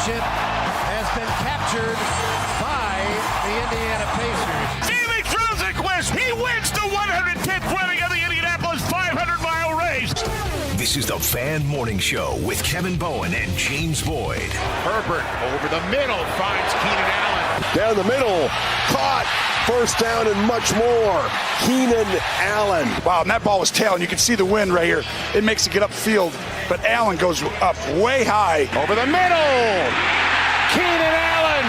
championship has been captured by the Indiana Pacers. Steely throws a quest. He wins the 110th running of the Indianapolis 500-mile race. This is the Fan Morning Show with Kevin Bowen and James Boyd. Herbert over the middle finds Keenan Allen. Down the middle, caught, first down and much more. Keenan Allen. Wow, and that ball was tailing. You can see the wind right here. It makes it get upfield, but Allen goes up way high. Over the middle. Keenan Allen.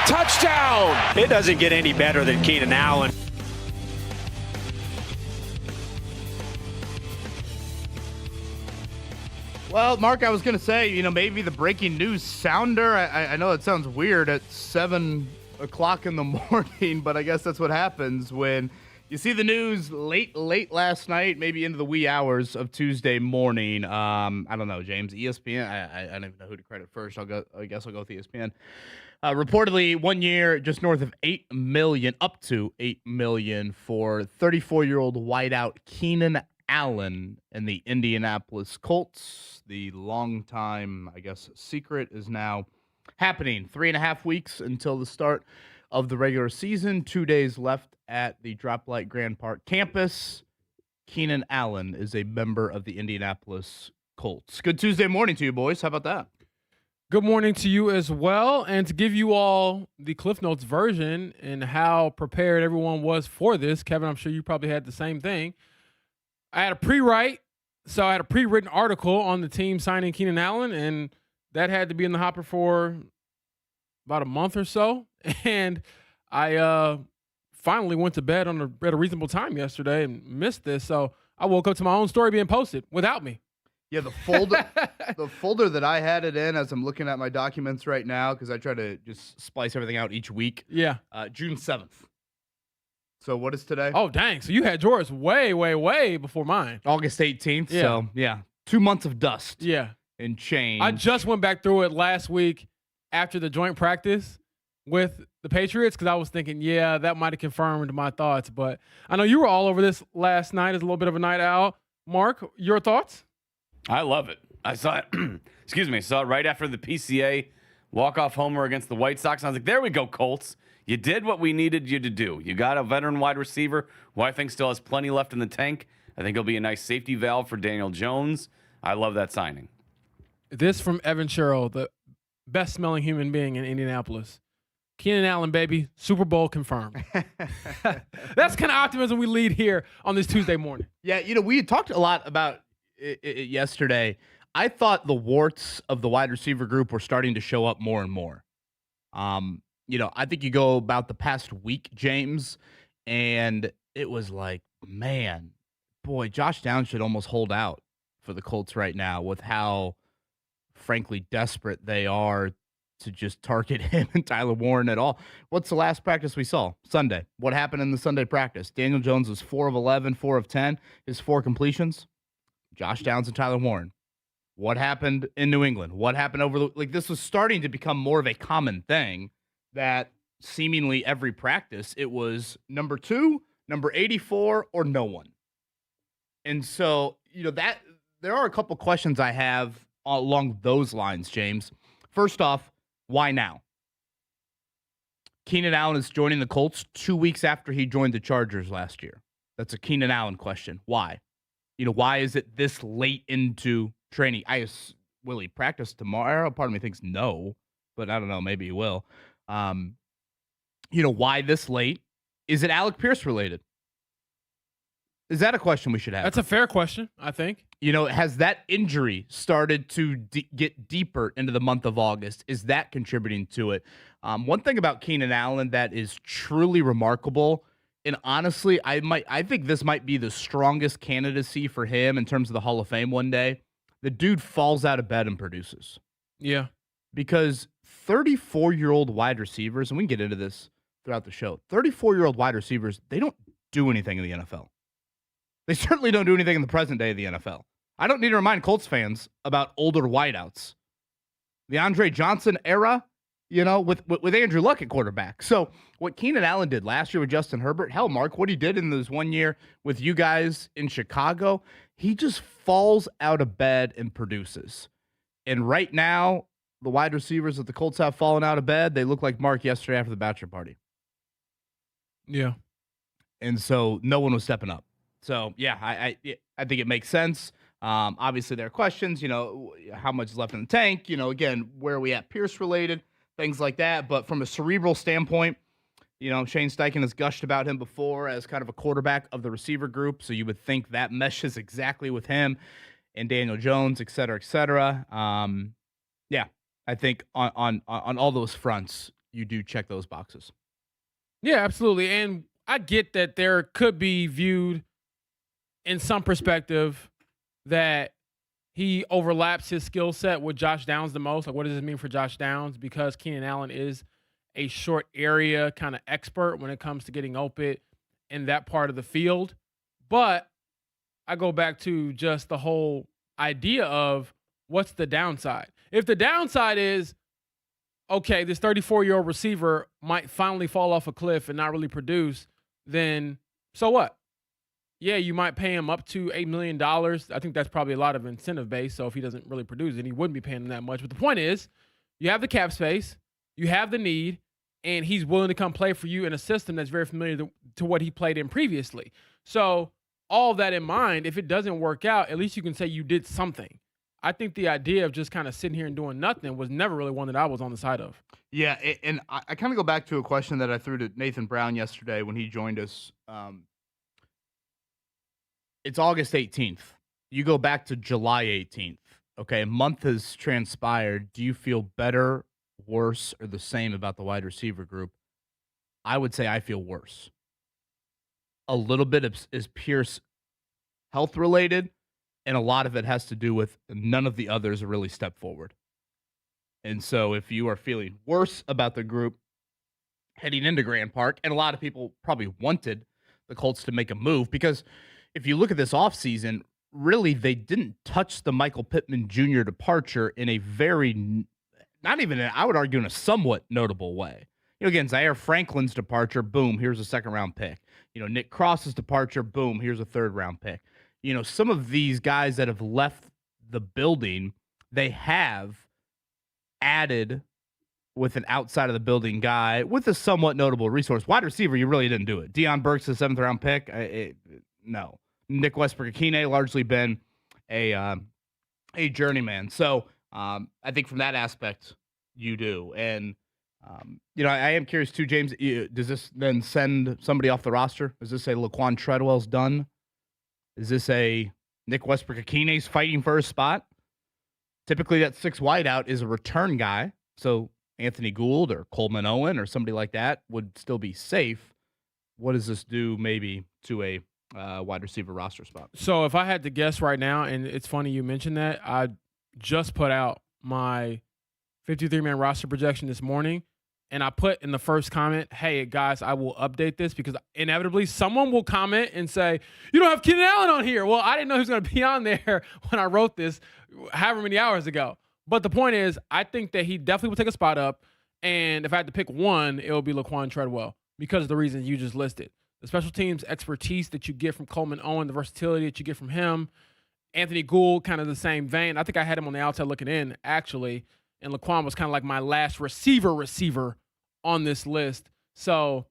Touchdown. It doesn't get any better than Keenan Allen. Well, Mark, I was going to say, maybe the breaking news sounder. I know it sounds weird at 7 o'clock in the morning, but I guess that's what happens when you see the news late last night, maybe into the wee hours of Tuesday morning. I don't know, James, ESPN. I don't even know who to credit first. I guess I'll go with ESPN. Reportedly, 1 year, just north of $8 million, up to $8 million for 34-year-old wideout Keenan Allen and the Indianapolis Colts. The longtime, secret is now happening. 3.5 weeks until the start of the regular season. 2 days left at the Droplight Grand Park campus. Keenan Allen is a member of the Indianapolis Colts. Good Tuesday morning to you, boys. How about that? Good morning to you as well. And to give you all the Cliff Notes version and how prepared everyone was for this, Kevin, I'm sure you probably had the same thing. I had a pre-write, so I had a pre-written article on the team signing Keenan Allen, and that had to be in the hopper for about a month or so. And I finally went to bed at a reasonable time yesterday and missed this, so I woke up to my own story being posted without me. Yeah, the folder that I had it in, as I'm looking at my documents right now, because I try to just splice everything out each week. Yeah. June 7th. So what is today? Oh, dang. So you had yours way, way, way before mine. August 18th. Yeah. So, 2 months of dust. Yeah. And change. I just went back through it last week after the joint practice with the Patriots because I was thinking, that might have confirmed my thoughts. But I know you were all over this last night as a little bit of a night owl. Mark, your thoughts? I love it. I saw it. Saw it right after the PCA walk-off homer against the White Sox. I was like, there we go, Colts. You did what we needed you to do. You got a veteran wide receiver who I think still has plenty left in the tank. I think he'll be a nice safety valve for Daniel Jones. I love that signing. This from Evan Sherrill, the best-smelling human being in Indianapolis. Keenan Allen, baby, Super Bowl confirmed. That's kind of optimism we lead here on this Tuesday morning. Yeah, we had talked a lot about it yesterday. I thought the warts of the wide receiver group were starting to show up more and more. I think you go about the past week, James, and it was like, man, boy, Josh Downs should almost hold out for the Colts right now with how, frankly, desperate they are to just target him and Tyler Warren at all. What's the last practice we saw? Sunday. What happened in the Sunday practice? Daniel Jones was 4 of 11, 4 of 10. His 4 completions. Josh Downs and Tyler Warren. What happened in New England? What happened this was starting to become more of a common thing that seemingly every practice it was number 2, number 84, or no one. And so, that there are a couple questions I have along those lines, James. First off, why now? Keenan Allen is joining the Colts 2 weeks after he joined the Chargers last year. That's a Keenan Allen question. Why? Why is it this late into training? Will he practice tomorrow? Part of me thinks no, but I don't know. Maybe he will. Why this late? Is it Alec Pierce related? Is that a question we should have? That's a fair question, I think. Has that injury started to get deeper into the month of August? Is that contributing to it? One thing about Keenan Allen that is truly remarkable, and honestly, I think this might be the strongest candidacy for him in terms of the Hall of Fame one day. The dude falls out of bed and produces. Yeah. Because 34-year-old wide receivers, and we can get into this throughout the show, 34-year-old wide receivers, they don't do anything in the NFL. They certainly don't do anything in the present day of the NFL. I don't need to remind Colts fans about older wideouts. The Andre Johnson era, with Andrew Luck at quarterback. So what Keenan Allen did last year with Justin Herbert, hell, Mark, what he did in this 1 year with you guys in Chicago, he just falls out of bed and produces. And right now, the wide receivers that the Colts have fallen out of bed, they look like Mark yesterday after the bachelor party. Yeah. And so no one was stepping up. So, yeah, I think it makes sense. Obviously, there are questions, how much is left in the tank? Again, where are we at Pierce related, things like that. But from a cerebral standpoint, Shane Steichen has gushed about him before as kind of a quarterback of the receiver group. So you would think that meshes exactly with him and Daniel Jones, et cetera, et cetera. Yeah, I think on all those fronts, you do check those boxes. Yeah, absolutely. And I get that there could be viewed in some perspective that he overlaps his skill set with Josh Downs the most. Like, what does it mean for Josh Downs? Because Keenan Allen is a short area kind of expert when it comes to getting open in that part of the field. But I go back to just the whole idea of what's the downside. If the downside is, okay, this 34-year-old receiver might finally fall off a cliff and not really produce, then so what? Yeah, you might pay him up to $8 million. I think that's probably a lot of incentive base. So if he doesn't really produce, then he wouldn't be paying him that much. But the point is, you have the cap space, you have the need, and he's willing to come play for you in a system that's very familiar to what he played in previously. So all that in mind, if it doesn't work out, at least you can say you did something. I think the idea of just kind of sitting here and doing nothing was never really one that I was on the side of. Yeah, and I kind of go back to a question that I threw to Nathan Brown yesterday when he joined us. It's August 18th. You go back to July 18th. Okay, a month has transpired. Do you feel better, worse, or the same about the wide receiver group? I would say I feel worse. A little bit is Pierce health related, and a lot of it has to do with none of the others really step forward. And so if you are feeling worse about the group heading into Grand Park, and a lot of people probably wanted the Colts to make a move, because if you look at this offseason, really they didn't touch the Michael Pittman Jr. departure in a very, not even, I would argue, in a somewhat notable way. Again, Zaire Franklin's departure, boom, here's a second-round pick. Nick Cross's departure, boom, here's a third-round pick. Some of these guys that have left the building, they have added with an outside-of-the-building guy with a somewhat notable resource. Wide receiver, you really didn't do it. Deion Burks, the seventh-round pick, no. Nick Westbrook-Akine largely been a journeyman. So I think from that aspect, you do. And, I am curious too, James, does this then send somebody off the roster? Does this say Laquan Treadwell's done? Is this a Nick Westbrook-Akine's fighting for his spot? Typically that 6 wideout is a return guy. So Anthony Gould or Coleman Owen or somebody like that would still be safe. What does this do maybe to a wide receiver roster spot? So if I had to guess right now, and it's funny you mentioned that, I just put out my 53-man roster projection this morning, and I put in the first comment, hey, guys, I will update this because inevitably someone will comment and say, you don't have Keenan Allen on here. Well, I didn't know he was going to be on there when I wrote this however many hours ago. But the point is, I think that he definitely will take a spot up, and if I had to pick one, it will be Laquan Treadwell because of the reasons you just listed. The special teams expertise that you get from Coleman Owen, the versatility that you get from him. Anthony Gould, kind of the same vein. I think I had him on the outside looking in, actually. And Laquan was kind of like my last receiver on this list. So,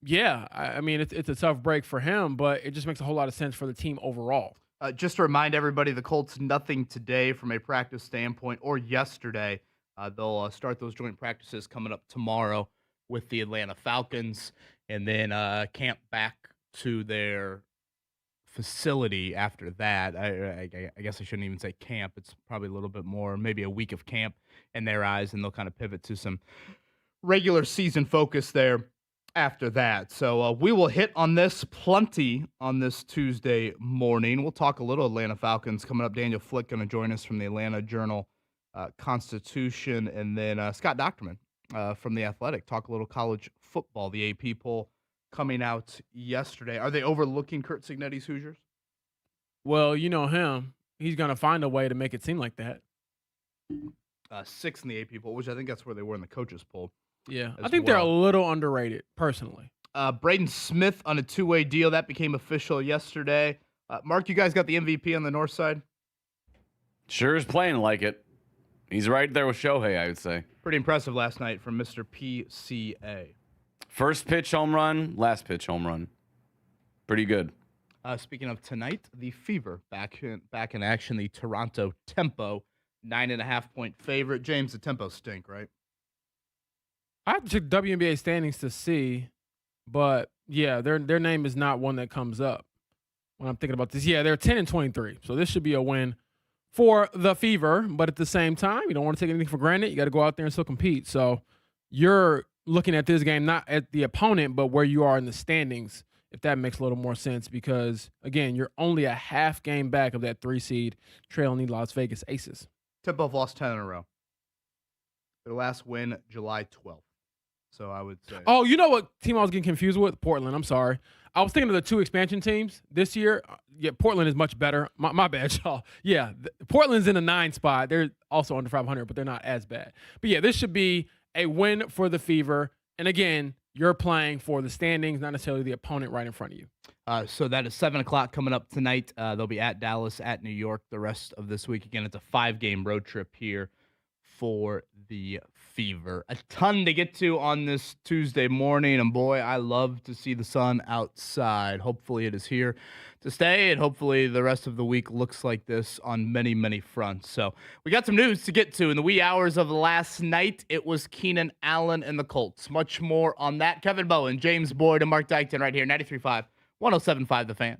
yeah, I mean, it's a tough break for him, but it just makes a whole lot of sense for the team overall. Just to remind everybody, the Colts, nothing today from a practice standpoint or yesterday. They'll start those joint practices coming up tomorrow with the Atlanta Falcons, and then camp back to their facility after that. I guess I shouldn't even say camp. It's probably a little bit more, maybe a week of camp in their eyes, and they'll kind of pivot to some regular season focus there after that. So we will hit on this plenty on this Tuesday morning. We'll talk a little Atlanta Falcons coming up. Daniel Flick going to join us from the Atlanta Journal-Constitution, and then Scott Docterman from The Athletic. Talk a little college football. The AP poll coming out yesterday. Are they overlooking Kurt Cignetti's Hoosiers? Well, you know him. He's going to find a way to make it seem like that. 6th in the AP poll, which I think that's where they were in the coaches poll. Yeah, I think they're a little underrated, personally. Braden Smith on a 2-way deal. That became official yesterday. Mark, you guys got the MVP on the north side? Sure is playing like it. He's right there with Shohei, I would say. Pretty impressive last night from Mr. PCA. First pitch home run, last pitch home run. Pretty good. Speaking of tonight, the Fever back in action. The Toronto Tempo, 9.5-point favorite. James, the Tempo stink, right? I have to check WNBA standings to see, but yeah, their name is not one that comes up when I'm thinking about this. Yeah, they're 10-23, so this should be a win for the Fever. But at the same time, you don't want to take anything for granted. You got to go out there and still compete. So you're looking at this game not at the opponent, but where you are in the standings, if that makes a little more sense, because, again, you're only a half game back of that 3 seed trailing the Las Vegas Aces. Tempo have lost 10 in a row. Their last win, July 12th. So I would say. Oh, you know what team I was getting confused with? Portland. I'm sorry. I was thinking of the 2 expansion teams this year. Yeah, Portland is much better. My bad, y'all. Yeah, Portland's in the 9 spot. They're also under 500, but they're not as bad. But yeah, this should be a win for the Fever. And again, you're playing for the standings, not necessarily the opponent right in front of you. So that is 7 o'clock coming up tonight. They'll be at Dallas, at New York the rest of this week. Again, it's a 5-game road trip here for the Fever. A ton to get to on this Tuesday morning, and boy, I love to see the sun outside. Hopefully it is here to stay, and hopefully the rest of the week looks like this on many, many fronts. So we got some news to get to in the wee hours of last night. It was Keenan Allen and the Colts. Much more on that. Kevin Bowen, James Boyd, and Mark Dykton right here, 93.5, 107.5 The Fan.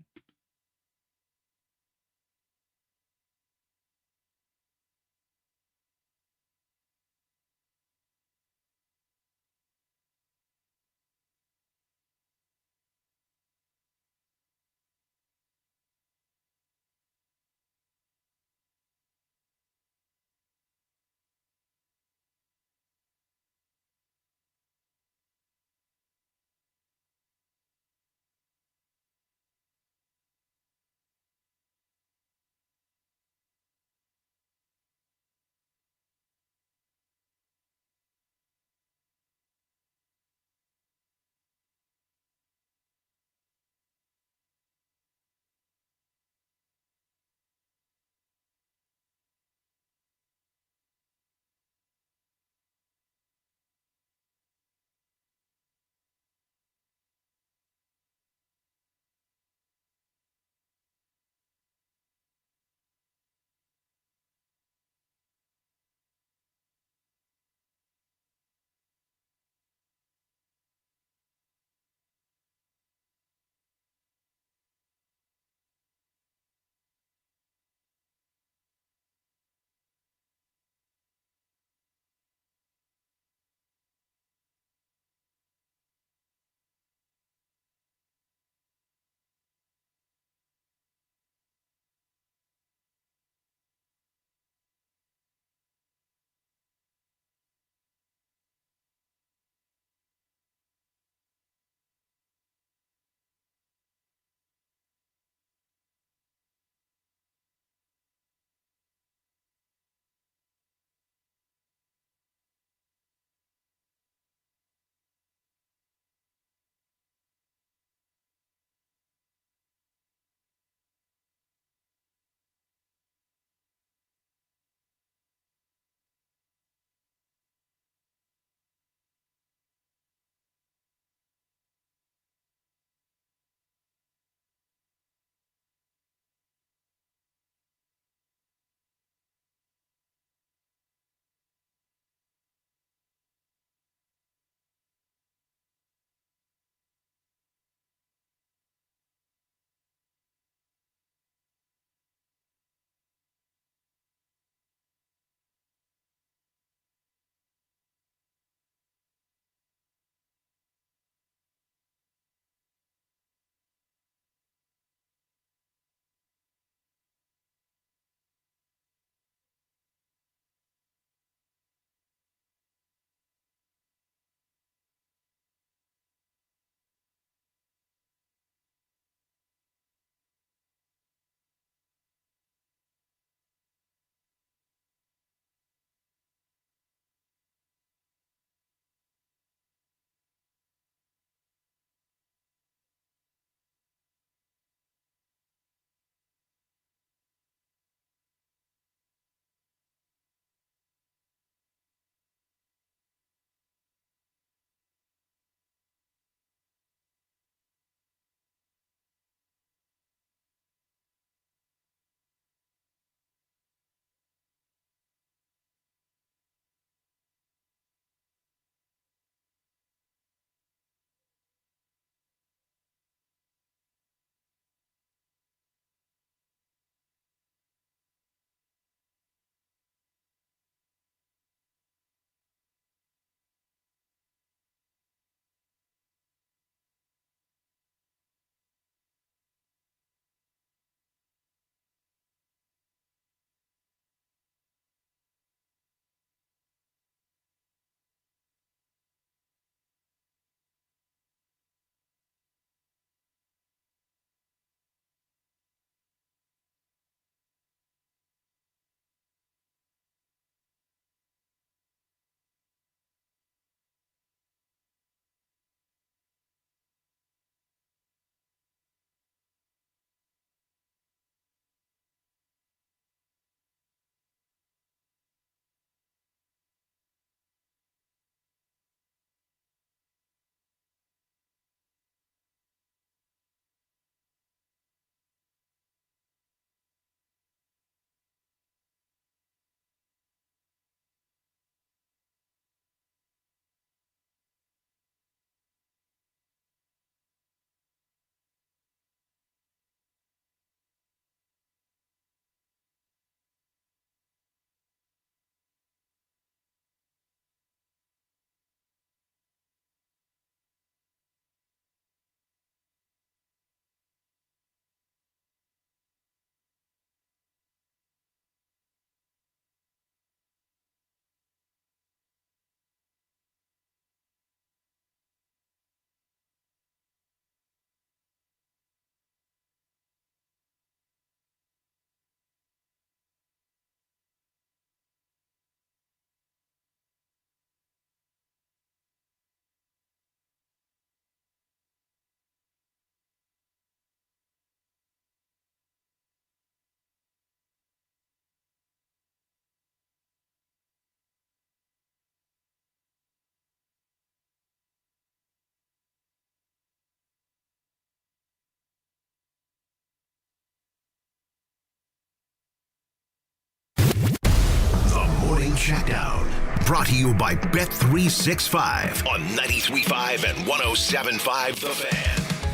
Checked Out. Brought to you by Bet365 on 93.5 and 107.5 The Fan.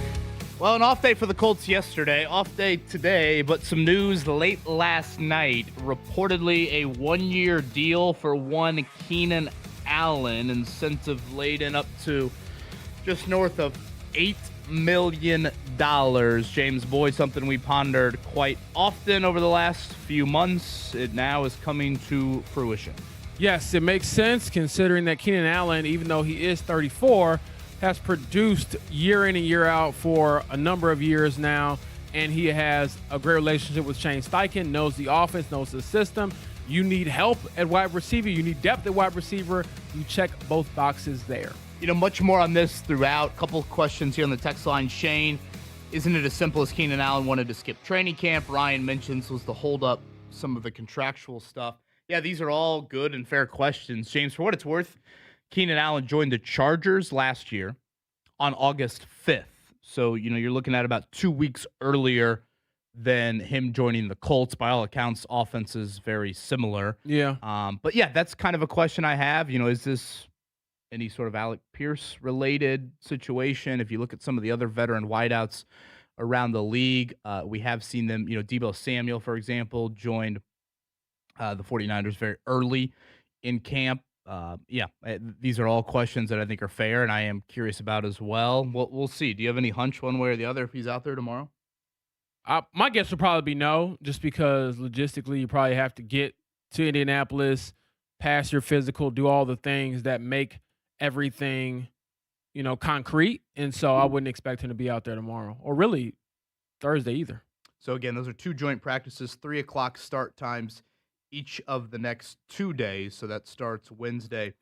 Well, an off day for the Colts yesterday, off day today, but some news late last night. Reportedly a one-year deal for one Keenan Allen, incentive laden up to just north of $8 million. James Boyd, something we pondered quite often over the last few months. It now is coming to fruition. Yes, it makes sense considering that Keenan Allen, even though he is 34, has produced year in and year out for a number of years now, and he has a great relationship with Shane Steichen, knows the offense, knows the system. You need help at wide receiver. You need depth at wide receiver. You check both boxes there. You know, much more on this throughout. A couple of questions here on the text line. Shane, isn't it as simple as Keenan Allen wanted to skip training camp? Ryan mentions was the hold up some of the contractual stuff. Yeah, these are all good and fair questions. James, for what it's worth, Keenan Allen joined the Chargers last year on August 5th. So, you know, you're looking at about 2 weeks earlier than him joining the Colts. By all accounts, offense is very similar. Yeah. But yeah, that's kind of a question I have. You know, is this any sort of Alec Pierce related situation? If you look at some of the other veteran wideouts around the league, we have seen them, you know, Deebo Samuel, for example, joined the 49ers very early in camp. These are all questions that I think are fair, and I am curious about as well. We'll see. Do you have any hunch one way or the other if he's out there tomorrow? My guess would probably be no, just because logistically you probably have to get to Indianapolis, pass your physical, do all the things that make everything, you know, concrete. And so I wouldn't expect him to be out there tomorrow or really Thursday either. So again, those are two joint practices, 3:00 start times each of the next 2 days. So that starts Wednesday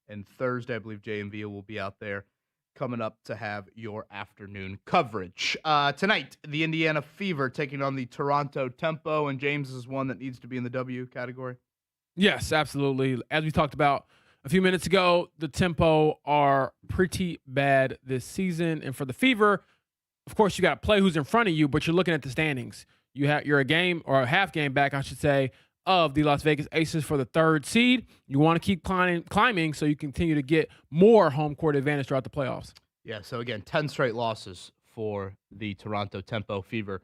and Thursday. I believe JMV will be out there coming up to have your afternoon coverage. Tonight, the Indiana Fever taking on the Toronto Tempo, and James is one that needs to be in the W category. Yes, absolutely. As we talked about a few minutes ago, the Tempo are pretty bad this season. And for the Fever, of course, you got to play who's in front of you, but you're looking at the standings. You're a game or a half game back, I should say, of the Las Vegas Aces for the third seed. You want to keep climbing so you continue to get more home court advantage throughout the playoffs. Yeah, so again, 10 straight losses for the Toronto Tempo Fever.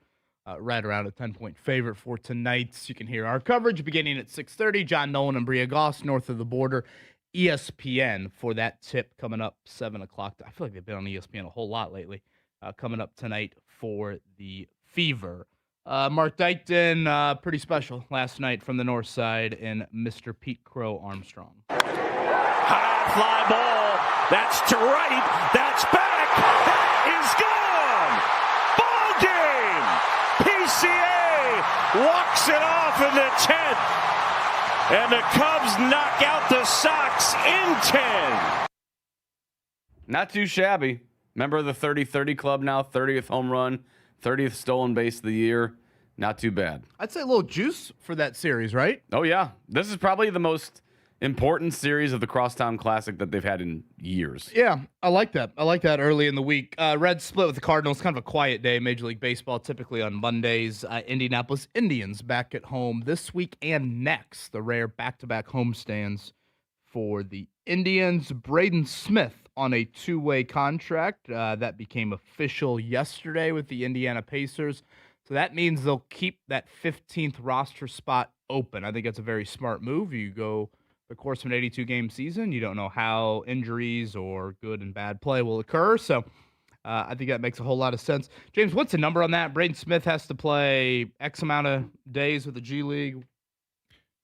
Right around a 10-point favorite for tonight. You can hear our coverage beginning at 6:30. John Nolan and Bria Goss, north of the border. ESPN for that tip coming up 7 o'clock. I feel like they've been on ESPN a whole lot lately. Coming up tonight for the Fever. Mark Dykton, pretty special last night from the north side, and Mr. Pete Crow Armstrong. High fly ball. That's to right. That's back. That is gone. Ball game. PCA walks it off in the 10th. And the Cubs knock out the Sox in 10. Not too shabby. Member of the 30-30 club now, 30th home run, 30th stolen base of the year. Not too bad. I'd say a little juice for that series, right? Oh, yeah. This is probably the most important series of the Crosstown Classic that they've had in years. Yeah, I like that. I like that early in the week. Reds split with the Cardinals. Kind of a quiet day. Major League Baseball typically on Mondays. Indianapolis Indians back at home this week and next. The rare back-to-back homestands for the Indians. Braden Smith on a two-way contract. That became official yesterday with the Indiana Pacers. So that means they'll keep that 15th roster spot open. I think that's a very smart move. You go the course of an 82-game season. You don't know how injuries or good and bad play will occur. So I think that makes a whole lot of sense. James, what's the number on that? Braden Smith has to play X amount of days with the G League.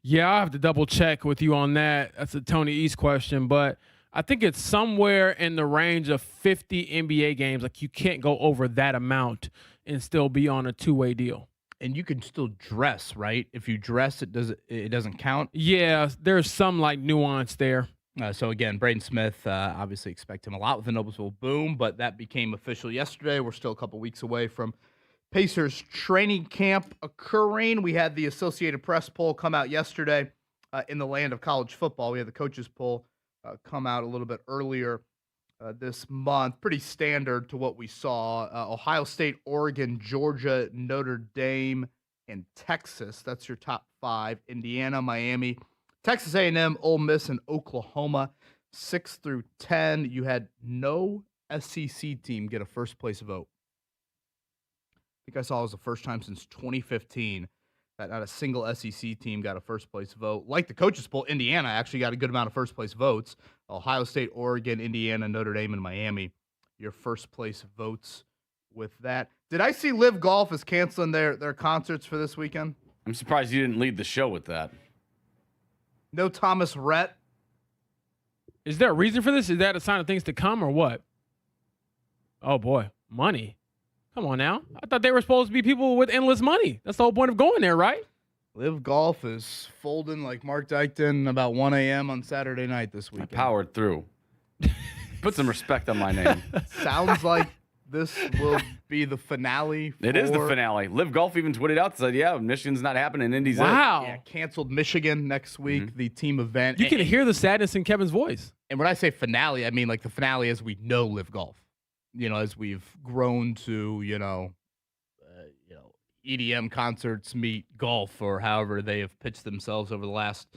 Yeah, I have to double check with you on that. That's a Tony East question, but I think it's somewhere in the range of 50 NBA games. Like, you can't go over that amount and still be on a two-way deal. And you can still dress, right? If you dress, it doesn't count. Yeah, there's some like nuance there. So again, Braden Smith, obviously expect him a lot with the Noblesville Boom, but that became official yesterday. We're still a couple weeks away from Pacers training camp occurring. We had the Associated Press poll come out yesterday in the land of college football. We had the coaches poll come out a little bit earlier this month. Pretty standard to what we saw. Ohio State, Oregon, Georgia, Notre Dame, and Texas. That's your top five. Indiana, Miami, Texas A&M, Ole Miss, and Oklahoma, 6 through 10. You had no SEC team get a first-place vote. I think I saw it was the first time since 2015 that not a single SEC team got a first-place vote. Like the Coaches Poll, Indiana actually got a good amount of first-place votes. Ohio State, Oregon, Indiana, Notre Dame, and Miami, your first-place votes with that. Did I see Live Golf is canceling their concerts for this weekend? I'm surprised you didn't lead the show with that. No Thomas Rhett. Is there a reason for this? Is that a sign of things to come or what? Oh, boy. Money. Come on now. I thought they were supposed to be people with endless money. That's the whole point of going there, right? Live Golf is folding like Mark Dykton about 1 a.m. on Saturday night this weekend. I powered through. Put some respect on my name. Sounds like this will be the finale. It is the finale. Live Golf even tweeted out and said, yeah, Michigan's not happening. Indy's wow. Yeah, canceled Michigan next week, the team event. You can hear the sadness in Kevin's voice. And when I say finale, I mean like the finale as we know Live Golf. As we've grown to, EDM concerts meet golf, or however they have pitched themselves over the last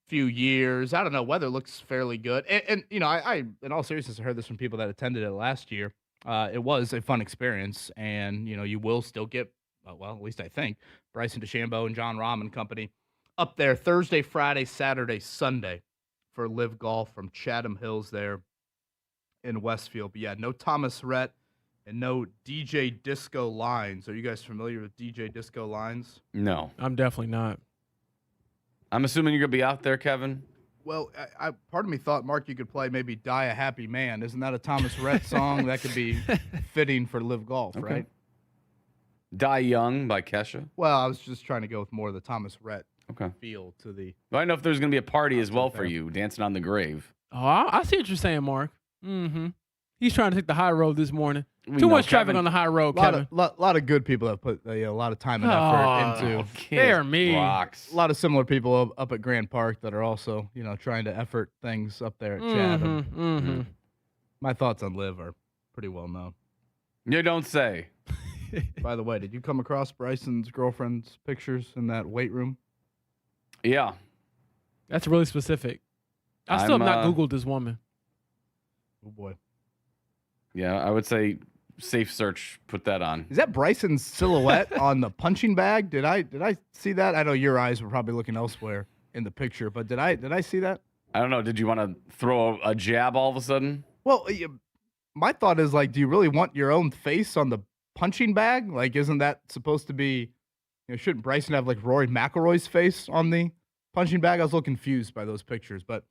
few years. I don't know. Weather looks fairly good. And I in all seriousness, I heard this from people that attended it last year. It was a fun experience, and, you will still get, well, at least I think, Bryson DeChambeau and John Rahm and company up there Thursday, Friday, Saturday, Sunday for Live Golf from Chatham Hills there in Westfield. But yeah, no Thomas Rhett and no DJ Disco Lines. Are you guys familiar with DJ Disco Lines? No. I'm definitely not. I'm assuming you're going to be out there, Kevin? Well, I part of me thought, Mark, you could play maybe Die a Happy Man. Isn't that a Thomas Rhett song? That could be fitting for Live Golf, Okay. right? Die Young by Kesha. Well, I was just trying to go with more of the Thomas Rhett Okay. feel to the... Well, I know if there's going to be a party as well for you, Dancing on the Grave. Oh, I see what you're saying, Mark. Mm-hmm. He's trying to take the high road this morning. We Too know, much traffic Kevin. on the high road, A Kevin. lot of good people have put a lot of time and effort into... They're me. Rocks. A lot of similar people up at Grand Park that are also, trying to effort things up there at Chatham. Mm-hmm. My thoughts on Liv are pretty well known. You don't say. By the way, did you come across Bryson's girlfriend's pictures in that weight room? Yeah. That's really specific. I still have not Googled this woman. Oh, boy. Yeah, I would say safe search, put that on. Is that Bryson's silhouette on the punching bag? Did I see that? I know your eyes were probably looking elsewhere in the picture, but did I see that? I don't know. Did you want to throw a jab all of a sudden? Well, my thought is, like, do you really want your own face on the punching bag? Like, isn't that supposed to be, shouldn't Bryson have, like, Rory McIlroy's face on the punching bag? I was a little confused by those pictures, but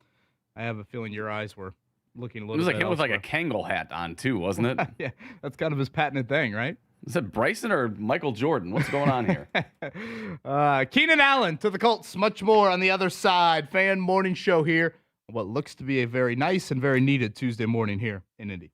I have a feeling your eyes were looking a little bit It was like him with like a elsewhere. Kangol hat on too, wasn't it? Yeah, that's kind of his patented thing, right? Is it Bryson or Michael Jordan? What's going on here? Keenan Allen to the Colts. Much more on the other side. Fan morning show here. What looks to be a very nice and very needed Tuesday morning here in Indy.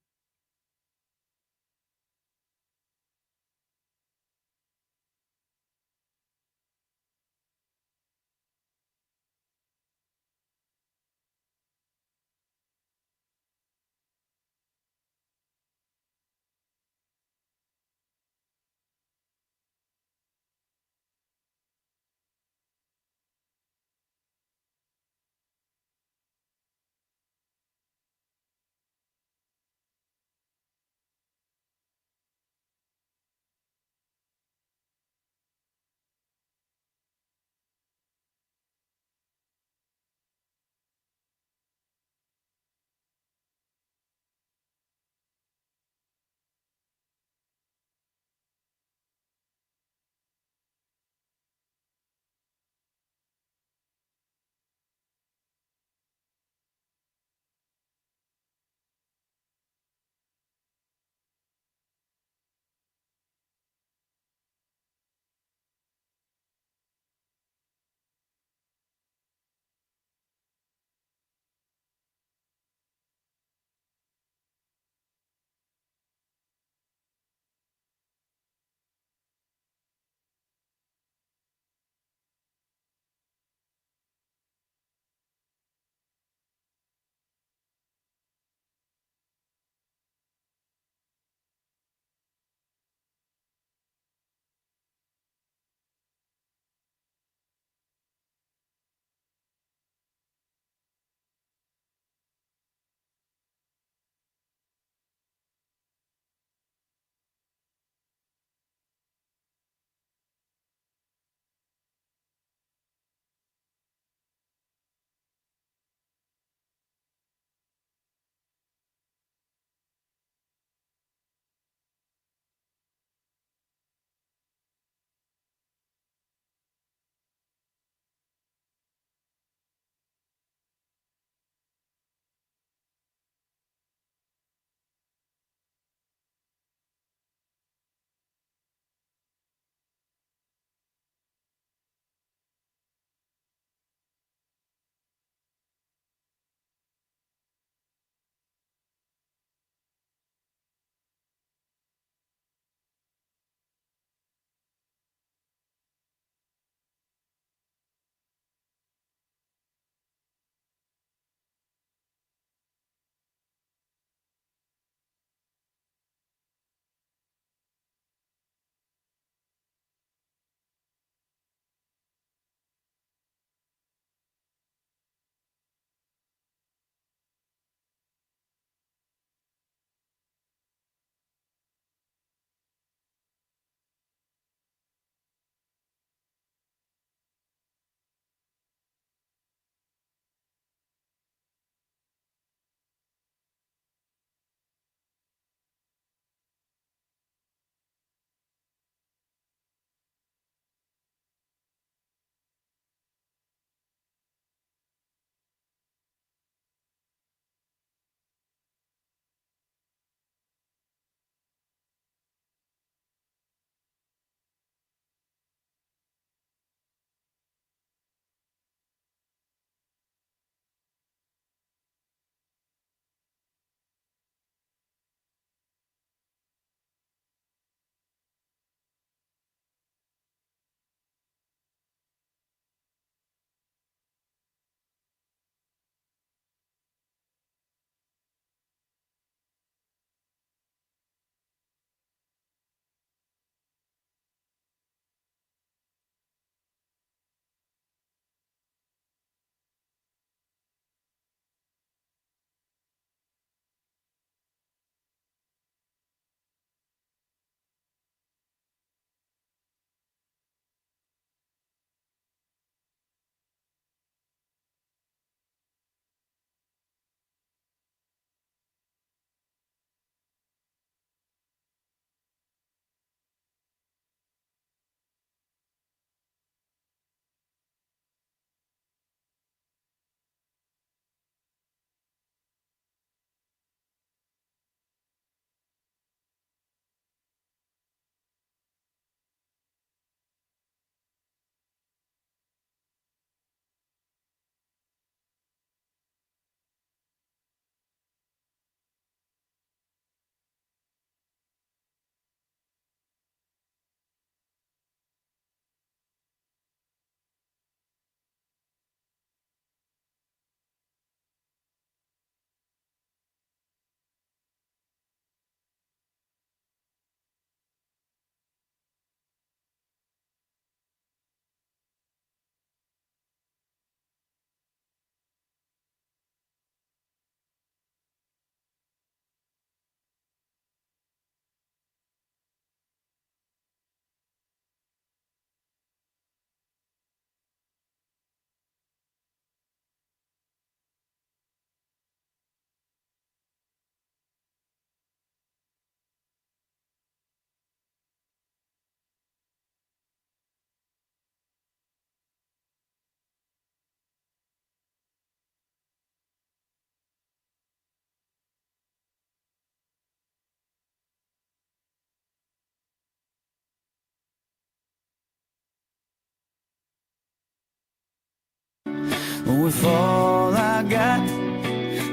with all I got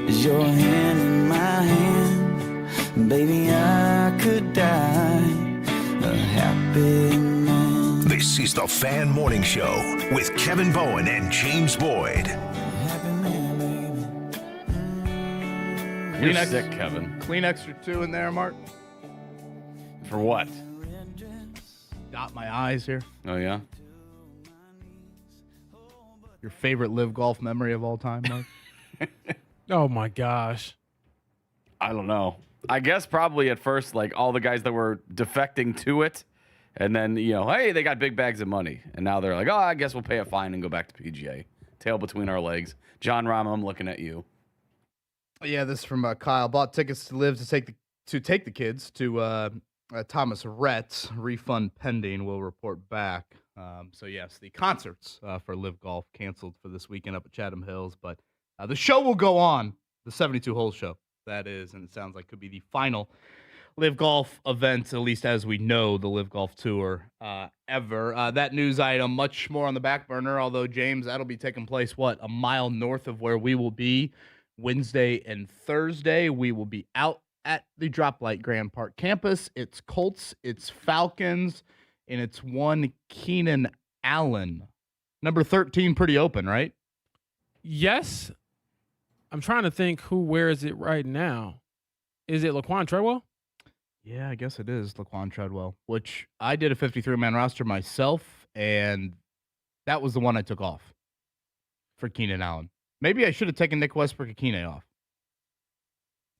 is your hand in my hand. Baby, I could die a happy man. This is the Fan Morning Show with Kevin Bowen and James Boyd. Happy man, baby. You're sick, Kevin. Kleenex or two in there, Mark. For what? Dot my eyes here. Oh, yeah? Your favorite live golf memory of all time, Mark? Oh my gosh. I don't know. I guess probably at first, like all the guys that were defecting to it, and then, hey, they got big bags of money. And now they're like, oh, I guess we'll pay a fine and go back to PGA. Tail between our legs. John Rahm, I'm looking at you. Yeah, this is from Kyle. Bought tickets to live to take the kids to Thomas Rhett's. Refund pending. We'll report back. So yes, the concerts for Live Golf canceled for this weekend up at Chatham Hills, but the show will go on. The 72-hole show, that is, and it sounds like could be the final Live Golf event, at least as we know the Live Golf Tour ever. That news item, much more on the back burner, although, James, that'll be taking place, a mile north of where we will be Wednesday and Thursday. We will be out at the Droplight Grand Park campus. It's Colts, it's Falcons, and it's one Keenan Allen. Number 13, pretty open, right? Yes. I'm trying to think who wears it right now. Is it Laquan Treadwell? Yeah, I guess it is Laquan Treadwell, which I did a 53-man roster myself, and that was the one I took off for Keenan Allen. Maybe I should have taken Nick Westbrook and Keenan off.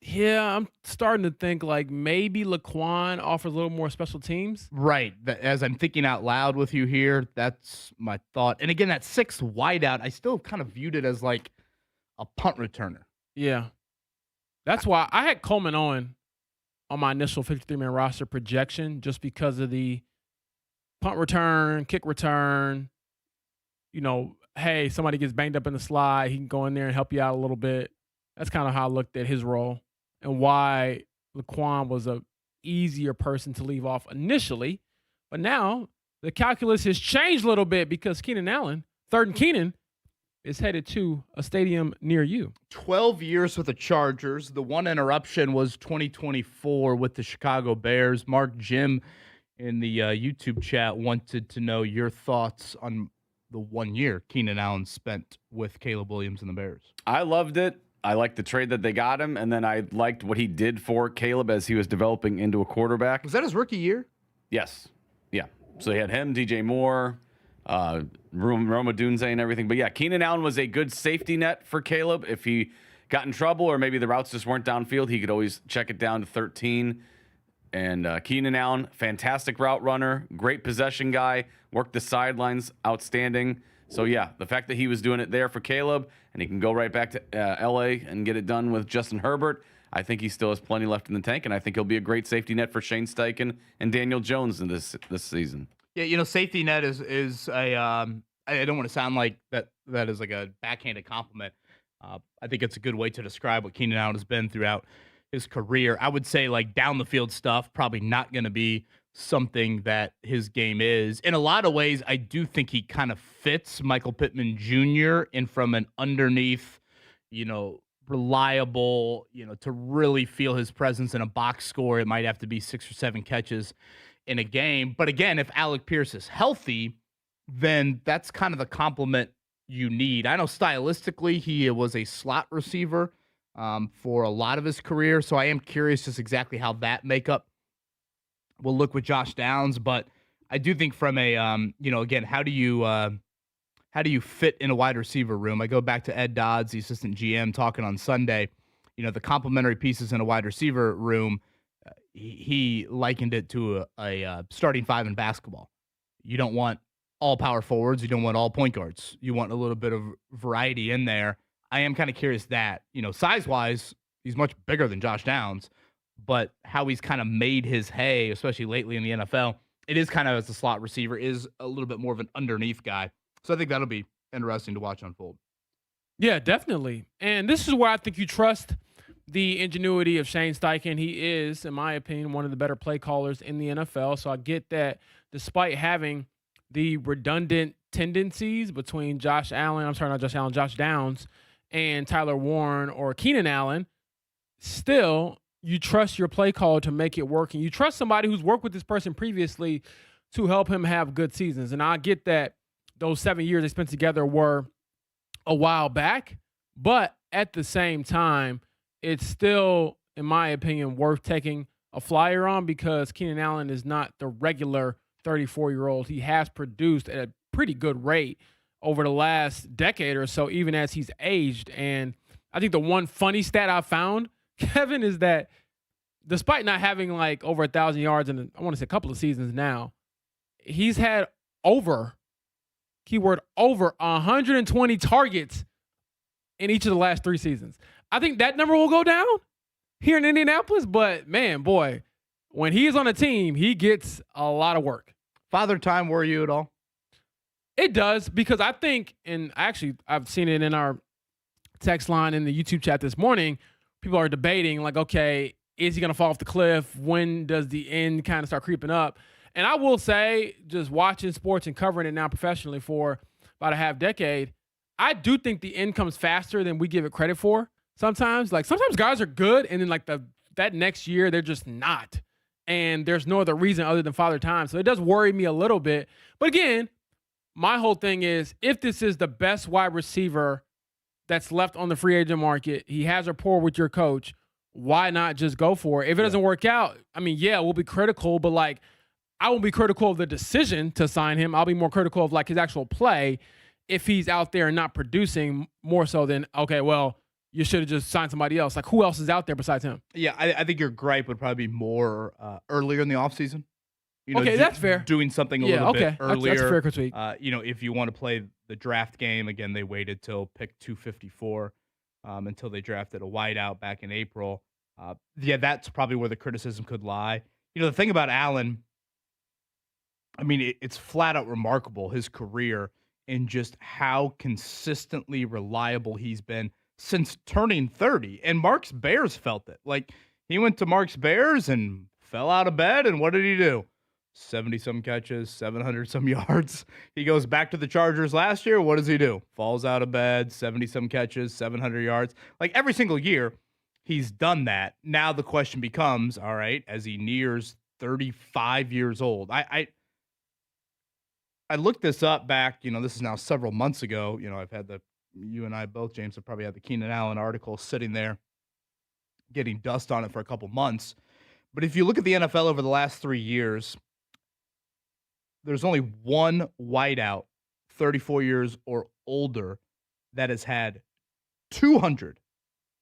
Yeah, I'm starting to think like maybe Laquan offers a little more special teams. Right. As I'm thinking out loud with you here, that's my thought. And again, that 6th wideout, I still kind of viewed it as like a punt returner. Yeah. That's why I had Coleman on my initial 53-man roster projection just because of the punt return, kick return. Hey, somebody gets banged up in the slide, he can go in there and help you out a little bit. That's kind of how I looked at his role and why Laquan was a easier person to leave off initially. But now the calculus has changed a little bit because Keenan Allen, third and Keenan, is headed to a stadium near you. 12 years with the Chargers. The one interruption was 2024 with the Chicago Bears. Mark Jim in the YouTube chat wanted to know your thoughts on the 1 year Keenan Allen spent with Caleb Williams and the Bears. I loved it. I liked the trade that they got him, and then I liked what he did for Caleb as he was developing into a quarterback. Was that his rookie year? Yes. Yeah. So he had him, DJ Moore, Roma Dunze and everything. But yeah, Keenan Allen was a good safety net for Caleb. If he got in trouble or maybe the routes just weren't downfield, he could always check it down to 13. And Keenan Allen, fantastic route runner, great possession guy, worked the sidelines, outstanding. So yeah, the fact that he was doing it there for Caleb and he can go right back to LA and get it done with Justin Herbert, I think he still has plenty left in the tank, and I think he'll be a great safety net for Shane Steichen and Daniel Jones in this season. Yeah, safety net is a I don't want to sound like that is like a backhanded compliment. I think it's a good way to describe what Keenan Allen has been throughout his career. I would say like down the field stuff, probably not going to be something that his game is. In a lot of ways, I do think he kind of fits Michael Pittman Jr. and from an underneath, reliable, to really feel his presence in a box score, it might have to be 6 or 7 catches in a game. But again, if Alec Pierce is healthy, then that's kind of the compliment you need. I know stylistically he was a slot receiver for a lot of his career, so I am curious just exactly how that makeup will look with Josh Downs. But I do think from a, again, how do you fit in a wide receiver room? I go back to Ed Dodds, the assistant GM, talking on Sunday, the complementary pieces in a wide receiver room. He likened it to a starting 5 in basketball. You don't want all power forwards. You don't want all point guards. You want a little bit of variety in there. I am kind of curious that, size-wise, he's much bigger than Josh Downs, but how he's kind of made his hay, especially lately in the NFL, it is kind of as a slot receiver, is a little bit more of an underneath guy. So I think that'll be interesting to watch unfold. Yeah, definitely. And this is where I think you trust the ingenuity of Shane Steichen. He is, in my opinion, one of the better play callers in the NFL. So I get that despite having the redundant tendencies between Josh Downs and Tyler Warren or Keenan Allen, still you trust your play call to make it work. And you trust somebody who's worked with this person previously to help him have good seasons. And I get that those 7 years they spent together were a while back, but at the same time, it's still, in my opinion, worth taking a flyer on because Keenan Allen is not the regular 34-year-old. He has produced at a pretty good rate over the last decade or so, even as he's aged. And I think the one funny stat I found, Kevin, is that despite not having like over 1,000 yards in, I want to say a couple of seasons now, he's had over 120 targets in each of the last 3 seasons. I think that number will go down here in Indianapolis, but man, boy, when he's on a team, he gets a lot of work. Father Time worry you at all? It does, because I think, and actually I've seen it in our text line in the YouTube chat this morning, people are debating like, okay, is he going to fall off the cliff? When does the end kind of start creeping up? And I will say, just watching sports and covering it now professionally for about a half decade, I do think the end comes faster than we give it credit for. Sometimes guys are good, and then like that next year they're just not. And there's no other reason other than Father Time. So it does worry me a little bit. But again, my whole thing is, if this is the best wide receiver that's left on the free agent market, he has rapport with your coach, why not just go for it? If it doesn't work out, I mean, yeah, we'll be critical, but like, I won't be critical of the decision to sign him. I'll be more critical of like his actual play if he's out there and not producing, more so than, okay, well, you should have just signed somebody else. Like, who else is out there besides him? Yeah, I think your gripe would probably be more earlier in the offseason. You know, okay, that's fair. Doing something a little bit earlier. That's a fair critique. You know, if you want to play the draft game, again, they waited till pick 254 until they drafted a wideout back in April. Yeah, that's probably where the criticism could lie. You know, the thing about Allen, I mean, it's flat out remarkable, his career, and just how consistently reliable he's been since turning 30. And Mark's Bears felt it. Like, he went to Mark's Bears and fell out of bed, and what did he do? 70-some catches, 700-some yards. He goes back to the Chargers last year. What does he do? Falls out of bed, 70-some catches, 700 yards. Like, every single year, he's done that. Now the question becomes, all right, as he nears 35 years old. I looked this up back, you know, this is now several months ago. You know, you and I both, James, have probably had the Keenan Allen article sitting there getting dust on it for a couple months. But if you look at the NFL over the last 3 years, there's only one wideout, 34 years or older, that has had 200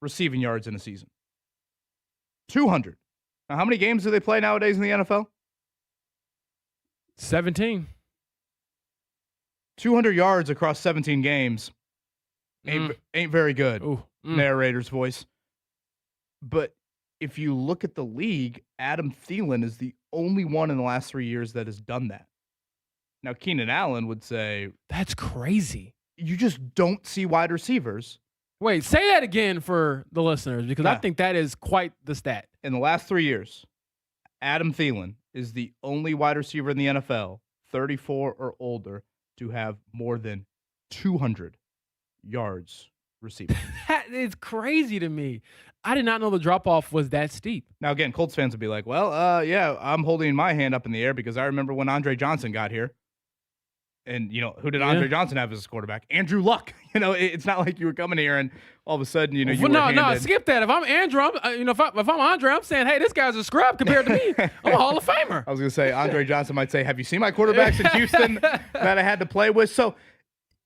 receiving yards in a season. 200. Now, how many games do they play nowadays in the NFL? 17. 200 yards across 17 games ain't very good. Narrator's voice. But if you look at the league, Adam Thielen is the only one in the last 3 years that has done that. Now, Keenan Allen would say, that's crazy. You just don't see wide receivers. Wait, say that again for the listeners, because I think that is quite the stat. In the last 3 years, Adam Thielen is the only wide receiver in the NFL, 34 or older, to have more than 200 yards receiving. That is crazy to me. I did not know the drop-off was that steep. Now, again, Colts fans would be like, well, yeah, I'm holding my hand up in the air because I remember when Andre Johnson got here. And, you know, who did Andre Johnson have as his quarterback? Andrew Luck. You know, it's not like you were coming here and all of a sudden, you know, you were handed. No, skip that. If I'm Andrew, if I'm Andre, I'm saying, hey, this guy's a scrub compared to me. I'm a Hall of Famer. I was going to say, Andre Johnson might say, have you seen my quarterbacks in Houston that I had to play with? So,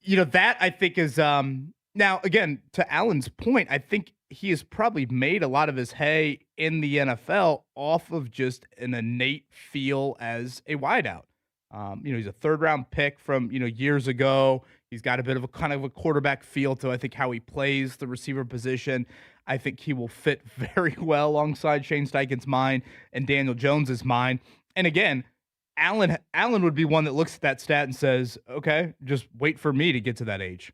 you know, that I think is, now, again, to Allen's point, I think he has probably made a lot of his hay in the NFL off of just an innate feel as a wideout. You know, he's a third-round pick from, you know, years ago. He's got a bit of a kind of a quarterback feel to, I think, how he plays the receiver position. I think he will fit very well alongside Shane Steichen's mind and Daniel Jones's mind. And again, Allen would be one that looks at that stat and says, okay, just wait for me to get to that age.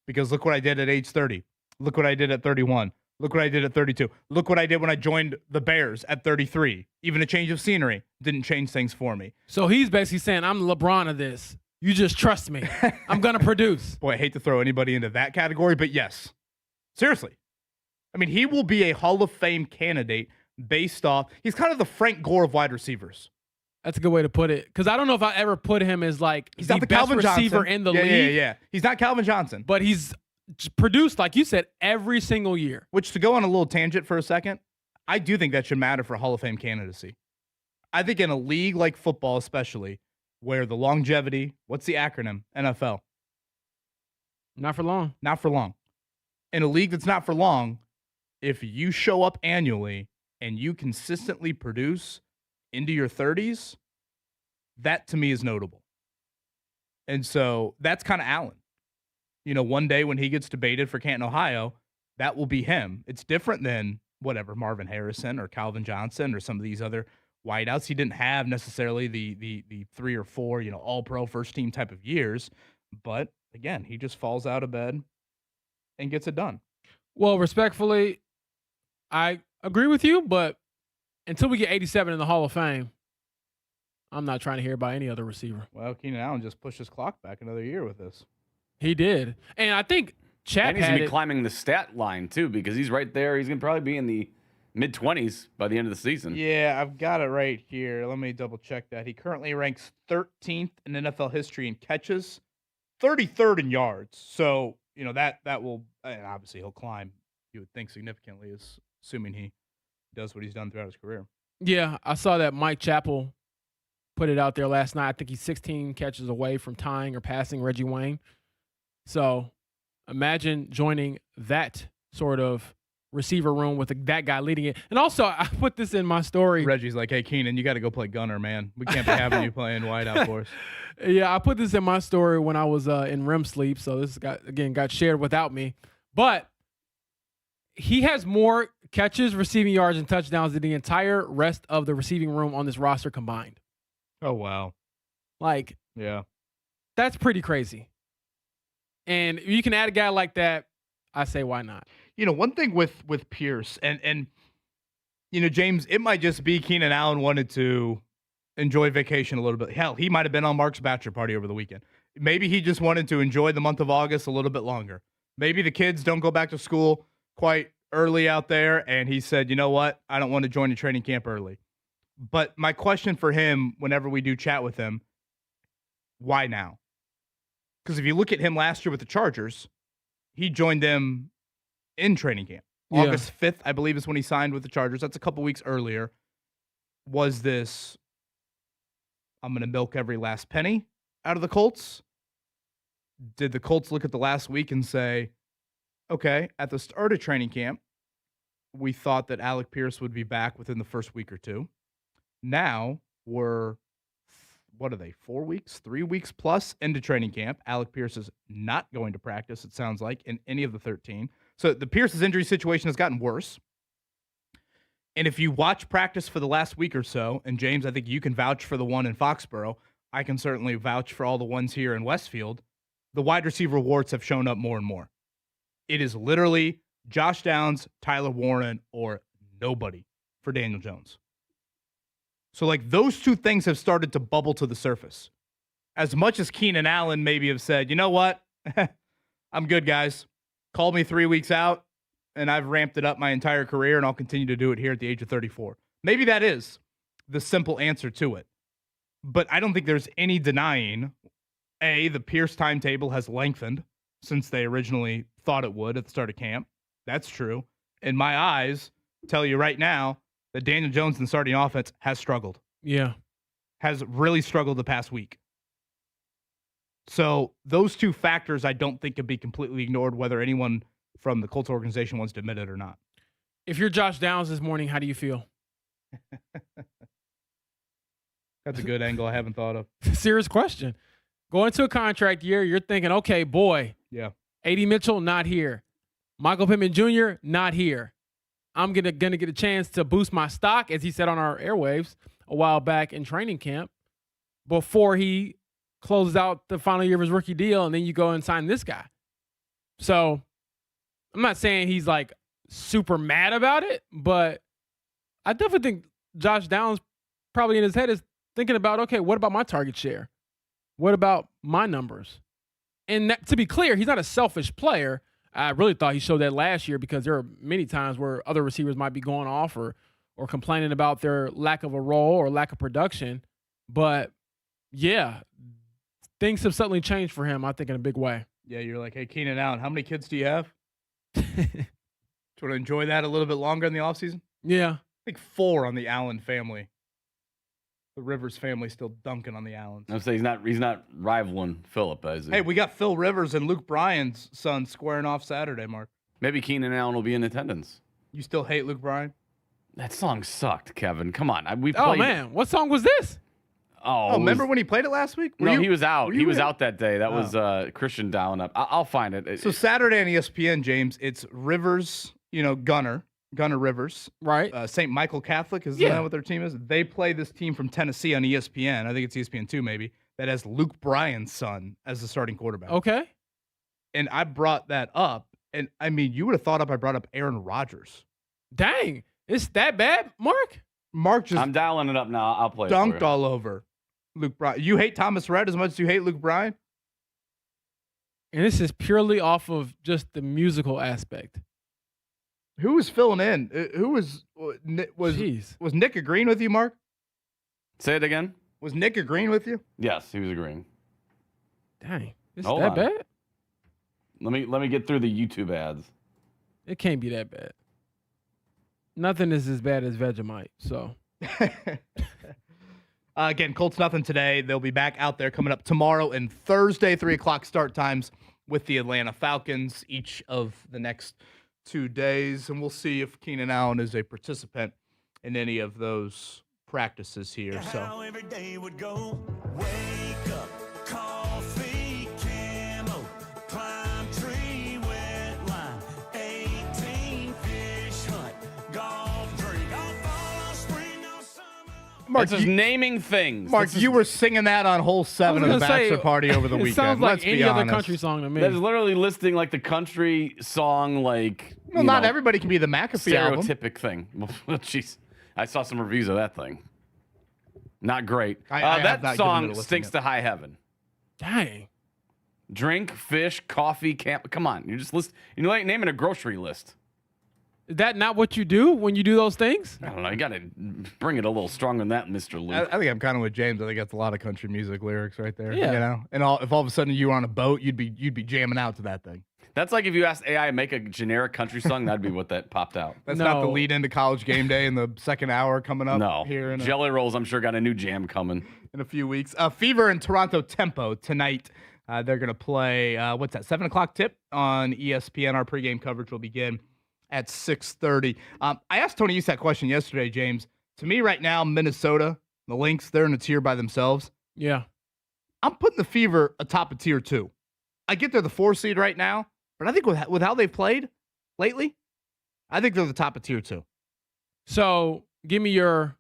Because look what I did at age 30. Look what I did at 31. Look what I did at 32. Look what I did when I joined the Bears at 33. Even a change of scenery didn't change things for me. So he's basically saying, I'm the LeBron of this. You just trust me. I'm going to produce. Boy, I hate to throw anybody into that category, but yes. Seriously. I mean, he will be a Hall of Fame candidate based off – he's kind of the Frank Gore of wide receivers. That's a good way to put it. Because I don't know if I ever put him as like he's the not the best Calvin receiver Johnson. in the league. Yeah. He's not Calvin Johnson. But he's produced, like you said, every single year. Which, to go on a little tangent for a second, I do think that should matter for Hall of Fame candidacy. I think in a league like football especially, where the longevity, what's the acronym? NFL. Not for long. Not for long. In a league that's not for long, if you show up annually and you consistently produce into your 30s, that to me is notable. And so that's kind of Allen. You know, one day when he gets debated for Canton, Ohio, that will be him. It's different than whatever, Marvin Harrison or Calvin Johnson or some of these other wideouts. He didn't have necessarily the 3 or 4, all-pro first-team type of years. But, again, he just falls out of bed and gets it done. Well, respectfully, I agree with you, but until we get 87 in the Hall of Fame, I'm not trying to hear about any other receiver. Well, Keenan Allen just pushed his clock back another year with this. He did. And I think Chad he's had going to be it. climbing the stat line, too, because he's right there. He's going to probably be in the mid-20s by the end of the season. Yeah, I've got it right here. Let me double-check that. He currently ranks 13th in NFL history in catches, 33rd in yards. So, that will – and obviously he'll climb, you would think, significantly, assuming he does what he's done throughout his career. Yeah, I saw that Mike Chappell put it out there last night. I think he's 16 catches away from tying or passing Reggie Wayne. So imagine joining that sort of receiver room with that guy leading it. And also, I put this in my story. Reggie's like, hey, Keenan, you got to go play gunner, man. We can't be having you playing wideout for us. Yeah, I put this in my story when I was in REM sleep. So this got shared without me. But he has more catches, receiving yards, and touchdowns than the entire rest of the receiving room on this roster combined. Oh, wow. Like, yeah, that's pretty crazy. And if you can add a guy like that, I say why not? One thing with Pierce and James, it might just be Keenan Allen wanted to enjoy vacation a little bit. Hell, he might have been on Mark's bachelor party over the weekend. Maybe he just wanted to enjoy the month of August a little bit longer. Maybe the kids don't go back to school quite early out there, and he said, you know what? I don't want to join a training camp early. But my question for him, whenever we do chat with him, why now? Because if you look at him last year with the Chargers, he joined them in training camp. Yeah. August 5th, I believe, is when he signed with the Chargers. That's a couple weeks earlier. Was this, I'm going to milk every last penny out of the Colts? Did the Colts look at the last week and say, okay, at the start of training camp, we thought that Alec Pierce would be back within the first week or two. Now we're, 4 weeks, 3 weeks plus into training camp. Alec Pierce is not going to practice, it sounds like, in any of the 13. So the Pierce's injury situation has gotten worse. And if you watch practice for the last week or so, and James, I think you can vouch for the one in Foxborough, I can certainly vouch for all the ones here in Westfield, the wide receiver warts have shown up more and more. It is literally Josh Downs, Tyler Warren, or nobody for Daniel Jones. So, those two things have started to bubble to the surface. As much as Keenan Allen maybe have said, you know what? I'm good, guys. Call me 3 weeks out, and I've ramped it up my entire career, and I'll continue to do it here at the age of 34. Maybe that is the simple answer to it. But I don't think there's any denying, A, the Pierce timetable has lengthened since they originally thought it would at the start of camp. That's true. And my eyes tell you right now that Daniel Jones in the starting offense has struggled. Yeah. Has really struggled the past week. So those two factors I don't think can be completely ignored, whether anyone from the Colts organization wants to admit it or not. If you're Josh Downs this morning, how do you feel? That's a good angle I haven't thought of. Serious question. Going into a contract year, you're thinking, okay, boy. Yeah. A.D. Mitchell, not here. Michael Pittman Jr., not here. I'm gonna get a chance to boost my stock, as he said on our airwaves a while back in training camp, before he closes out the final year of his rookie deal, and then you go and sign this guy. So I'm not saying he's super mad about it, but I definitely think Josh Downs probably in his head is thinking about, okay, what about my target share? What about my numbers? And to be clear, he's not a selfish player. I really thought he showed that last year because there are many times where other receivers might be going off or complaining about their lack of a role or lack of production. But, yeah, things have suddenly changed for him, I think, in a big way. Yeah, you're like, hey, Keenan Allen, how many kids do you have? Do you want to enjoy that a little bit longer in the offseason? Yeah. I think 4 on the Allen family. The Rivers family still dunking on the Allens. I'm saying he's not rivaling Phillip, is he? Hey, we got Phil Rivers and Luke Bryan's son squaring off Saturday, Mark. Maybe Keenan Allen will be in attendance. You still hate Luke Bryan? That song sucked, Kevin. Come on. Oh, man. What song was this? Oh, remember when he played it last week? He was out. He was out that day. That was Christian dialing up. I'll find it. So Saturday on ESPN, James, it's Rivers, Gunner Rivers. Right. St. Michael Catholic, is that what their team is? They play this team from Tennessee on ESPN. I think it's ESPN2 maybe. That has Luke Bryan's son as the starting quarterback. Okay. And I brought that up. And, I mean, you would have thought I brought up Aaron Rodgers. Dang. It's that bad, Mark? Mark just I'm dialing it up now. I'll play dunked it for you. all over Luke Bryan. You hate Thomas Rhett as much as you hate Luke Bryan? And this is purely off of just the musical aspect. Who was filling in? Who was Nick agreeing with you, Mark? Say it again. Was Nick agreeing with you? Yes, he was agreeing. Dang. It's Hold that on. bad? Let me get through the YouTube ads. It can't be that bad. Nothing is as bad as Vegemite, so. Again, Colts nothing today. They'll be back out there coming up tomorrow and Thursday, 3 o'clock start times with the Atlanta Falcons each of the next 2 days. And we'll see if Keenan Allen is a participant in any of those practices here. So How every day would go. Wake up, coffee, camo, climb tree, wet line, 18 fish hunt, golf drink, all fall, all spring, all summer. Mark, This is naming things. Mark, you were singing that on hole 7 of the bachelor party over the it weekend. sounds like Let's be any other honest. country song to me. That is literally listing like the country song, like Well, not everybody can be the McAfee album. stereotypic thing. Well, jeez, I saw some reviews of that thing. Not great. I have that not given it a song listen stinks yet. to high heaven. Dang. Drink, fish, coffee, camp. Come on, you're just like naming a grocery list. Is that not what you do when you do those things? I don't know. You got to bring it a little stronger than that, Mr. Luke. I think I'm kind of with James. I think that's a lot of country music lyrics right there. Yeah. You know, and if all of a sudden you were on a boat, you'd be jamming out to that thing. That's like if you asked AI to make a generic country song, that'd be what that popped out. That's not the No. lead into College Game Day in the second hour coming up No. here in Jelly Rolls, I'm sure, got a new jam coming. a few weeks. Fever and Toronto Tempo tonight. They're going to play, 7 o'clock tip on ESPN. Our pregame coverage will begin at 6:30. I asked Tony Hughes that question yesterday, James. To me right now, Minnesota, the Lynx, they're in a tier by themselves. Yeah. I'm putting the Fever atop of tier 2. I get they're the 4 seed right now, but I think with how they've played lately, I think they're the top of tier 2. So give me your.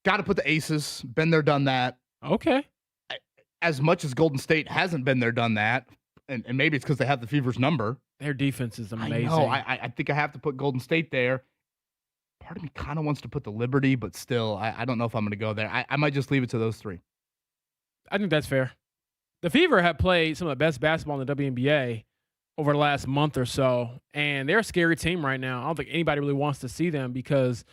Got to put the Aces. Been there, done that. Okay. As much as Golden State hasn't been there, done that, and maybe it's because they have the Fever's number. Their defense is amazing. I know. I think I have to put Golden State there. Part of me kind of wants to put the Liberty, but still, I don't know if I'm going to go there. I might just leave it to those 3. I think that's fair. The Fever have played some of the best basketball in the WNBA over the last month or so, and they're a scary team right now. I don't think anybody really wants to see them because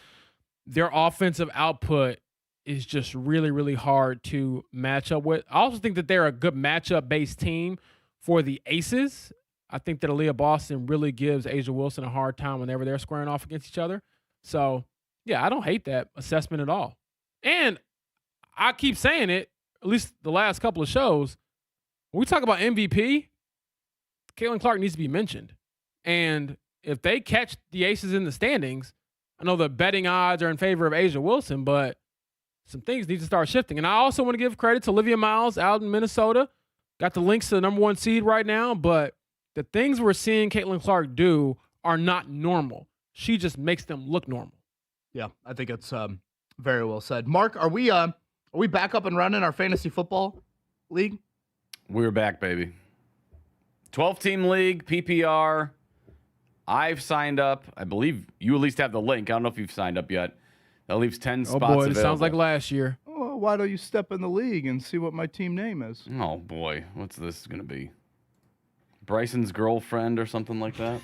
their offensive output is just really, really hard to match up with. I also think that they're a good matchup-based team for the Aces. I think that Aaliyah Boston really gives Asia Wilson a hard time whenever they're squaring off against each other. So, yeah, I don't hate that assessment at all. And I keep saying it, at least the last couple of shows, when we talk about MVP, Caitlin Clark needs to be mentioned. And if they catch the Aces in the standings, I know the betting odds are in favor of Asia Wilson, but some things need to start shifting. And I also want to give credit to Olivia Miles out in Minnesota. Got the Lynx to the number 1 seed right now, but the things we're seeing Caitlin Clark do are not normal. She just makes them look normal. Yeah, I think it's very well said. Mark, are we back up and running our fantasy football league? We're back, baby. 12-team league, PPR. I've signed up. I believe you at least have the link. I don't know if you've signed up yet. That leaves 10 spots Oh, boy, it available. sounds like last year. Oh, Well, why don't you step in the league and see what my team name is? Oh boy, what's this going to be? Bryson's girlfriend or something like that?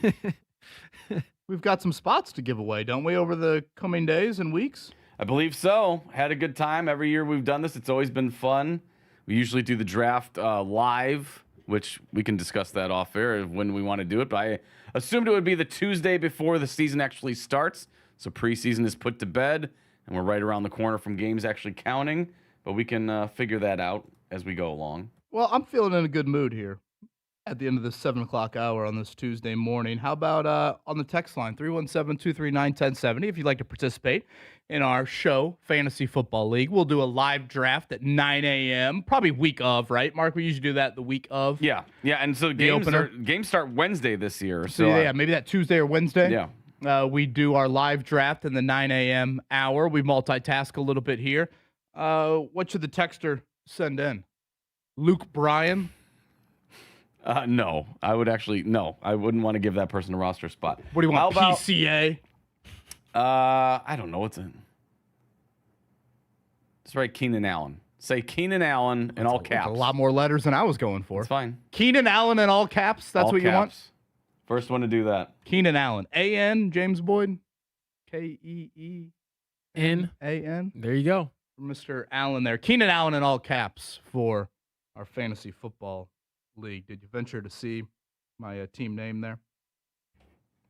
We've got some spots to give away, don't we, over the coming days and weeks? I believe so. Had a good time. Every year we've done this. It's always been fun. We usually do the draft live, which we can discuss that off air when we want to do it. But I assumed it would be the Tuesday before the season actually starts. So preseason is put to bed, and we're right around the corner from games actually counting. But we can figure that out as we go along. Well, I'm feeling in a good mood here at the end of this 7 o'clock hour on this Tuesday morning. How about on the text line, 317-239-1070, if you'd like to participate in our show, Fantasy Football League. We'll do a live draft at 9 a.m., probably week of, right, Mark? We usually do that the week of. Yeah, and so games start Wednesday this year. So yeah, maybe that Tuesday or Wednesday. Yeah. We do our live draft in the 9 a.m. hour. We multitask a little bit here. What should the texter send in? Luke Bryan? No, I wouldn't want to give that person a roster spot. What do you want, PCA? I don't know what's in. Just write Keenan Allen. Say Keenan Allen in all caps. A lot more letters than I was going for. It's fine. Keenan Allen in all caps. That's all what caps. You want? First one to do that. Keenan Allen. A-N, James Boyd. K-E-E-N-A-N. There you go. Mr. Allen there. Keenan Allen in all caps for our Fantasy Football League. Did you venture to see my team name there?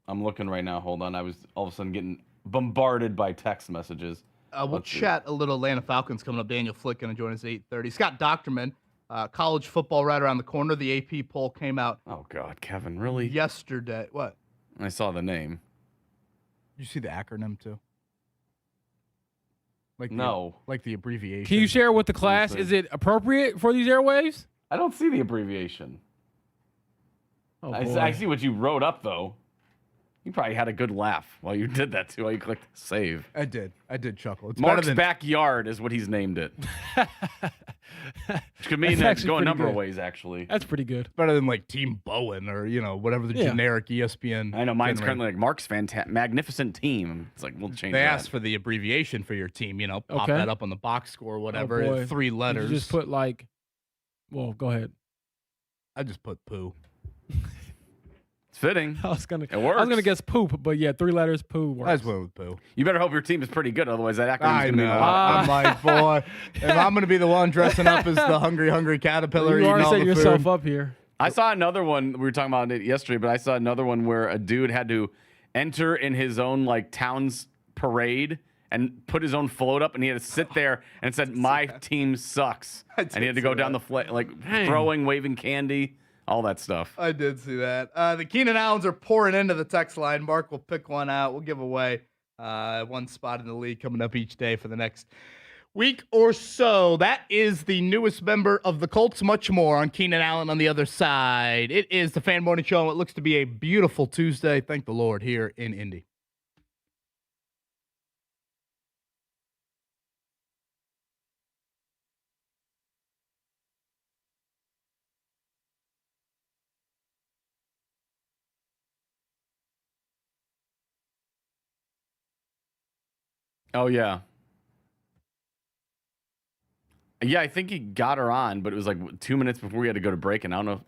I'm looking right now. Hold on. I was all of a sudden getting bombarded by text messages. We'll chat a little Atlanta Falcons coming up. Daniel Flick going to join us at 8:30. Scott Docterman, college football right around the corner. The AP poll came out. Oh, God, Kevin, really? Yesterday. What? I saw the name. Did you see the acronym, too? No. Like the abbreviation. Can you share with the class? Is it appropriate for these airwaves? I don't see the abbreviation. Oh, I see what you wrote up, though. You probably had a good laugh while you did that, too, while you clicked save. I did chuckle. It's Mark's Backyard is what he's named it. Which could mean that's going a number of ways, actually. That's pretty good. Better than like Team Bowen or, whatever the generic ESPN. I know, mine's currently like Mark's magnificent team. It's like, we'll change They that. asked for the abbreviation for your team, pop Okay. that up on the box score or whatever. Oh, boy. 3 letters. You just put well, go ahead. I just put poo. It's fitting. I was gonna guess poop, but yeah, 3 letters, poo works. I just went with poo. You better hope your team is pretty good, otherwise that acronym's I going to be know. a I'm like, boy, if I'm going to be the one dressing up as the hungry caterpillar, You eating already all set the yourself food. up here. I saw another one. We were talking about it yesterday, but I saw another one where a dude had to enter in his own town's parade and put his own float up, and he had to sit there and it said, "My team sucks," and he had to go down the throwing, waving candy, all that stuff. I did see that. The Keenan Allens are pouring into the text line. Mark will pick one out. We'll give away one spot in the league coming up each day for the next week or so. That is the newest member of the Colts. Much more on Keenan Allen on the other side. It is the Fan Morning Show, and it looks to be a beautiful Tuesday. Thank the Lord here in Indy. Oh, yeah. Yeah, I think he got her on, but it was 2 minutes before we had to go to break, and I don't know.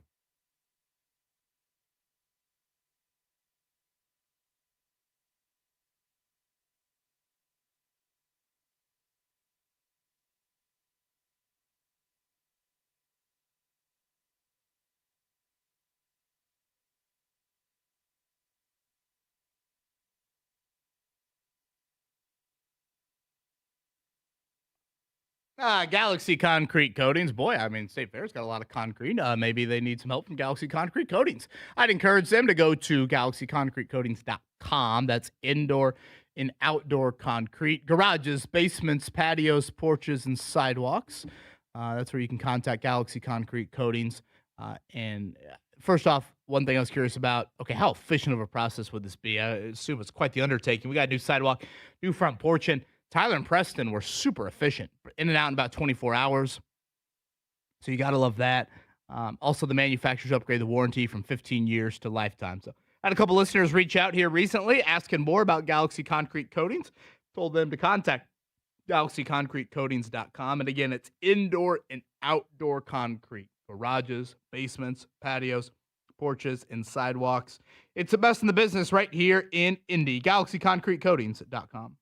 Galaxy Concrete Coatings. Boy, State Fair's got a lot of concrete. Maybe they need some help from Galaxy Concrete Coatings. I'd encourage them to go to galaxyconcretecoatings.com. That's indoor and outdoor concrete. Garages, basements, patios, porches, and sidewalks. That's where you can contact Galaxy Concrete Coatings. And first off, one thing I was curious about, how efficient of a process would this be? I assume it's quite the undertaking. We got a new sidewalk, new front porch, and Tyler and Preston were super efficient, in and out in about 24 hours. So you got to love that. Also, the manufacturers upgrade the warranty from 15 years to lifetime. So I had a couple listeners reach out here recently asking more about Galaxy Concrete Coatings. Told them to contact GalaxyConcreteCoatings.com. And again, it's indoor and outdoor concrete. Garages, basements, patios, porches, and sidewalks. It's the best in the business right here in Indy. GalaxyConcreteCoatings.com.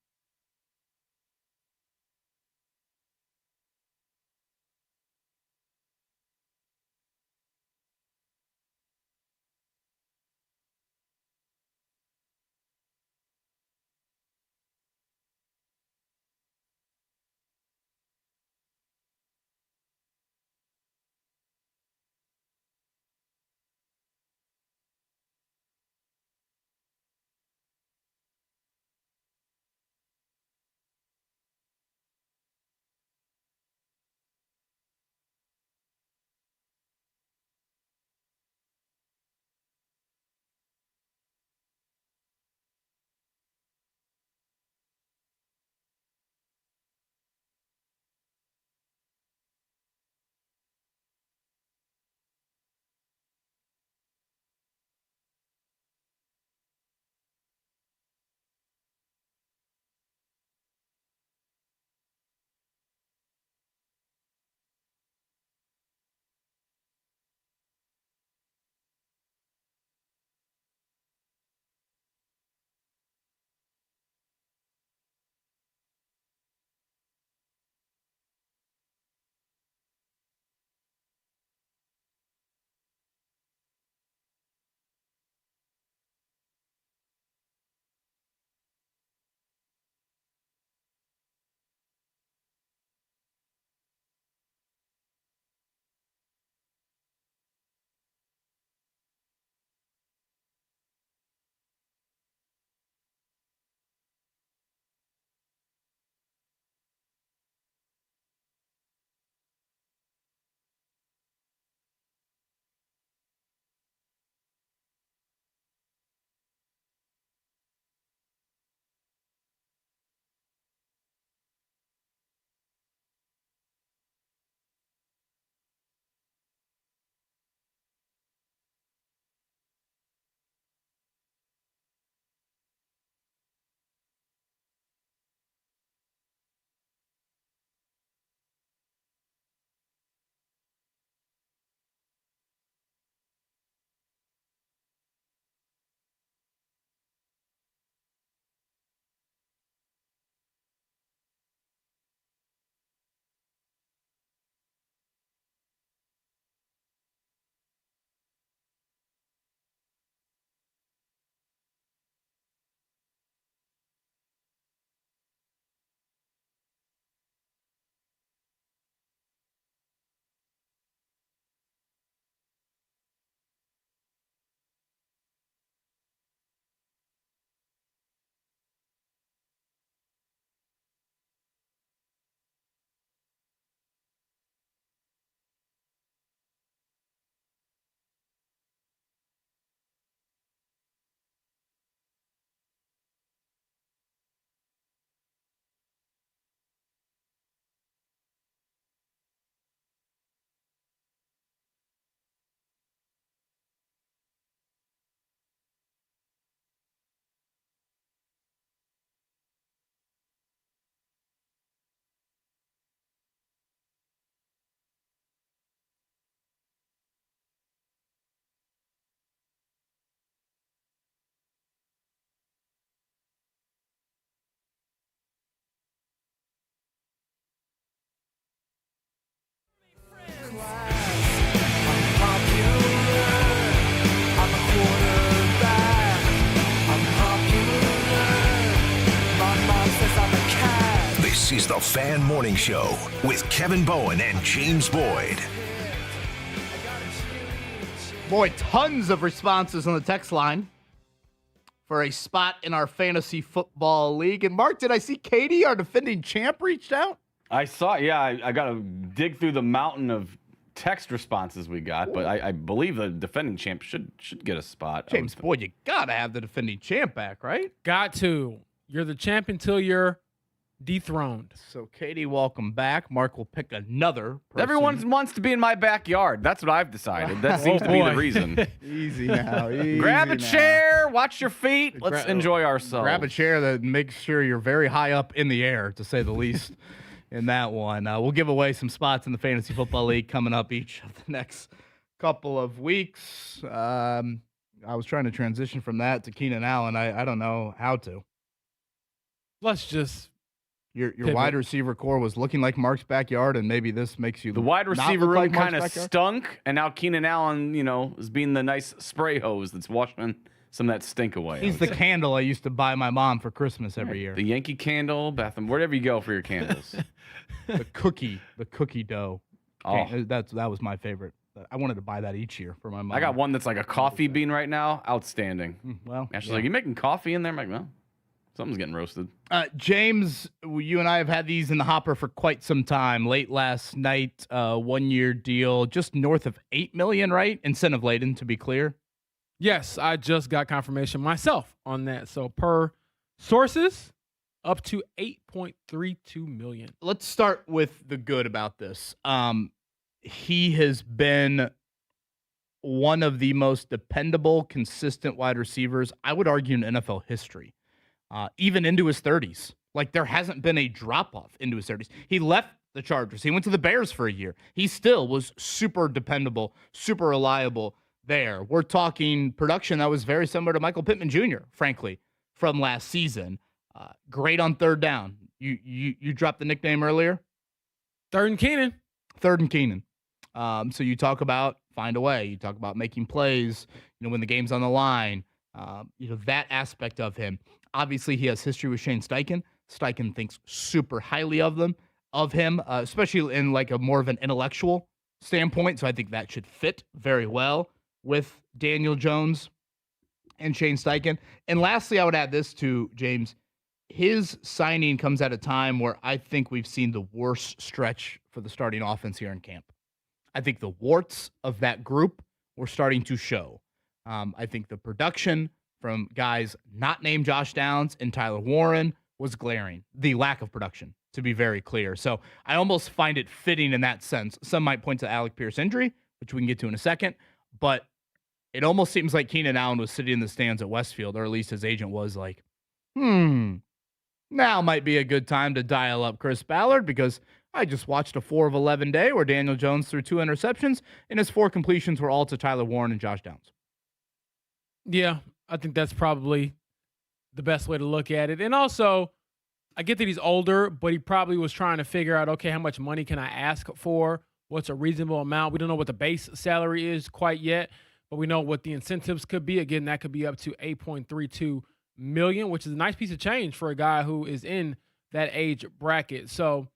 This is the Fan Morning Show with Kevin Bowen and James Boyd. Boy, tons of responses on the text line for a spot in our fantasy football league. And Mark, did I see Katie, our defending champ, reached out? I saw, yeah, I got to dig through the mountain of text responses we got, but I believe the defending champ should get a spot. James Boyd, you got to have the defending champ back, right? Got to. You're the champ until you're dethroned. So, Katie, welcome back. Mark will pick another person. Everyone wants to be in my backyard. That's what I've decided. That seems to be the reason. Easy now. Grab a chair, Watch your feet. Let's enjoy ourselves. Grab a chair that makes sure you're very high up in the air, to say the least, in that one. We'll give away some spots in the Fantasy Football League coming up each of the next couple of weeks. I was trying to transition from that to Keenan Allen. I don't know how to. Let's just Your wide receiver core was looking like Mark's backyard, and maybe this makes you the wide receiver room like kind of stunk, and now Keenan Allen, is being the nice spray hose that's washing some of that stink away. He's the candle I used to buy my mom for Christmas every year. The Yankee candle, Bethlehem, wherever you go for your candles. the cookie dough. Oh, that was my favorite. I wanted to buy that each year for my mom. I got one that's like a coffee bean right now. Outstanding. Well, She's like, you making coffee in there? I'm like, no. Something's getting roasted. James, you and I have had these in the hopper for quite some time. Late last night, 1-year deal, just north of $8 million, right? Incentive laden, to be clear. Yes, I just got confirmation myself on that. So per sources, up to $8.32 million. Let's start with the good about this. He has been one of the most dependable, consistent wide receivers, I would argue, in NFL history. Even into his 30s. Like, there hasn't been a drop-off into his 30s. He left the Chargers. He went to the Bears for a year. He still was super dependable, super reliable there. We're talking production that was very similar to Michael Pittman Jr., frankly, from last season. Great on third down. You dropped the nickname earlier? Third and Keenan. Third and Keenan. So you talk about find a way. You talk about making plays, when the game's on the line. That aspect of him. Obviously, he has history with Shane Steichen. Steichen thinks super highly of him, especially in like a more of an intellectual standpoint. So I think that should fit very well with Daniel Jones and Shane Steichen. And lastly, I would add this to James. His signing comes at a time where I think we've seen the worst stretch for the starting offense here in camp. I think the warts of that group were starting to show. I think the production from guys not named Josh Downs and Tyler Warren was glaring. The lack of production, to be very clear. So I almost find it fitting in that sense. Some might point to Alec Pierce injury, which we can get to in a second, but it almost seems like Keenan Allen was sitting in the stands at Westfield, or at least his agent was like, now might be a good time to dial up Chris Ballard, because I just watched a 4 of 11 day where Daniel Jones threw 2 interceptions, and his 4 completions were all to Tyler Warren and Josh Downs. Yeah, I think that's probably the best way to look at it. And also, I get that he's older, but he probably was trying to figure out, okay, how much money can I ask for? What's a reasonable amount? We don't know what the base salary is quite yet, but we know what the incentives could be. Again, that could be up to $8.32 million, which is a nice piece of change for a guy who is in that age bracket. So,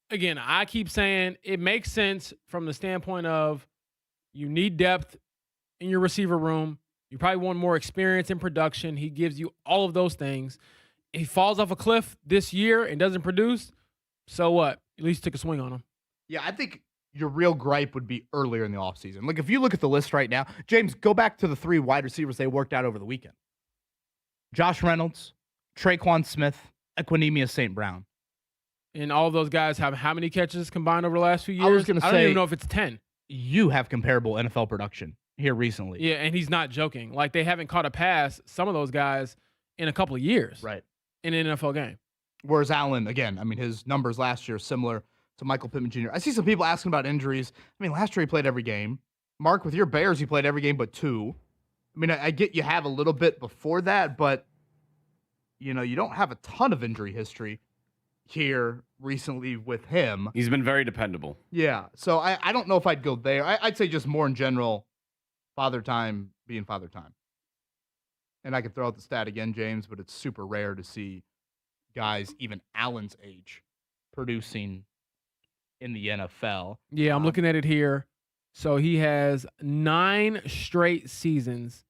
again, I keep saying it makes sense from the standpoint of you need depth in your receiver room. You probably want more experience in production. He gives you all of those things. If he falls off a cliff this year and doesn't produce, so what? At least took a swing on him. Yeah, I think your real gripe would be earlier in the offseason. Like, if you look at the list right now, James, go back to the 3 wide receivers they worked out over the weekend. Josh Reynolds, Traquan Smith, Equinemius St. Brown. And all those guys have how many catches combined over the last few years? I was going to say, I don't even know if it's 10. You have comparable NFL production here recently. Yeah, and he's not joking. Like, they haven't caught a pass, some of those guys, in a couple of years. Right. In an NFL game. Whereas Allen, again, I mean, his numbers last year are similar to Michael Pittman Jr. I see some people asking about injuries. I mean, last year he played every game. Mark, with your Bears, he played every game but 2. I mean, I get you have a little bit before that, but, you don't have a ton of injury history here recently with him. He's been very dependable. Yeah, so I don't know if I'd go there. I'd say just more in general, father time being father time. And I could throw out the stat again, James, but it's super rare to see guys even Allen's age producing in the NFL. Yeah, I'm looking at it here. So he has 9 straight seasons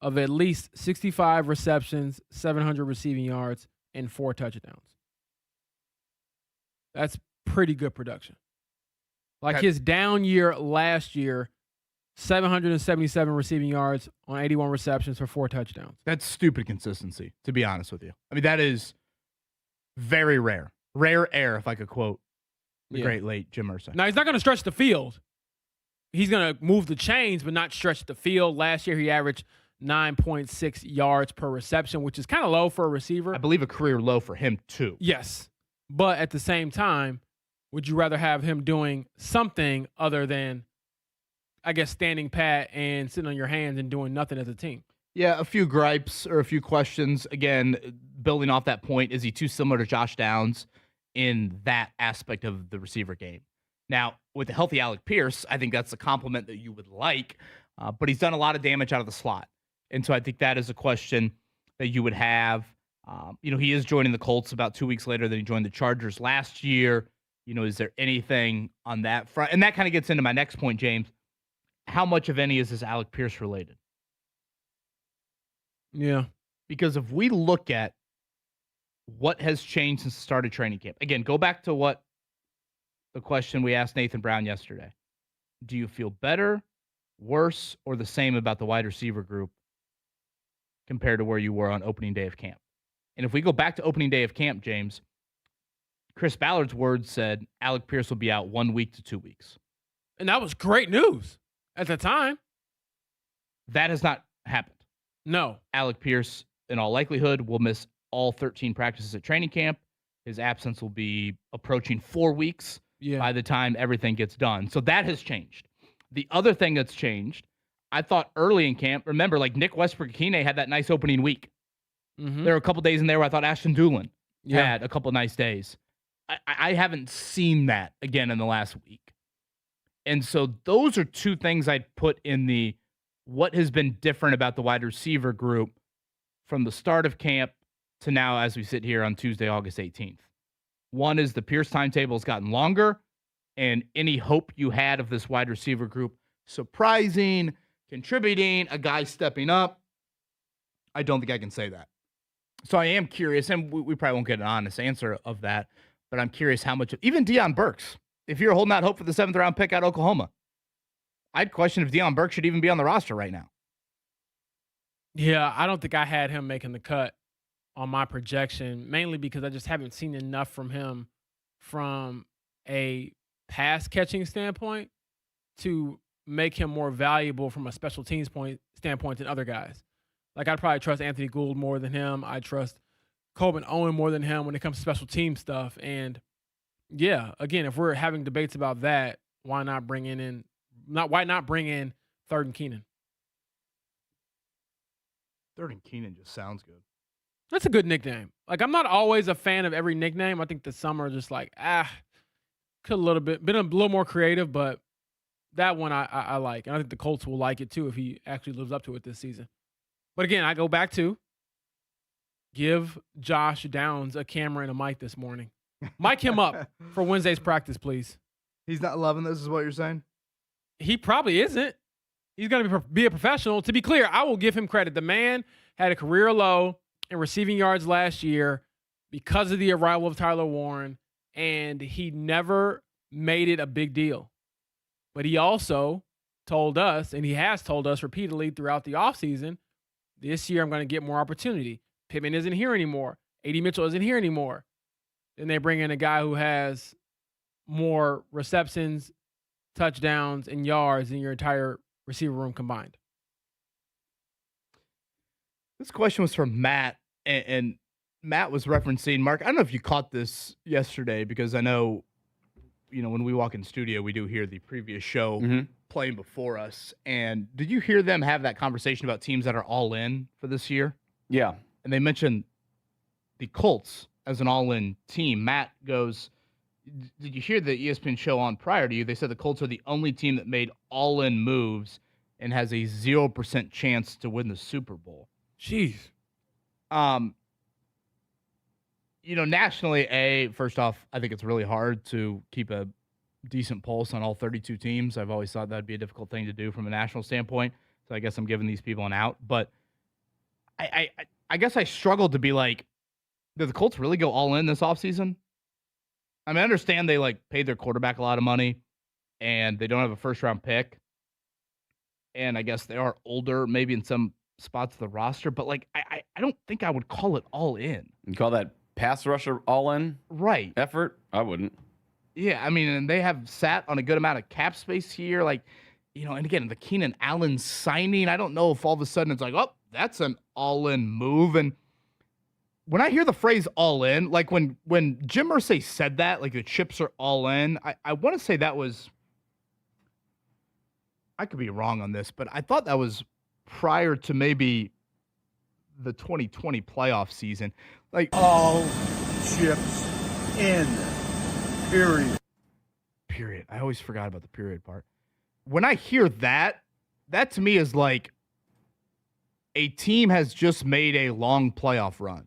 of at least 65 receptions, 700 receiving yards, and 4 touchdowns. That's pretty good production. Like his down year last year, 777 receiving yards on 81 receptions for 4 touchdowns. That's stupid consistency, to be honest with you. I mean, that is very rare. Rare air, if I could quote the great late Jim Irsay. Now, he's not going to stretch the field. He's going to move the chains, but not stretch the field. Last year, he averaged 9.6 yards per reception, which is kind of low for a receiver. I believe a career low for him too. Yes. But at the same time, would you rather have him doing something other than, I guess, standing pat and sitting on your hands and doing nothing as a team? Yeah, a few gripes or a few questions. Again, building off that point, is he too similar to Josh Downs in that aspect of the receiver game? Now, with a healthy Alec Pierce, I think that's a compliment that you would like, but he's done a lot of damage out of the slot. And so I think that is a question that you would have. He is joining the Colts about 2 weeks later than he joined the Chargers last year. Is there anything on that front? And that kind of gets into my next point, James. How much of any is this Alec Pierce related? Yeah. Because if we look at what has changed since the start of training camp, again, go back to what the question we asked Nathan Brown yesterday. Do you feel better, worse, or the same about the wide receiver group compared to where you were on opening day of camp? And if we go back to opening day of camp, James, Chris Ballard's words said Alec Pierce will be out 1 week to 2 weeks. And that was great news at the time. That has not happened. No. Alec Pierce, in all likelihood, will miss all 13 practices at training camp. His absence will be approaching 4 weeks by the time everything gets done. So that has changed. The other thing that's changed, I thought early in camp, remember, like Nick Westbrook-Akine had that nice opening week. Mm-hmm. There were a couple days in there where I thought Ashton Doolin had a couple nice days. I haven't seen that again in the last week. And so those are two things I'd put in the what has been different about the wide receiver group from the start of camp to now as we sit here on Tuesday, August 18th. One is the Pierce timetable has gotten longer, and any hope you had of this wide receiver group surprising, contributing, a guy stepping up, I don't think I can say that. So I am curious, and we probably won't get an honest answer of that, but I'm curious how much, even Deion Burks, if you're holding out hope for the 7th round pick out of Oklahoma, I'd question if Deion Burks should even be on the roster right now. Yeah, I don't think I had him making the cut on my projection, mainly because I just haven't seen enough from him from a pass catching standpoint to make him more valuable from a special teams standpoint than other guys. Like, I'd probably trust Anthony Gould more than him. I trust Coleman Owen more than him when it comes to special team stuff. And yeah, again, if we're having debates about that, why not bring in Third and Keenan? Third and Keenan just sounds good. That's a good nickname. Like, I'm not always a fan of every nickname. I think the summer just like, could been a little more creative, but that one I like. And I think the Colts will like it too if he actually lives up to it this season. But again, I go back to give Josh Downs a camera and a mic this morning. Mic him up for Wednesday's practice, please. He's not loving this, is what you're saying? He probably isn't. He's going to be a professional. To be clear, I will give him credit. The man had a career low in receiving yards last year because of the arrival of Tyler Warren, and he never made it a big deal. But he also told us, and he has told us repeatedly throughout the offseason, this year I'm going to get more opportunity. Pittman isn't here anymore. A.D. Mitchell isn't here anymore. Then they bring in a guy who has more receptions, touchdowns, and yards than your entire receiver room combined. This question was from Matt, and Matt was referencing, Mark, I don't know if you caught this yesterday, because I know, when we walk in studio, we do hear the previous show playing before us. And did you hear them have that conversation about teams that are all in for this year? Yeah. And they mentioned the Colts as an all-in team. Matt goes, did you hear the ESPN show on prior to you? They said the Colts are the only team that made all-in moves and has a 0% chance to win the Super Bowl. Jeez. Nationally, first off, I think it's really hard to keep a decent pulse on all 32 teams. I've always thought that'd be a difficult thing to do from a national standpoint. So I guess I'm giving these people an out. But I guess I struggled to be like, did the Colts really go all in this offseason? I mean, I understand they paid their quarterback a lot of money and they don't have a first round pick. And I guess they are older, maybe in some spots of the roster, but I don't think I would call it all in. You call that pass rusher all in? Right. Effort? I wouldn't. Yeah, I mean, and they have sat on a good amount of cap space here. and again, the Keenan Allen signing, I don't know if all of a sudden it's like, oh, that's an all-in move. And when I hear the phrase all in, like when Jim Irsay said that, like the chips are all in, I want to say that was, I could be wrong on this, but I thought that was prior to maybe the 2020 playoff season. Like All chips in. Period. I always forgot about the period part. When I hear that, that to me is like a team has just made a long playoff run,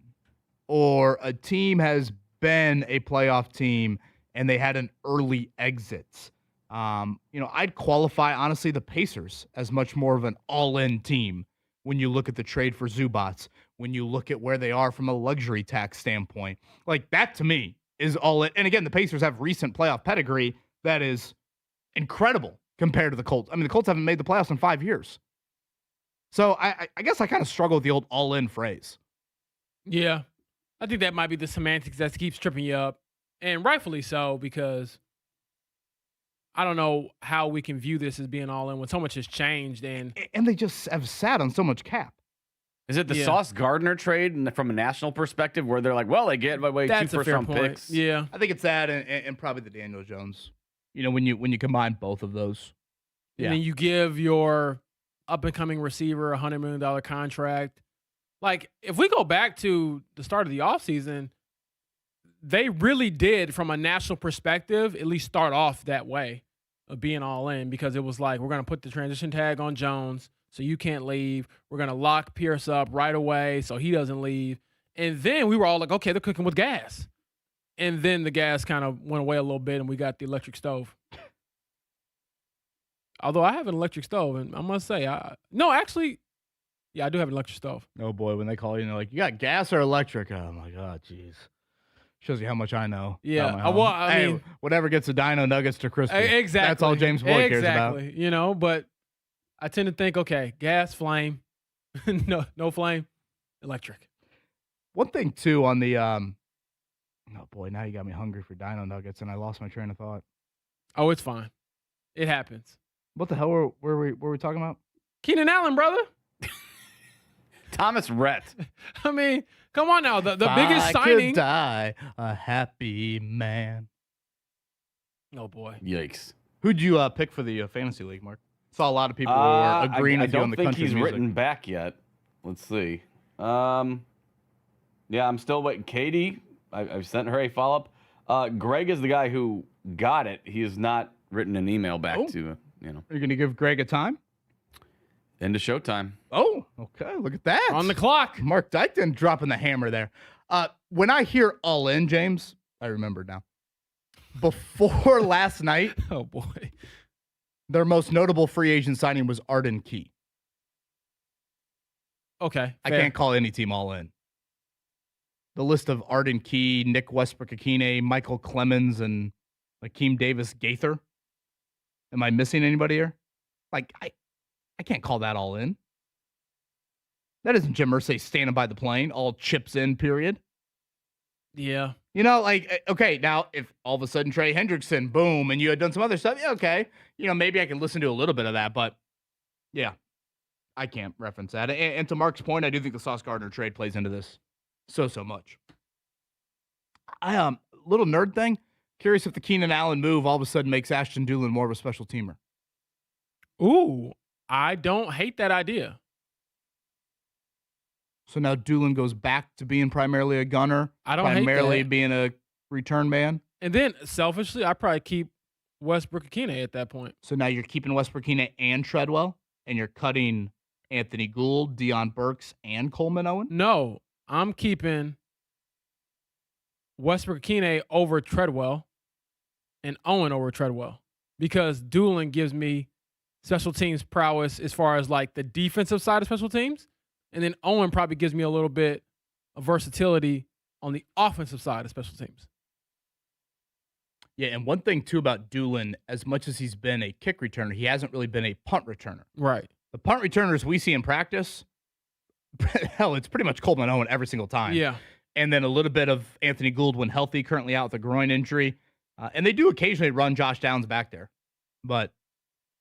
or a team has been a playoff team and they had an early exit. I'd qualify, honestly, the Pacers as much more of an all-in team when you look at the trade for Zubats, when you look at where they are from a luxury tax standpoint. Like, that to me is all in. And again, the Pacers have recent playoff pedigree that is incredible compared to the Colts. I mean, the Colts haven't made the playoffs in 5 years. So I guess I kind of struggle with the old all-in phrase. Yeah. I think that might be the semantics that keeps tripping you up. And rightfully so, because I don't know how we can view this as being all in when so much has changed. And they just have sat on so much cap. Is it the Sauce Gardner trade from a national perspective where they're like, well, they get away 2 first-round picks? Yeah. I think it's that and probably the Daniel Jones. When you combine both of those. Yeah. And then you give your up-and-coming receiver a $100 million contract. Like, if we go back to the start of the offseason, they really did, from a national perspective, at least start off that way of being all in, because it was like, we're going to put the transition tag on Jones so you can't leave. We're going to lock Pierce up right away so he doesn't leave. And then we were all like, okay, they're cooking with gas. And then the gas kind of went away a little bit and we got the electric stove. Although I have an electric stove, and I must say, I do have an electric stove. Oh, boy, when they call you and they're like, you got gas or electric? Oh, my God, jeez. Shows you how much I know. Yeah. I mean, whatever gets the Dino Nuggets to crispy. Exactly. That's all James Boyd cares about. Exactly. But I tend to think, okay, gas, flame, no flame, electric. One thing, too, on the oh, boy, now you got me hungry for Dino Nuggets, and I lost my train of thought. Oh, it's fine. It happens. What the hell were we talking about? Keenan Allen, brother. Thomas Rhett. I mean, come on now. The biggest I signing. Could die a happy man. Oh, boy. Yikes. Who'd you pick for the fantasy league, Mark? Saw a lot of people who were agreeing with you on the country music. I don't think he's written back yet. Let's see. Yeah, I'm still waiting. Katie, I've sent her a follow-up. Greg is the guy who got it. He has not written an email back to, Are you going to give Greg a time? Into showtime. Oh, okay. Look at that. On the clock. Mark Dykton dropping the hammer there. When I hear all in, James, I remember now. Before last night, oh boy, their most notable free agent signing was Arden Key. Okay. I can't call any team all in. The list of Arden Key, Nick Westbrook-Akine, Michael Clemens, and Akeem Davis-Gaither. Am I missing anybody here? I can't call that all in. That isn't Jim Irsay standing by the plane, all chips in, period. Yeah. Okay, now if all of a sudden Trey Hendrickson, boom, and you had done some other stuff, yeah, okay. Maybe I can listen to a little bit of that, but yeah, I can't reference that. And to Mark's point, I do think the Sauce Gardner trade plays into this so much. Little nerd thing, curious if the Keenan Allen move all of a sudden makes Ashton Dulin more of a special teamer. Ooh, I don't hate that idea. So now Dulin goes back to being primarily a gunner. I don't primarily hate that. Being a return man. And then selfishly, I probably keep Westbrook-Akine at that point. So now you're keeping Westbrook-Akine and Treadwell, and you're cutting Anthony Gould, Deion Burks, and Coleman Owen? No, I'm keeping Westbrook-Akine over Treadwell and Owen over Treadwell, because Dulin gives me special teams prowess as far as the defensive side of special teams. And then Owen probably gives me a little bit of versatility on the offensive side of special teams. Yeah, and one thing, too, about Dulin, as much as he's been a kick returner, he hasn't really been a punt returner. Right. The punt returners we see in practice, hell, it's pretty much Coleman Owen every single time. Yeah. And then a little bit of Anthony Gould when healthy, currently out with a groin injury. And they do occasionally run Josh Downs back there. But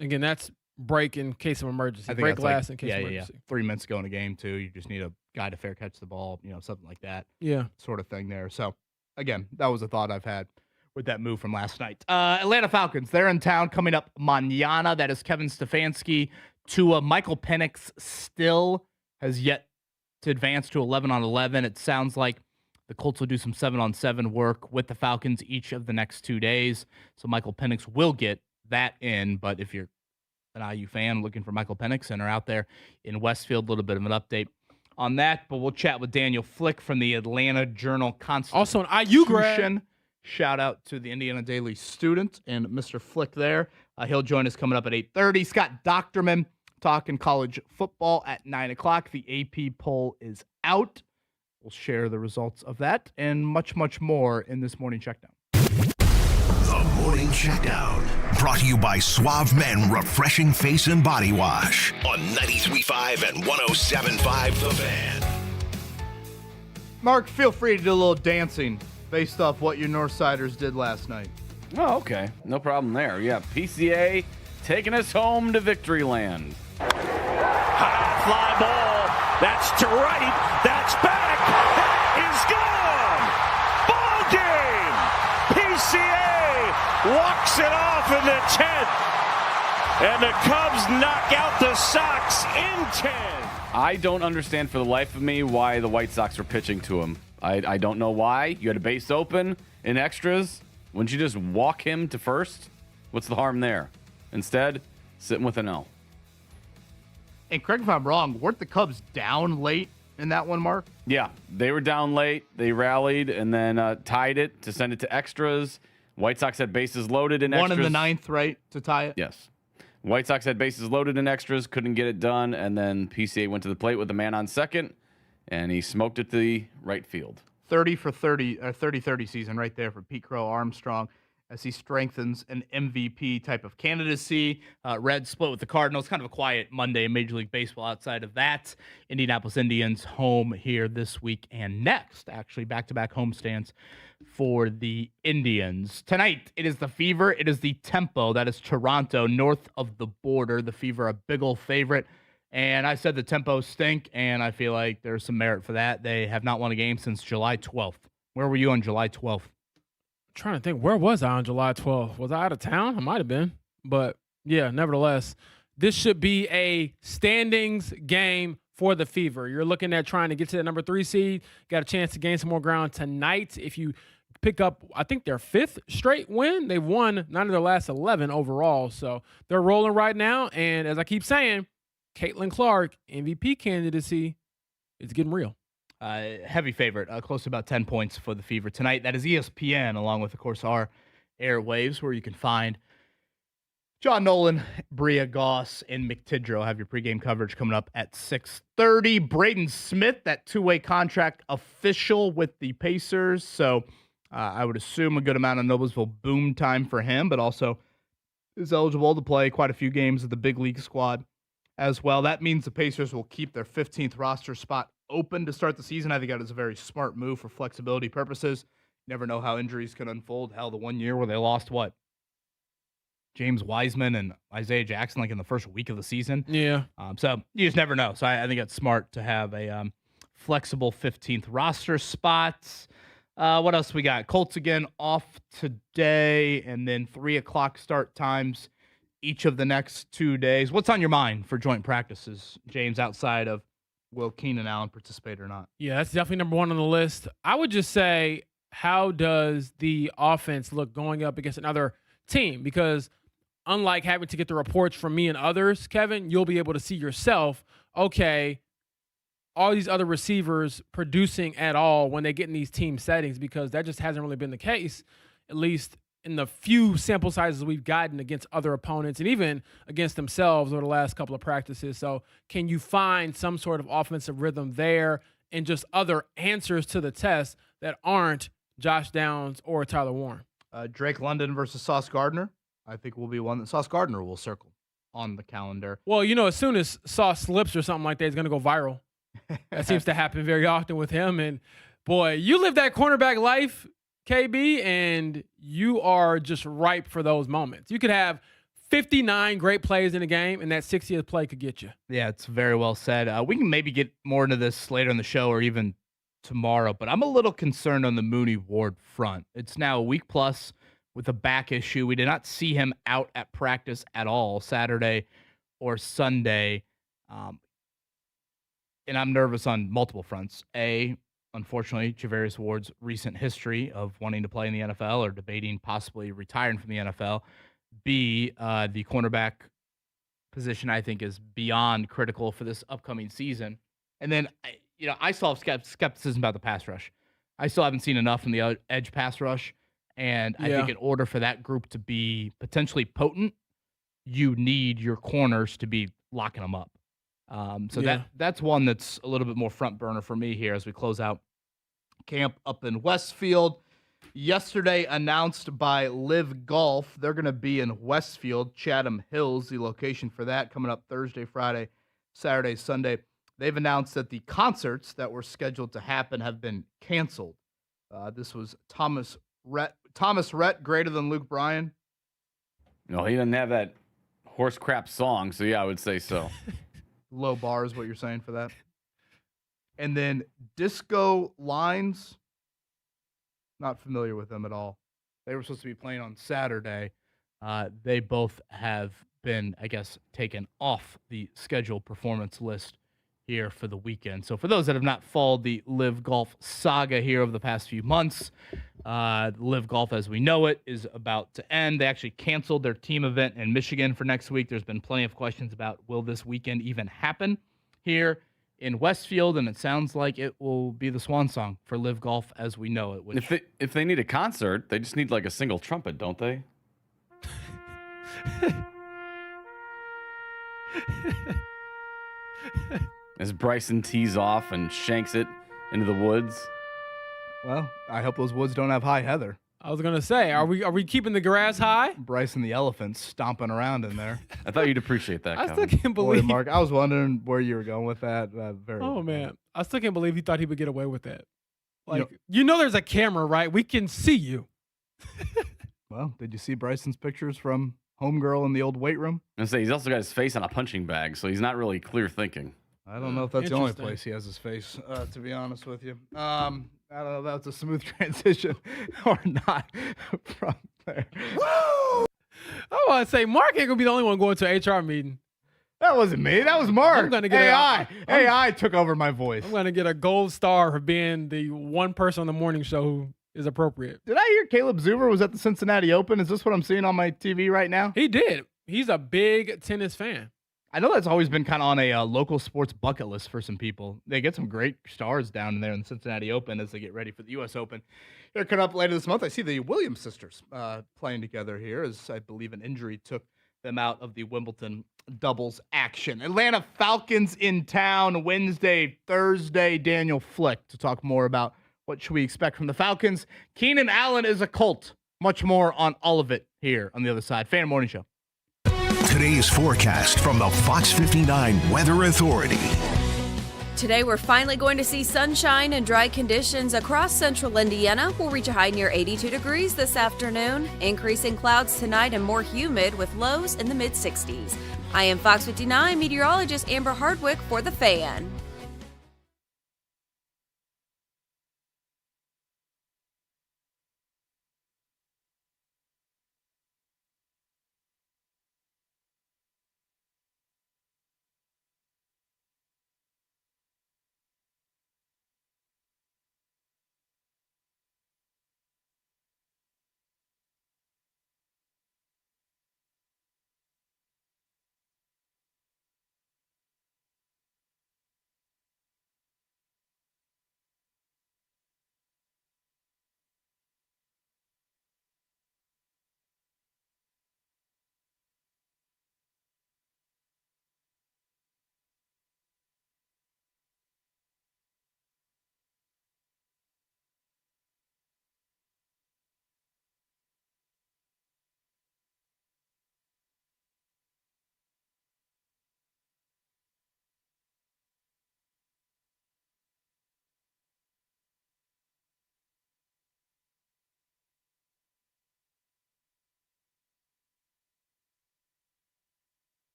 again, that's break in case of emergency. I think Break that's glass in case of emergency. 3 minutes ago in a game too. You just need a guy to fair catch the ball, something like that. Yeah. Sort of thing there. So again, that was a thought I've had with that move from last night. Atlanta Falcons, they're in town coming up mañana. That is Kevin Stefanski. Michael Penix still has yet to advance to 11-on-11. It sounds like the Colts will do some 7-on-7 work with the Falcons each of the next 2 days. So Michael Penix will get that in. But if you're an IU fan looking for Michael Penix and are out there in Westfield, a little bit of an update on that. But we'll chat with Daniel Flick from the Atlanta Journal-Constitution. Also an IU grad. Shout out to the Indiana Daily student and Mr. Flick there. He'll join us coming up at 8:30. Scott Docterman talking college football at 9 o'clock. The AP poll is out. We'll share the results of that and much, much more in this morning checkdown. The Morning Checkdown, brought to you by Suave Men Refreshing Face and Body Wash on 93.5 and 107.5 The Fan. Mark, feel free to do a little dancing based off what your Northsiders did last night. Oh, okay. No problem there. Yeah, PCA taking us home to victory land. High fly ball. That's to right. That's back. That is gone. Ball game. PCA walks it off in the 10th. And the Cubs knock out the Sox in 10. I don't understand for the life of me why the White Sox were pitching to him. I don't know why. You had a base open in extras. Wouldn't you just walk him to first? What's the harm there? Instead, sitting with an L. And correct me if I'm wrong, weren't the Cubs down late in that one, Mark? Yeah, they were down late. They rallied and then tied it to send it to extras. White Sox had bases loaded in extras. 1 in the 9th, right, to tie it? Yes. White Sox had bases loaded in extras, couldn't get it done, and then PCA went to the plate with a man on second, and he smoked it to the right field. 30-30 season right there for Pete Crow Armstrong as he strengthens an MVP type of candidacy. Reds split with the Cardinals. Kind of a quiet Monday in Major League Baseball outside of that. Indianapolis Indians home here this week and next. Actually, back-to-back homestands for the Indians. Tonight, it is the Fever. It is the Tempo. That is Toronto, north of the border. The Fever, a big old favorite. And I said the Tempo stink, and I feel like there's some merit for that. They have not won a game since July 12th. Where were you on July 12th? Trying to think, where was I on July 12th? Was I out of town? I might have been. But, yeah, nevertheless, this should be a standings game for the Fever. You're looking at trying to get to the number 3 seed. Got a chance to gain some more ground tonight. If you pick up, I think, their 5th straight win. They've won 9 of their last 11 overall. So they're rolling right now. And as I keep saying, Caitlin Clark, MVP candidacy, it's getting real. Heavy favorite, close to about 10 points for the Fever tonight. That is ESPN, along with, of course, our airwaves, where you can find John Nolan, Bria Goss, and McTidrow. Have your pregame coverage coming up at 6:30. Braden Smith, that 2-way contract official with the Pacers. So I would assume a good amount of Noblesville boom time for him, but also is eligible to play quite a few games with the big league squad as well. That means the Pacers will keep their 15th roster spot open to start the season. I think that is a very smart move for flexibility purposes. You never know how injuries can unfold. Hell, the 1 year where they lost, James Wiseman and Isaiah Jackson, like in the first week of the season. Yeah. So you just never know. So I think it's smart to have a flexible 15th roster spots. What else we got? Colts again off today, and then 3 o'clock start times each of the next 2 days. What's on your mind for joint practices, James, outside of will Keenan Allen participate or not? Yeah, that's definitely number 1 on the list. I would just say, how does the offense look going up against another team? Because unlike having to get the reports from me and others, Kevin, you'll be able to see yourself, okay, all these other receivers producing at all when they get in these team settings, because that just hasn't really been the case, at least in the few sample sizes we've gotten against other opponents and even against themselves over the last couple of practices. So can you find some sort of offensive rhythm there and just other answers to the test that aren't Josh Downs or Tyler Warren? Drake London versus Sauce Gardner, I think, will be one that Sauce Gardner will circle on the calendar. Well, as soon as Sauce slips or something like that, it's going to go viral. That seems to happen very often with him. And, boy, you live that cornerback life, KB, and you are just ripe for those moments. You could have 59 great plays in a game, and that 60th play could get you. Yeah, it's very well said. We can maybe get more into this later in the show or even tomorrow, but I'm a little concerned on the Mooney Ward front. It's now a week plus with a back issue. We did not see him out at practice at all Saturday or Sunday. And I'm nervous on multiple fronts. A, unfortunately, Javarius Ward's recent history of wanting to play in the NFL or debating possibly retiring from the NFL. B, the cornerback position I think is beyond critical for this upcoming season. And then, I still have skepticism about the pass rush. I still haven't seen enough in the edge pass rush. And I think in order for that group to be potentially potent, you need your corners to be locking them up. That's one that's a little bit more front burner for me here as we close out camp up in Westfield. Yesterday announced by Live Golf, they're going to be in Westfield, Chatham Hills, the location for that, coming up Thursday, Friday, Saturday, Sunday. They've announced that the concerts that were scheduled to happen have been canceled. This was Thomas Rhett, greater than Luke Bryan. No, he doesn't have that horse crap song, so yeah, I would say so. Low bar is what you're saying for that. And then Disco Lines, not familiar with them at all. They were supposed to be playing on Saturday. They both have been, I guess, taken off the scheduled performance list here for the weekend. So for those that have not followed the Live Golf saga here over the past few months, Live Golf as we know it is about to end. They actually canceled their team event in Michigan for next week. There's been plenty of questions about will this weekend even happen here in Westfield, and it sounds like it will be the swan song for Live Golf as we know it. Which... If they need a concert, they just need like a single trumpet, don't they? As Bryson tees off and shanks it into the woods. Well, I hope those woods don't have high heather. I was gonna say, are we keeping the grass high? Bryson the elephant stomping around in there. I thought you'd appreciate that. I still can't believe. Boy, Mark, I was wondering where you were going with that. Man, I still can't believe he thought he would get away with that. Like, there's a camera, right? We can see you. Well, did you see Bryson's pictures from homegirl in the old weight room? I say he's also got his face on a punching bag, so he's not really clear thinking. I don't know if that's the only place he has his face, to be honest with you. I don't know if that's a smooth transition or not from there. Woo! I want to say, Mark ain't going to be the only one going to an HR meeting. That wasn't me. That was Mark. I'm gonna get AI took over my voice. I'm going to get a gold star for being the one person on the morning show who is appropriate. Did I hear Caleb Zuber was at the Cincinnati Open? Is this what I'm seeing on my TV right now? He did. He's a big tennis fan. I know that's always been kind of on a local sports bucket list for some people. They get some great stars down there in the Cincinnati Open as they get ready for the U.S. Open. They're coming up later this month. I see the Williams sisters playing together here as I believe an injury took them out of the Wimbledon doubles action. Atlanta Falcons in town Wednesday, Thursday. Daniel Flick to talk more about what should we expect from the Falcons. Keenan Allen is a Colt. Much more on all of it here on the other side. Fan Morning Show. Today's forecast from the Fox 59 Weather Authority. Today, we're finally going to see sunshine and dry conditions across central Indiana. We'll reach a high near 82 degrees this afternoon. Increasing clouds tonight and more humid with lows in the mid-60s. I am Fox 59 meteorologist Amber Hardwick for The Fan.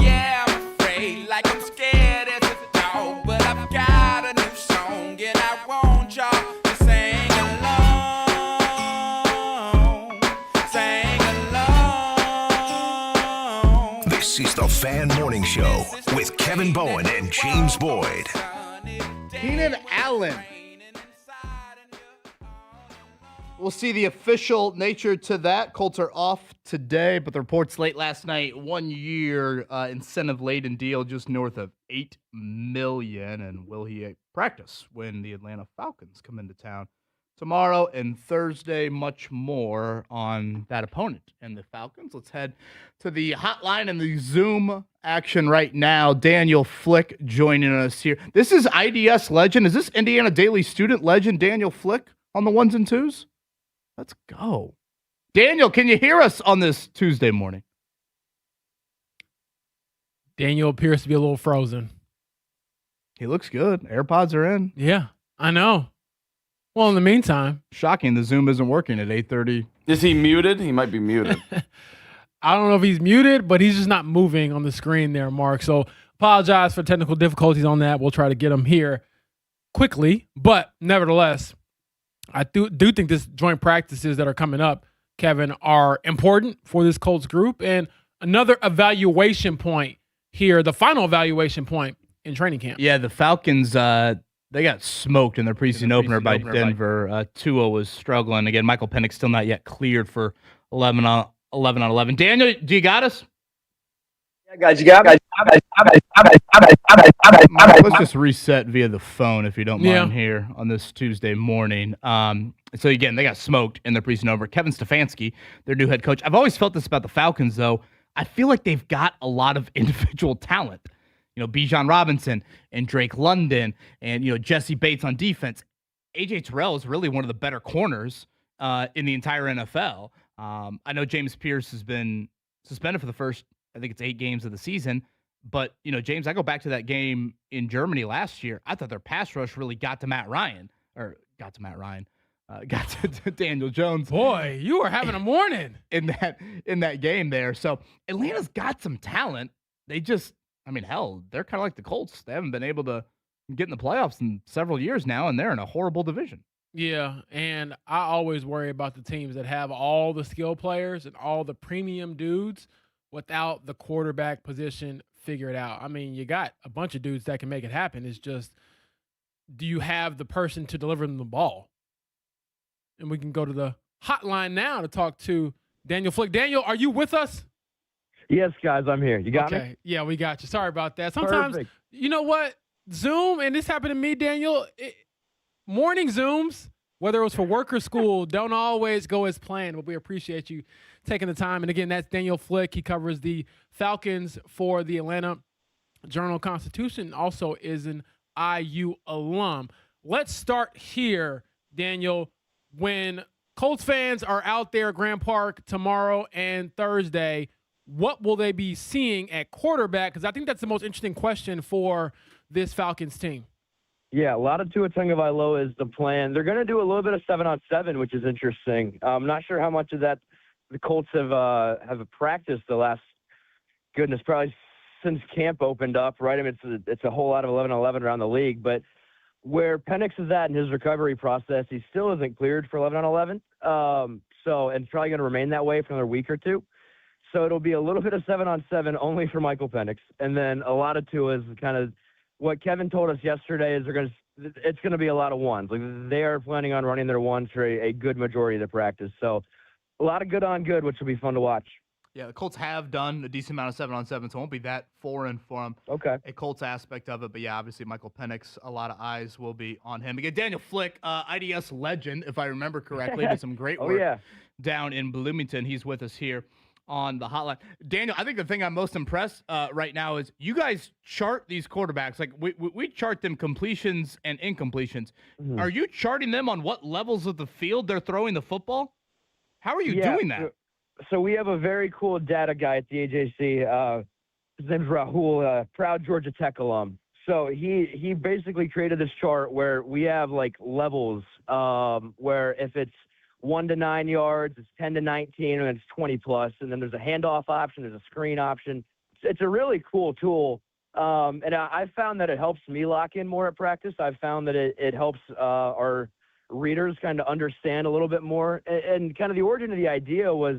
Yeah, I'm afraid, like I'm scared as a dog, but I've got a new song and I want y'all to sing along. Sing along. This is the Fan Morning Show with Kevin Bowen and James Boyd. Keenan Allen. We'll see the official nature to that. Colts are off today, but the reports late last night, 1 year incentive-laden deal just north of $8 million. And will he practice when the Atlanta Falcons come into town tomorrow and Thursday? Much more on that opponent and the Falcons. Let's head to the hotline and the Zoom action right now. Daniel Flick joining us here. This is IDS legend. Is this Indiana Daily student legend Daniel Flick on the ones and twos? Let's go. Daniel, can you hear us on this Tuesday morning? Daniel appears to be a little frozen. He looks good. AirPods are in. Yeah, I know. Well, in the meantime. Shocking the Zoom isn't working at 8:30. Is he muted? He might be muted. I don't know if he's muted, but he's just not moving on the screen there, Mark. So apologize for technical difficulties on that. We'll try to get him here quickly. But nevertheless, I do think this joint practices that are coming up, Kevin, are important for this Colts group. And another evaluation point here, the final evaluation point in training camp. Yeah, the Falcons, they got smoked in their preseason opener by Denver. Tua was struggling. Again, Michael Penix still not yet cleared for 11 on 11. Daniel, do you got us? Yeah, guys, you got me. Let's just reset via the phone, if you don't mind, here on this Tuesday morning. So, again, they got smoked in their preseason opener. Kevin Stefanski, their new head coach. I've always felt this about the Falcons, though. I feel like they've got a lot of individual talent. You know, Bijan Robinson and Drake London and, Jesse Bates on defense. A.J. Terrell is really one of the better corners in the entire NFL. I know James Pierce has been suspended for the first, I think it's 8 games of the season. But, James, I go back to that game in Germany last year. I thought their pass rush really got to Daniel Jones. Boy, you were having a morning in that game there. So Atlanta's got some talent. They just, they're kind of like the Colts. They haven't been able to get in the playoffs in several years now, and they're in a horrible division. Yeah, and I always worry about the teams that have all the skill players and all the premium dudes without the quarterback position figured out. You got a bunch of dudes that can make it happen. It's just, do you have the person to deliver them the ball? And we can go to the hotline now to talk to Daniel Flick. Daniel, are you with us? Yes, guys, I'm here. You got me? Yeah, we got you. Sorry about that. Sometimes, You know what? Zoom, and this happened to me, Daniel, morning Zooms, whether it was for work or school, don't always go as planned, but we appreciate you taking the time. And again, that's Daniel Flick. He covers the Falcons for the Atlanta Journal-Constitution, also is an IU alum. Let's start here, Daniel. When Colts fans are out there at Grand Park tomorrow and Thursday, what will they be seeing at quarterback? Because I think that's the most interesting question for this Falcons team. Yeah, a lot of Tua Tagovailoa is the plan. They're going to do a little bit of 7-on-7, which is interesting. I'm not sure how much of that the Colts have practiced the last, probably since camp opened up, right? It's a whole lot of 11-on-11 around the league, but where Penix is at in his recovery process, he still isn't cleared for 11-on-11. And it's probably going to remain that way for another week or two. So it'll be a little bit of 7-on-7 only for Michael Penix, and then a lot of Tua's kind of what Kevin told us yesterday is it's going to be a lot of ones. Like, they are planning on running their ones for a good majority of the practice. So a lot of good on good, which will be fun to watch. Yeah, the Colts have done a decent amount of 7-on-7, so it won't be that foreign for them. Okay. A Colts aspect of it, but yeah, obviously Michael Penix, a lot of eyes will be on him. Again, Daniel Flick, IDS legend, if I remember correctly, did some great work down in Bloomington. He's with us here on the hotline. Daniel, I think the thing I'm most impressed right now is you guys chart these quarterbacks. Like, we chart them completions and incompletions. Mm-hmm. Are you charting them on what levels of the field they're throwing the football? How are you doing that? So we have a very cool data guy at the AJC. His name's Rahul, proud Georgia Tech alum. So he basically created this chart where we have like levels where if it's 1 to 9 yards, it's 10 to 19, and it's 20 plus. And then there's a handoff option, there's a screen option, it's a really cool tool. And I found that it helps me lock in more at practice. I've found that it helps our readers kind of understand a little bit more. And kind of the origin of the idea was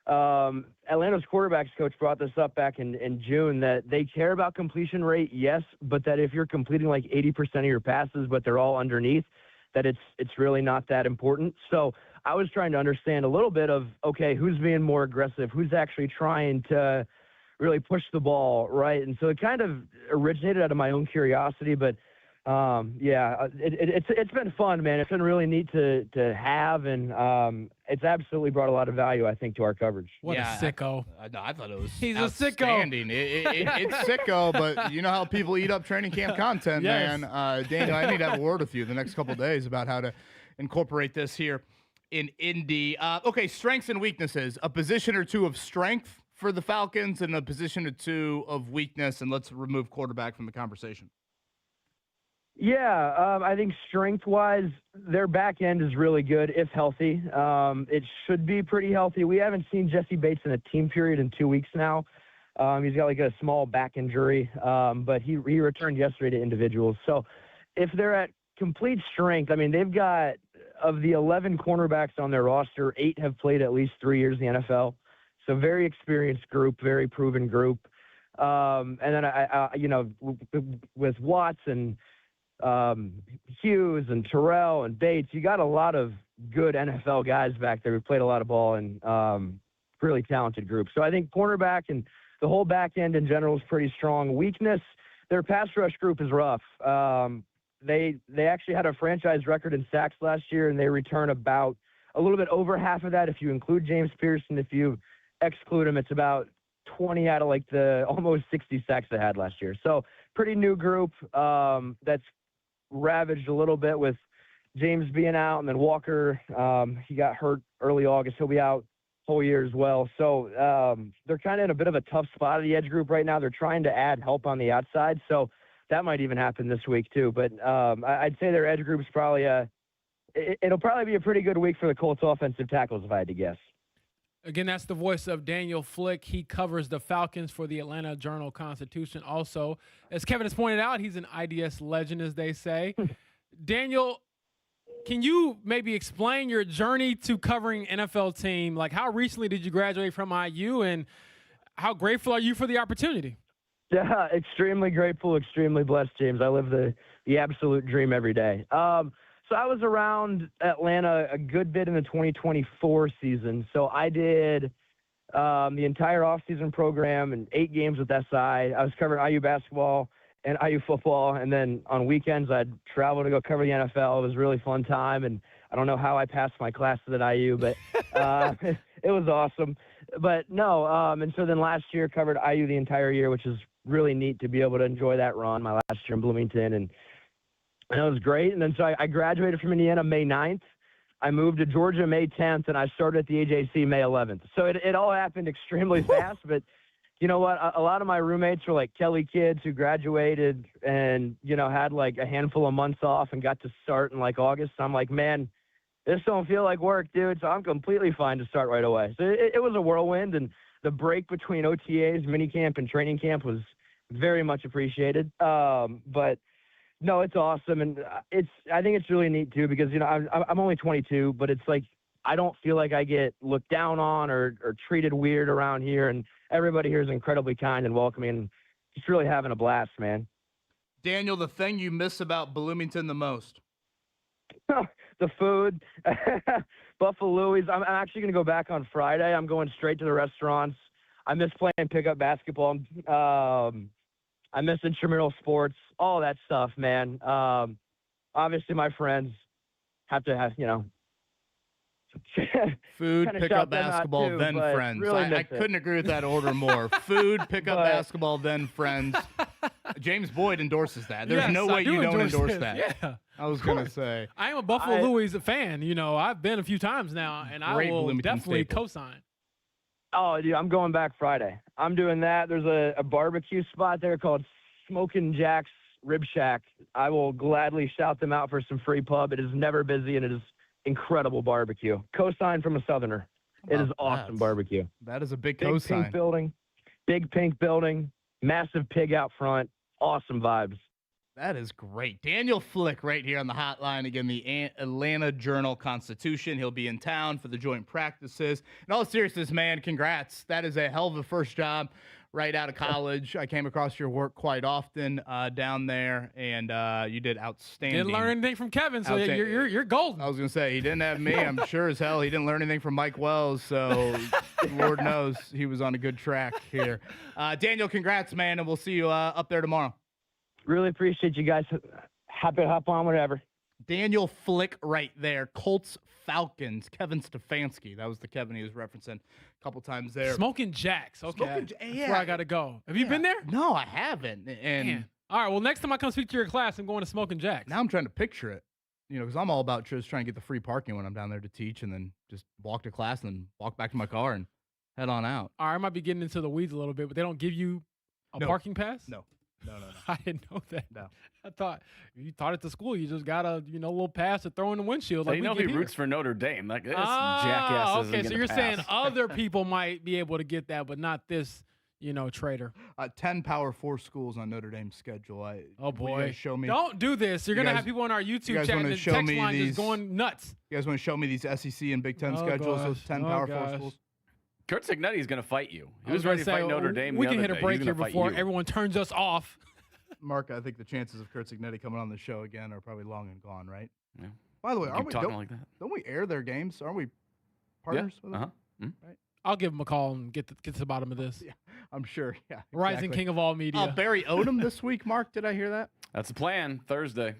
Atlanta's quarterbacks coach brought this up back in June, that they care about completion rate, yes, but that if you're completing like 80% of your passes, but they're all underneath, that it's really not that important. So I was trying to understand a little bit of, okay, who's being more aggressive, who's actually trying to really push the ball, right? And so it kind of originated out of my own curiosity, but it's been fun, man. It's been really neat to have, and it's absolutely brought a lot of value, I think, to our coverage. What a sicko! I thought it was He's outstanding. It's sicko, but you know how people eat up training camp content, Yes. man. Daniel, I need to have a word with you the next couple of days about how to incorporate this here in Indy. Okay, strengths and weaknesses. A position or two of strength for the Falcons and a position or two of weakness, and let's remove quarterback from the conversation. Yeah, I think strength-wise, their back end is really good if healthy. It should be pretty healthy. We haven't seen Jesse Bates in a team period in 2 weeks now. He's got like a small back injury, but he returned yesterday to individuals. So if they're at complete strength, I mean, they've got, of the 11 cornerbacks on their roster, 8 have played at least 3 years in the NFL. So very experienced group, very proven group. And then, with Watts and Hughes and Terrell and Bates, you got a lot of good NFL guys back there who played a lot of ball and really talented group. So I think cornerback and the whole back end in general is pretty strong. Weakness, their pass rush group is rough. They actually had a franchise record in sacks last year, and they return about a little bit over half of that if you include James Pearson. If you exclude him, it's about 20 out of like the almost 60 sacks they had last year. So pretty new group that's ravaged a little bit with James being out, and then Walker, he got hurt early August. He'll be out whole year as well. So they're kind of in a bit of a tough spot of the edge group right now. They're trying to add help on the outside, so that might even happen this week too. But I'd say their edge group is probably it'll probably be a pretty good week for the Colts offensive tackles if I had to guess. Again, that's the voice of Daniel Flick. He covers the Falcons for the Atlanta Journal-Constitution. Also, as Kevin has pointed out, he's an IDS legend, as they say. Daniel, can you maybe explain your journey to covering NFL team? Like, how recently did you graduate from IU, and how grateful are you for the opportunity? Yeah, extremely grateful, extremely blessed, James. I live the absolute dream every day. So I was around Atlanta a good bit in the 2024 season. So I did the entire offseason program and 8 games with SI. I was covering IU basketball and IU football. And then on weekends, I'd travel to go cover the NFL. It was a really fun time. And I don't know how I passed my classes at IU, but it was awesome. But no, and so then last year covered IU the entire year, which is really neat to be able to enjoy that run, my last year in Bloomington. And it was great. And then so I graduated from Indiana May 9th. I moved to Georgia May 10th, and I started at the AJC May 11th. So it all happened extremely fast. But you know what? A lot of my roommates were like Kelly kids who graduated and, had like a handful of months off and got to start in like August. So I'm like, man, this don't feel like work, dude. So I'm completely fine to start right away. So it was a whirlwind, and the break between OTAs, minicamp, and training camp was very much appreciated. But no, it's awesome, and I think it's really neat too because I'm only 22, but it's like I don't feel like I get looked down on or treated weird around here, and everybody here is incredibly kind and welcoming, and just really having a blast, man. Daniel, the thing you miss about Bloomington the most? The food, Buffalo Louie's. I'm actually going to go back on Friday. I'm going straight to the restaurants. I miss playing pickup basketball. I miss intramural sports, all that stuff, man. Obviously, my friends have to have, food, pickup basketball, too, then friends. Really I couldn't agree with that order more. Food, pickup basketball, then friends. James Boyd endorses that. There's no way you don't endorse that. Yeah. I was going to say. I am a Buffalo Louie's fan. I've been a few times now, and I will Bloomington definitely staple. co-sign. Oh, dude, I'm going back Friday. I'm doing that. There's a barbecue spot there called Smokin' Jack's Rib Shack. I will gladly shout them out for some free pub. It is never busy, and it is incredible barbecue. Co-sign from a Southerner. It is awesome barbecue. That is a big Big cosign. pink building. Big pink building, massive pig out front, awesome vibes. That is great. Daniel Flick right here on the hotline. Again, the Atlanta Journal-Constitution. He'll be in town for the joint practices. In all seriousness, man, congrats. That is a hell of a first job right out of college. I came across your work quite often down there, and you did outstanding. Didn't learn anything from Kevin, so you're golden. I was going to say, he didn't have me. I'm sure as hell he didn't learn anything from Mike Wells, so Lord knows he was on a good track here. Daniel, congrats, man, and we'll see you up there tomorrow. Really appreciate you guys. Happy to hop on whatever. Daniel Flick right there. Colts, Falcons, Kevin Stefanski. That was the Kevin he was referencing a couple times there. Smoking Jacks. Okay. That's where I got to go. Have you been there? No, I haven't. And Man. All right, well, next time I come speak to your class, I'm going to Smoking Jacks. Now I'm trying to picture it, because I'm all about just trying to get the free parking when I'm down there to teach and then just walk to class and then walk back to my car and head on out. All right, I might be getting into the weeds a little bit, but they don't give you a parking pass? No. I didn't know that. No. I thought you taught at the school. You just got a little pass to throw in the windshield. They know he roots for Notre Dame. Like this jackass isn't okay, so you're pass. saying other people might be able to get that, but not this, traitor. 10 Power 4 schools on Notre Dame's schedule. Oh boy, you guys show me. Don't do this. You're gonna have people on our YouTube chat and the text line just going nuts. You guys want to show me these SEC and Big Ten schedules? Those 10 Power 4 schools. Kurt Cignetti is going to fight you. He was ready to fight Notre Dame. We can hit a break here before everyone turns us off. Mark, I think the chances of Kurt Cignetti coming on the show again are probably long and gone, right? Yeah. By the way, don't we air their games? Aren't we partners with them? Mm-hmm. Right? I'll give him a call and get to the bottom of this. Yeah, I'm sure. Yeah, exactly. Rising king of all media. Barry Odom this week, Mark. Did I hear that? That's the plan. Thursday.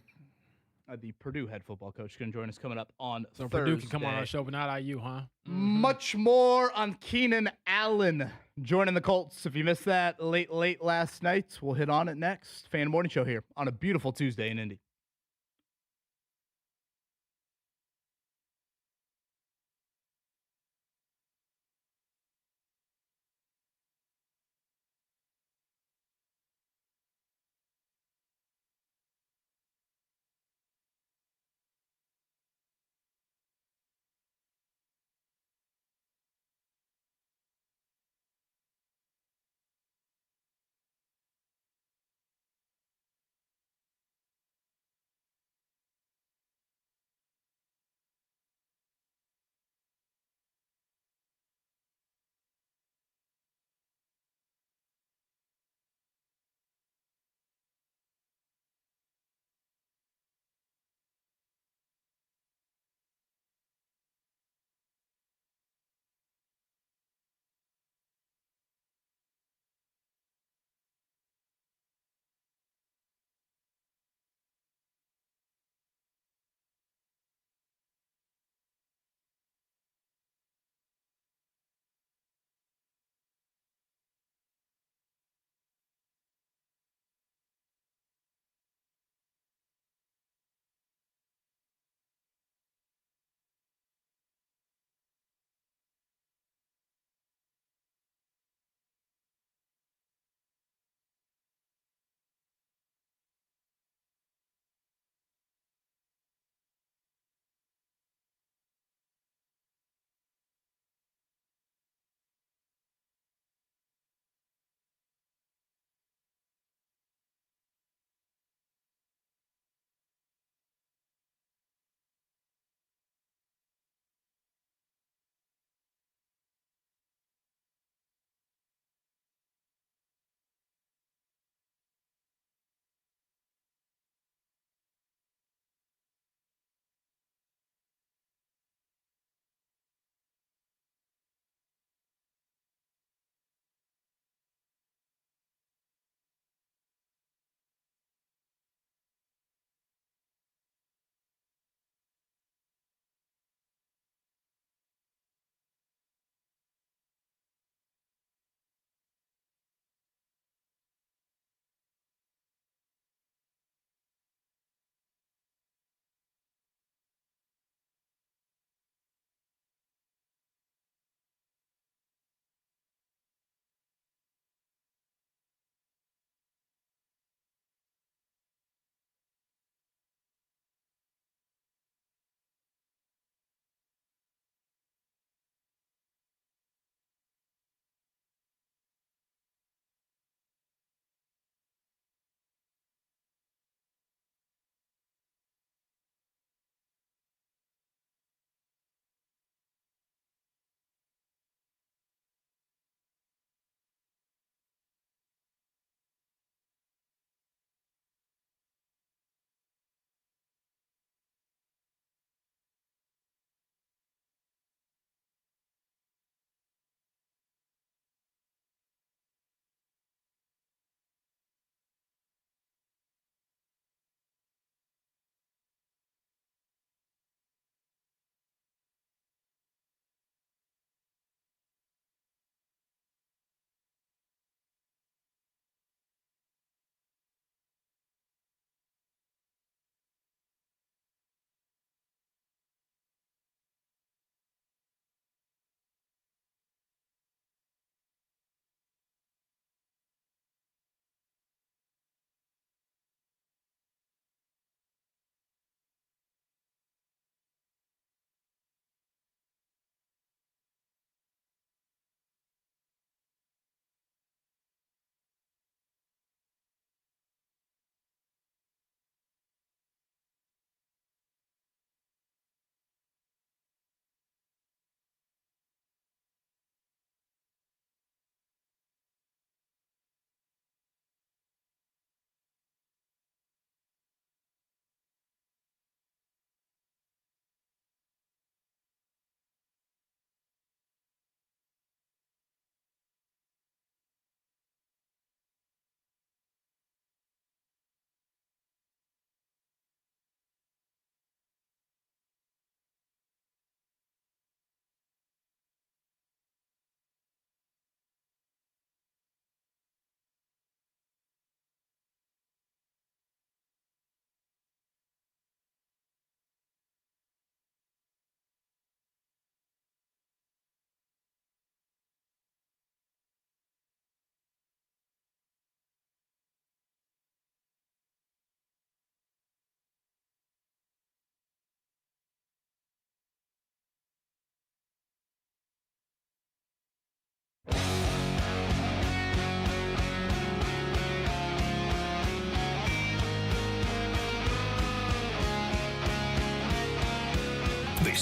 The Purdue head football coach can join us coming up on Thursday. Purdue can come on our show, but not IU, huh? Mm-hmm. Much more on Keenan Allen joining the Colts. If you missed that late last night, we'll hit on it next. Fan Morning Show here on a beautiful Tuesday in Indy.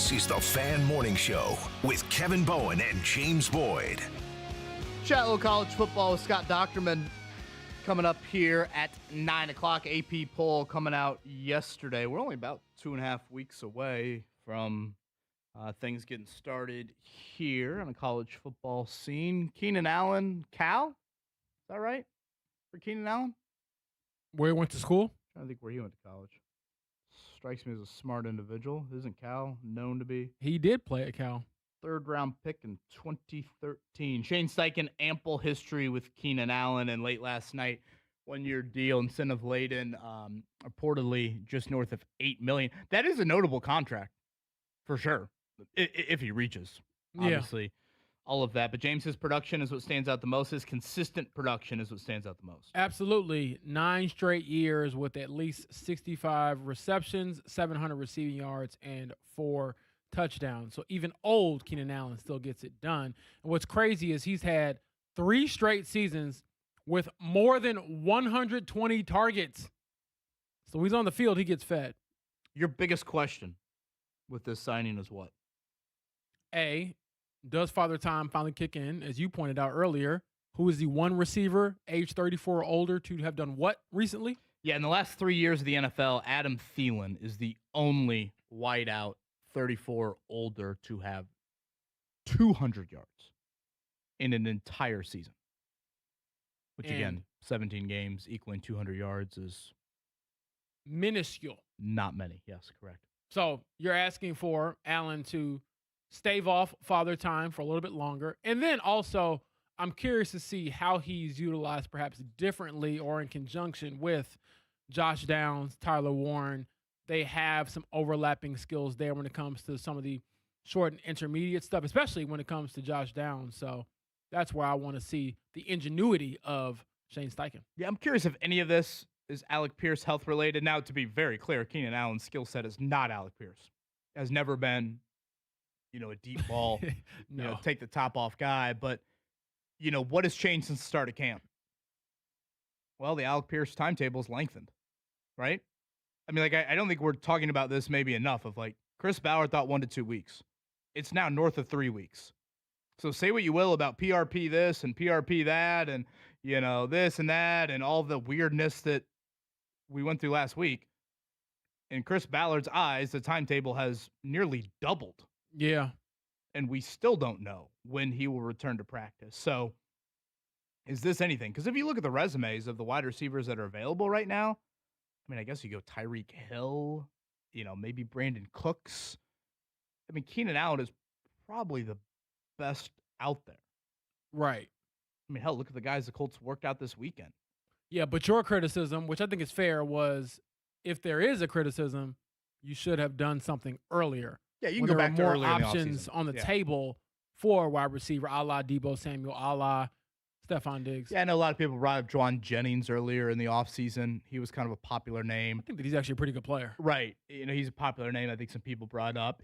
This is the Fan Morning Show with Kevin Bowen and James Boyd. Chat a little college football with Scott Docterman coming up here at 9 o'clock. AP poll coming out yesterday. We're only about 2.5 weeks away from things getting started here on a college football scene. Keenan Allen, Cal? Is that right? For Keenan Allen? Where he went to school? I'm trying to think where he went to college. Strikes me as a smart individual. Isn't Cal known to be? He did play at Cal. Third-round pick in 2013. Shane Steichen, ample history with Keenan Allen, and late last night, one-year deal, incentive-laden, reportedly just north of $8 million. That is a notable contract, for sure, if he reaches, obviously, all of that. But James, his production is what stands out the most. His consistent production is what stands out the most. Absolutely. 9 straight years with at least 65 receptions, 700 receiving yards, and 4 touchdowns. So even old Keenan Allen still gets it done. And what's crazy is he's had 3 straight seasons with more than 120 targets. So he's on the field, he gets fed. Your biggest question with this signing is what? A, does Father Time finally kick in? As you pointed out earlier, who is the one receiver, age 34 or older, to have done what recently? Yeah, in the last 3 years of the NFL, Adam Thielen is the only wideout 34 or older to have 200 yards in an entire season. Which, again, 17 games equaling 200 yards is minuscule. Not many. Yes, correct. So you're asking for Allen to stave off Father Time for a little bit longer. And then also, I'm curious to see how he's utilized perhaps differently or in conjunction with Josh Downs, Tyler Warren. They have some overlapping skills there when it comes to some of the short and intermediate stuff, especially when it comes to Josh Downs. So that's where I want to see the ingenuity of Shane Steichen. Yeah, I'm curious if any of this is Alec Pierce health related. Now, to be very clear, Keenan Allen's skill set is not Alec Pierce. Has never been, a deep ball, No. take the top off guy. But, what has changed since the start of camp? Well, the Alec Pierce timetable is lengthened, right? I mean, I don't think we're talking about this maybe enough of Chris Ballard thought 1 to 2 weeks. It's now north of 3 weeks. So say what you will about PRP this and PRP that and, this and that and all the weirdness that we went through last week. In Chris Ballard's eyes, the timetable has nearly doubled. Yeah. And we still don't know when he will return to practice. So is this anything? Because if you look at the resumes of the wide receivers that are available right now, I mean, I guess you go Tyreek Hill, maybe Brandon Cooks. I mean, Keenan Allen is probably the best out there. Right. I mean, hell, look at the guys the Colts worked out this weekend. Yeah, but your criticism, which I think is fair, was if there is a criticism, you should have done something earlier. Yeah, you when can go there back were to more earlier options in on the offseason. table for a wide receiver, a la Debo Samuel, a la Stephon Diggs. Yeah, I know a lot of people brought up Juwan Jennings earlier in the offseason. He was kind of a popular name. I think that he's actually a pretty good player. Right. He's a popular name. I think some people brought up.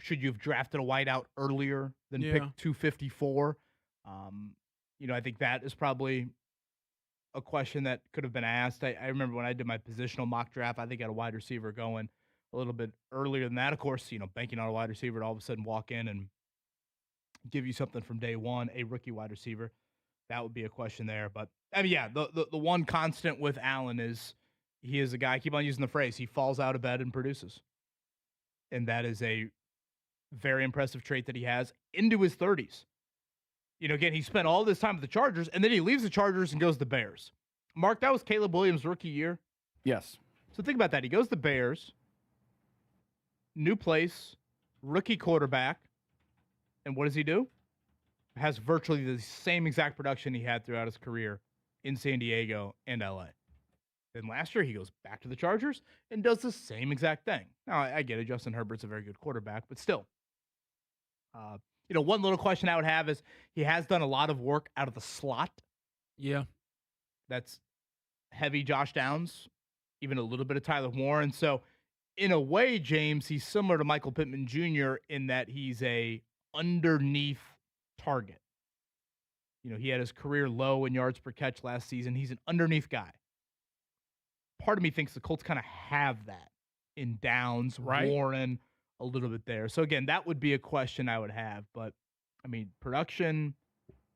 Should you have drafted a wideout earlier than pick 254? I think that is probably a question that could have been asked. I remember when I did my positional mock draft, I think I had a wide receiver going a little bit earlier than that. Of course, banking on a wide receiver to all of a sudden walk in and give you something from day one, a rookie wide receiver. That would be a question there. But, I mean, yeah, the one constant with Allen is he is a guy, I keep on using the phrase, he falls out of bed and produces. And that is a very impressive trait that he has into his 30s. Again, he spent all this time with the Chargers, and then he leaves the Chargers and goes to the Bears. Mark, that was Caleb Williams' rookie year. Yes. So think about that. He goes to the Bears, new place, rookie quarterback, and what does he do? Has virtually the same exact production he had throughout his career in San Diego and LA. Then last year, he goes back to the Chargers and does the same exact thing. Now, I get it. Justin Herbert's a very good quarterback, but still. One little question I would have is he has done a lot of work out of the slot. Yeah. That's heavy Josh Downs, even a little bit of Tyler Warren. So in a way, James, he's similar to Michael Pittman Jr. in that he's a underneath target. He had his career low in yards per catch last season. He's an underneath guy. Part of me thinks the Colts kind of have that in Downs, right. Warren, a little bit there. So again, that would be a question I would have. But I mean, production,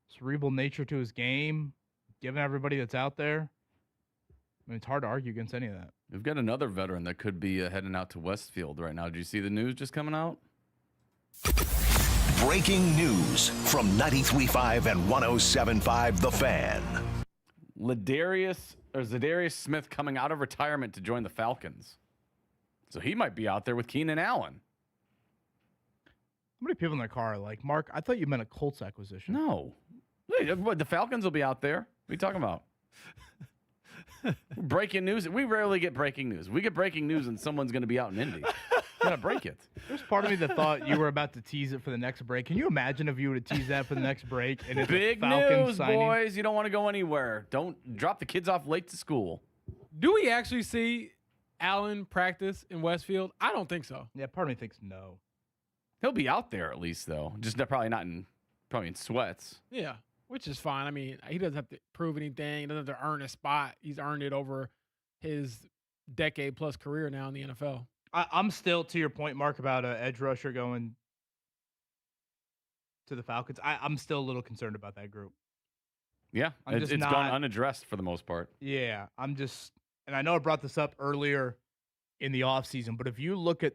cerebral nature to his game, given everybody that's out there, I mean, it's hard to argue against any of that. We've got another veteran that could be heading out to Westfield right now. Did you see the news just coming out? Breaking news from 93.5 and 107.5 The Fan. Zadarius Smith coming out of retirement to join the Falcons. So he might be out there with Keenan Allen. How many people in their car are like, Mark, I thought you meant a Colts acquisition. No. The Falcons will be out there. What are you talking about? Breaking news. We rarely get breaking news. We get breaking news and someone's going to be out in Indy. Gotta break it. There's part of me that thought you were about to tease it for the next break. Can you imagine if you were to tease that for the next break? And it's Big a Falcons news, signing? boys. You don't want to go anywhere. Don't drop the kids off late to school. Do we actually see Allen practice in Westfield? I don't think so. Yeah, part of me thinks no. He'll be out there at least, though. Just probably not in sweats. Yeah, which is fine. I mean, he doesn't have to prove anything. He doesn't have to earn a spot. He's earned it over his decade-plus career now in the NFL. I'm still, to your point, Mark, about an edge rusher going to the Falcons. I'm still a little concerned about that group. Yeah, it's gone unaddressed for the most part. Yeah, and I know I brought this up earlier in the offseason, but if you look at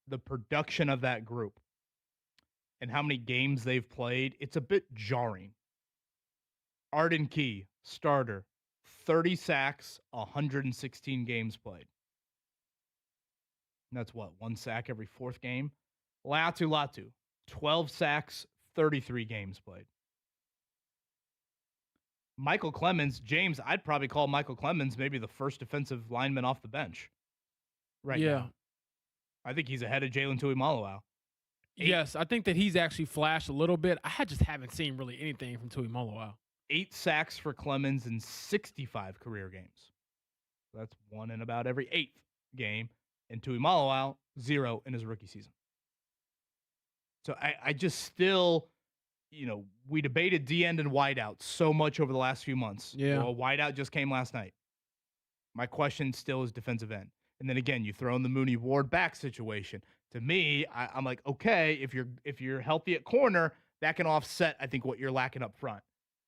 the production of that group and how many games they've played, it's a bit jarring. Arden Key, starter, 30 sacks, 116 games played. And that's what, 1 sack every 4th game? Latu, 12 sacks, 33 games played. Michael Clemens, James, I'd probably call Michael Clemens maybe the first defensive lineman off the bench right now. I think he's ahead of Jalen Tuimoloau. Yes, I think that he's actually flashed a little bit. I just haven't seen really anything from Tuimoloau. 8 sacks for Clemens in 65 career games. That's 1 in about every 8th game. And Tuimoloau, 0 in his rookie season. So I just still, we debated D-end and wideout so much over the last few months. Yeah. Well, wideout just came last night. My question still is defensive end. And then again, you throw in the Mooney Ward back situation. To me, I'm like, okay, if you're healthy at corner, that can offset, I think, what you're lacking up front.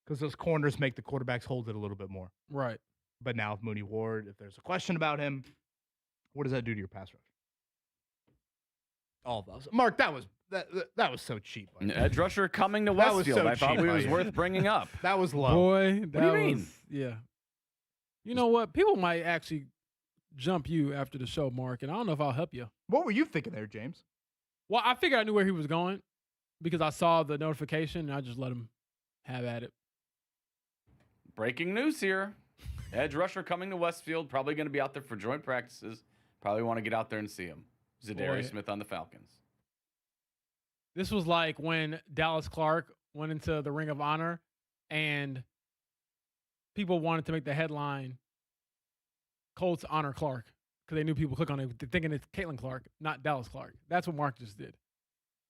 Because those corners make the quarterbacks hold it a little bit more. Right. But now with Mooney Ward, if there's a question about him, what does that do to your pass rush? All of those. Mark, that was so cheap. Edge rusher coming to Westfield. So I thought it was worth bringing up. That was low. Boy, what do you mean? Yeah. You know what? People might actually jump you after the show, Mark, and I don't know if I'll help you. What were you thinking there, James? Well, I figured I knew where he was going because I saw the notification and I just let him have at it. Breaking news here. Edge rusher coming to Westfield. Probably going to be out there for joint practices. Probably want to get out there and see him. Zadarius Smith on the Falcons. This was like when Dallas Clark went into the Ring of Honor and people wanted to make the headline Colts honor Clark because they knew people click on it thinking it's Caitlin Clark, not Dallas Clark. That's what Mark just did.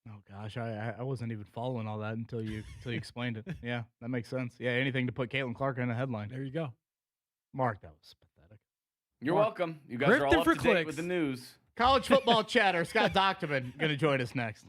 Oh gosh, I wasn't even following all that until you explained it. Yeah, that makes sense. Yeah, anything to put Caitlin Clark in a headline. There you go. Mark, that was pathetic. You're welcome. You guys are all up to date with the news. College football chatter. Scott Docterman going to join us next.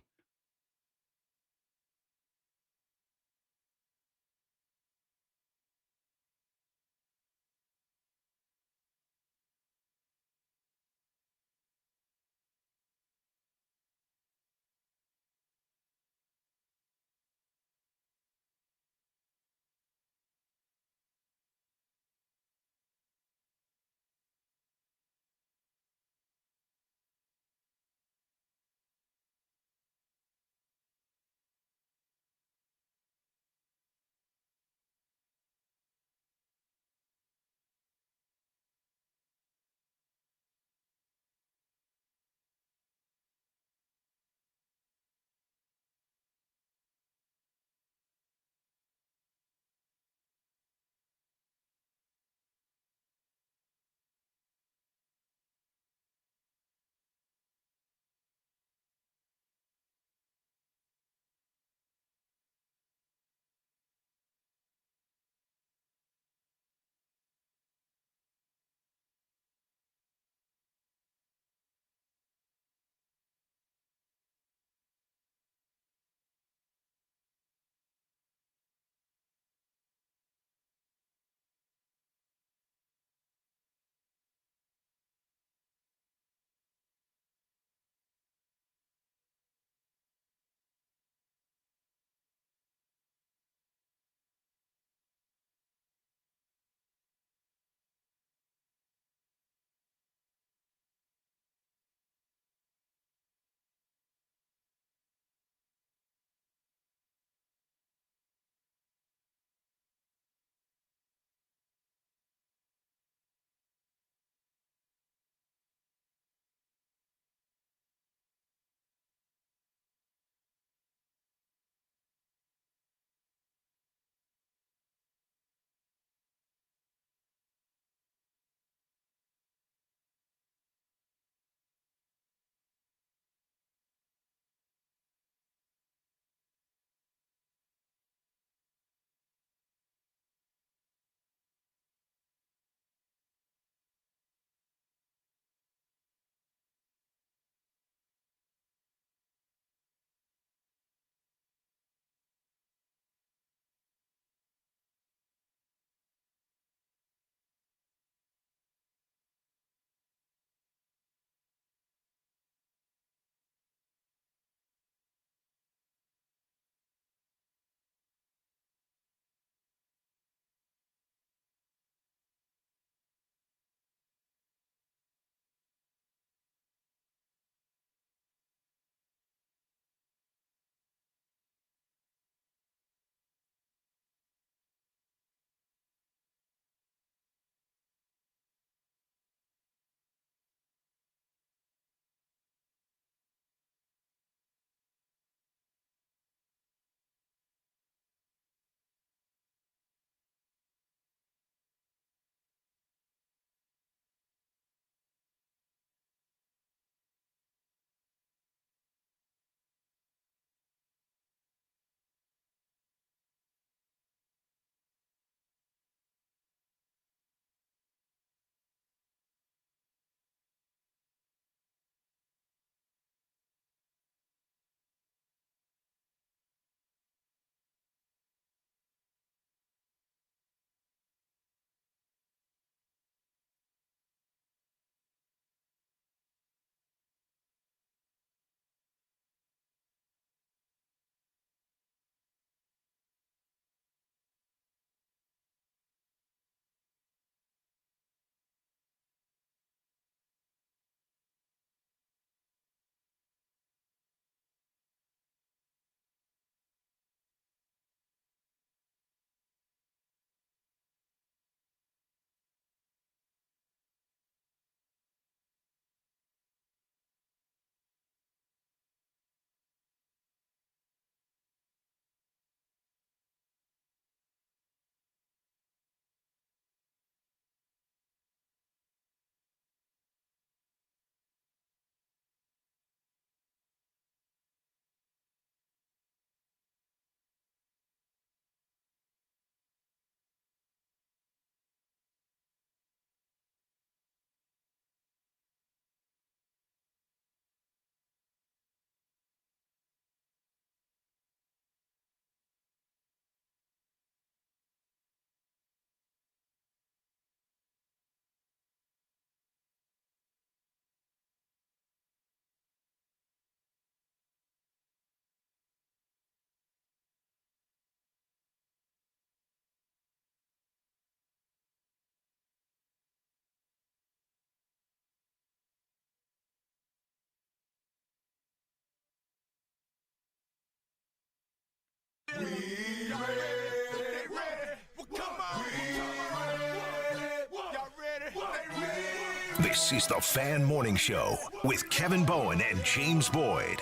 This is the Fan Morning Show with Kevin Bowen and James Boyd.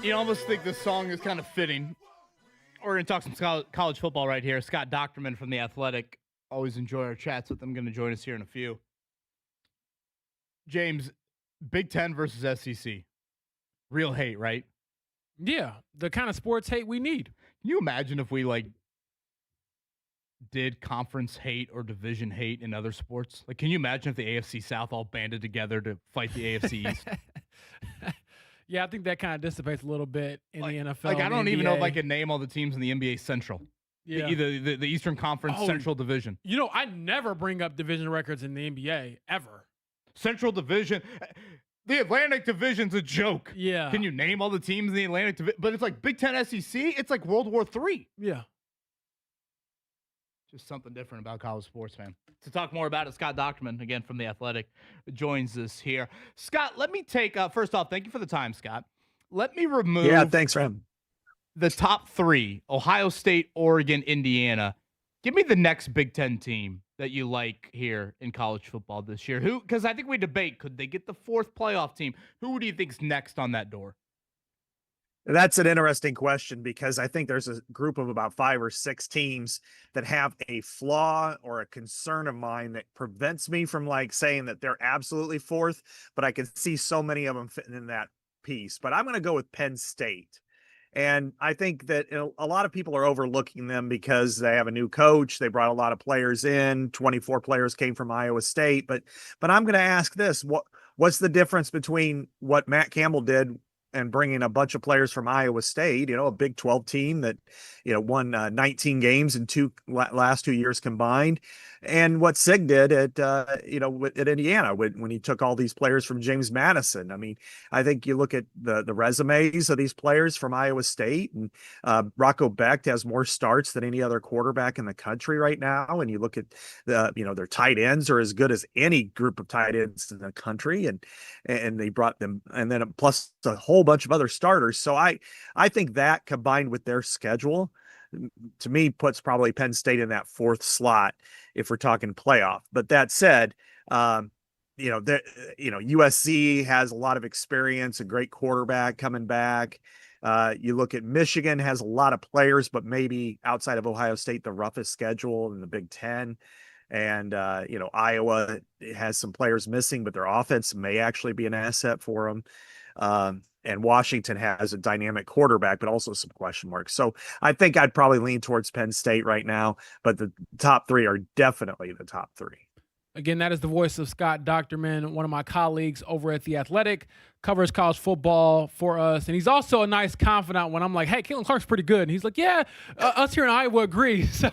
You almost think this song is kind of fitting. We're going to talk some college football right here. Scott Docterman from The Athletic. Always enjoy our chats with them. Going to join us here in a few. James, Big Ten versus SEC. Real hate, right? Yeah, the kind of sports hate we need. Can you imagine if we did conference hate or division hate in other sports? Like, can you imagine if the AFC South all banded together to fight the AFC East? Yeah, I think that kind of dissipates a little bit in the NFL. Like, I don't NBA. even know if I can name all the teams in the NBA Central. Yeah. The Eastern Conference Central Division. You know, I never bring up division records in the NBA, ever. Central Division. The Atlantic Division's a joke. Yeah. Can you name all the teams in the Atlantic Division? But it's like Big Ten SEC. It's like World War III. Yeah. Just something different about college sports, man. To talk more about it, Scott Docterman, again, from The Athletic, joins us here. Scott, let me take, first off, thank you for the time, Scott. Let me remove thanks for having me. The top three, Ohio State, Oregon, Indiana. Give me the next Big Ten team that you like here in college football this year. Who? Because I think we debate, could they get the fourth playoff team? Who do you think's next on that door? That's an interesting question because I think there's a group of about 5 or 6 teams that have a flaw or a concern of mine that prevents me from saying that they're absolutely fourth, but I can see so many of them fitting in that piece. But I'm going to go with Penn State. And I think that a lot of people are overlooking them because they have a new coach. They brought a lot of players in. 24 players came from Iowa State. But I'm going to ask this. What's the difference between what Matt Campbell did and bringing a bunch of players from Iowa State, a Big 12 team that, won 19 games in last 2 years combined, and what Sig did at Indiana when he took all these players from James Madison. I mean, I think you look at the resumes of these players from Iowa State, and Rocco Becht has more starts than any other quarterback in the country right now. And you look at their tight ends are as good as any group of tight ends in the country, and they brought them, and then plus a whole bunch of other starters. So I think that combined with their schedule, to me, puts probably Penn State in that fourth slot if we're talking playoff. But that said, USC has a lot of experience, a great quarterback coming back. You look at Michigan, has a lot of players, but maybe outside of Ohio State, the roughest schedule in the Big Ten. And, Iowa has some players missing, but their offense may actually be an asset for them. And Washington has a dynamic quarterback, but also some question marks. So I think I'd probably lean towards Penn State right now, but the top three are definitely the top three. Again, that is the voice of Scott Docterman, one of my colleagues over at The Athletic, covers college football for us. And he's also a nice confidant when I'm like, hey, Caitlin Clark's pretty good. And he's like, yeah, us here in Iowa agree. So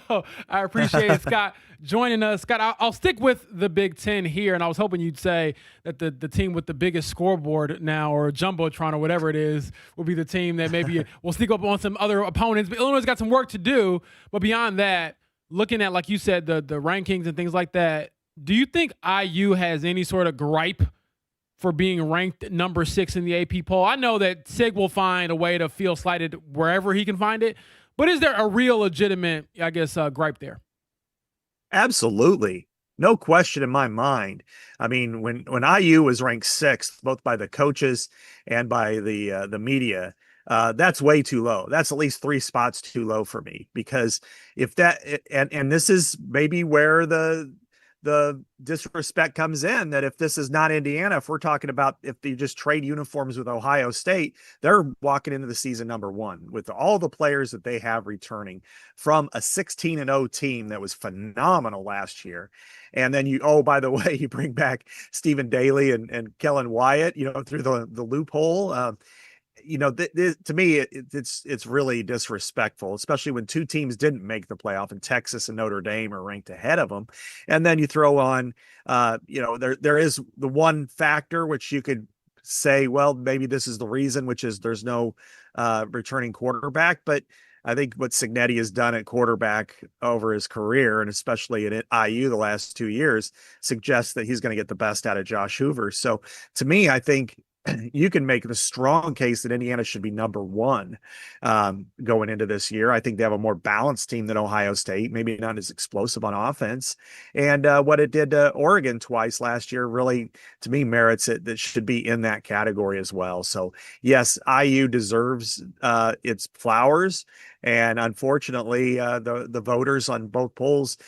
I appreciate Scott joining us. Scott, I'll stick with the Big Ten here. And I was hoping you'd say that the team with the biggest scoreboard now, or Jumbotron or whatever it is, will be the team that maybe will sneak up on some other opponents. But Illinois has got some work to do. But beyond that, looking at, like you said, the rankings and things like that, do you think IU has any sort of gripe for being ranked number 6 in the AP poll? I know that Sig will find a way to feel slighted wherever he can find it, but is there a real legitimate, gripe there? Absolutely. No question in my mind. I mean, when IU was ranked 6th, both by the coaches and by the media, that's way too low. That's at least 3 spots too low for me, because if that, and this is maybe where the disrespect comes in, that if this is not Indiana, if we're talking about if they just trade uniforms with Ohio State, they're walking into the season number 1 with all the players that they have returning from a 16-0 team that was phenomenal last year. And then by the way, you bring back Stephen Daly and Kellen Wyatt, through the loophole. To me, it's really disrespectful, especially when 2 teams didn't make the playoff, and Texas and Notre Dame are ranked ahead of them. And then you throw on, there is the one factor which you could say, well, maybe this is the reason, which is there's no returning quarterback. But I think what Cignetti has done at quarterback over his career, and especially at IU the last 2 years, suggests that he's going to get the best out of Josh Hoover. So to me, I think you can make the strong case that Indiana should be number one going into this year. I think they have a more balanced team than Ohio State, maybe not as explosive on offense. And what it did to Oregon twice last year really, to me, merits it. That should be in that category as well. So, yes, IU deserves its flowers. And unfortunately, the voters on both polls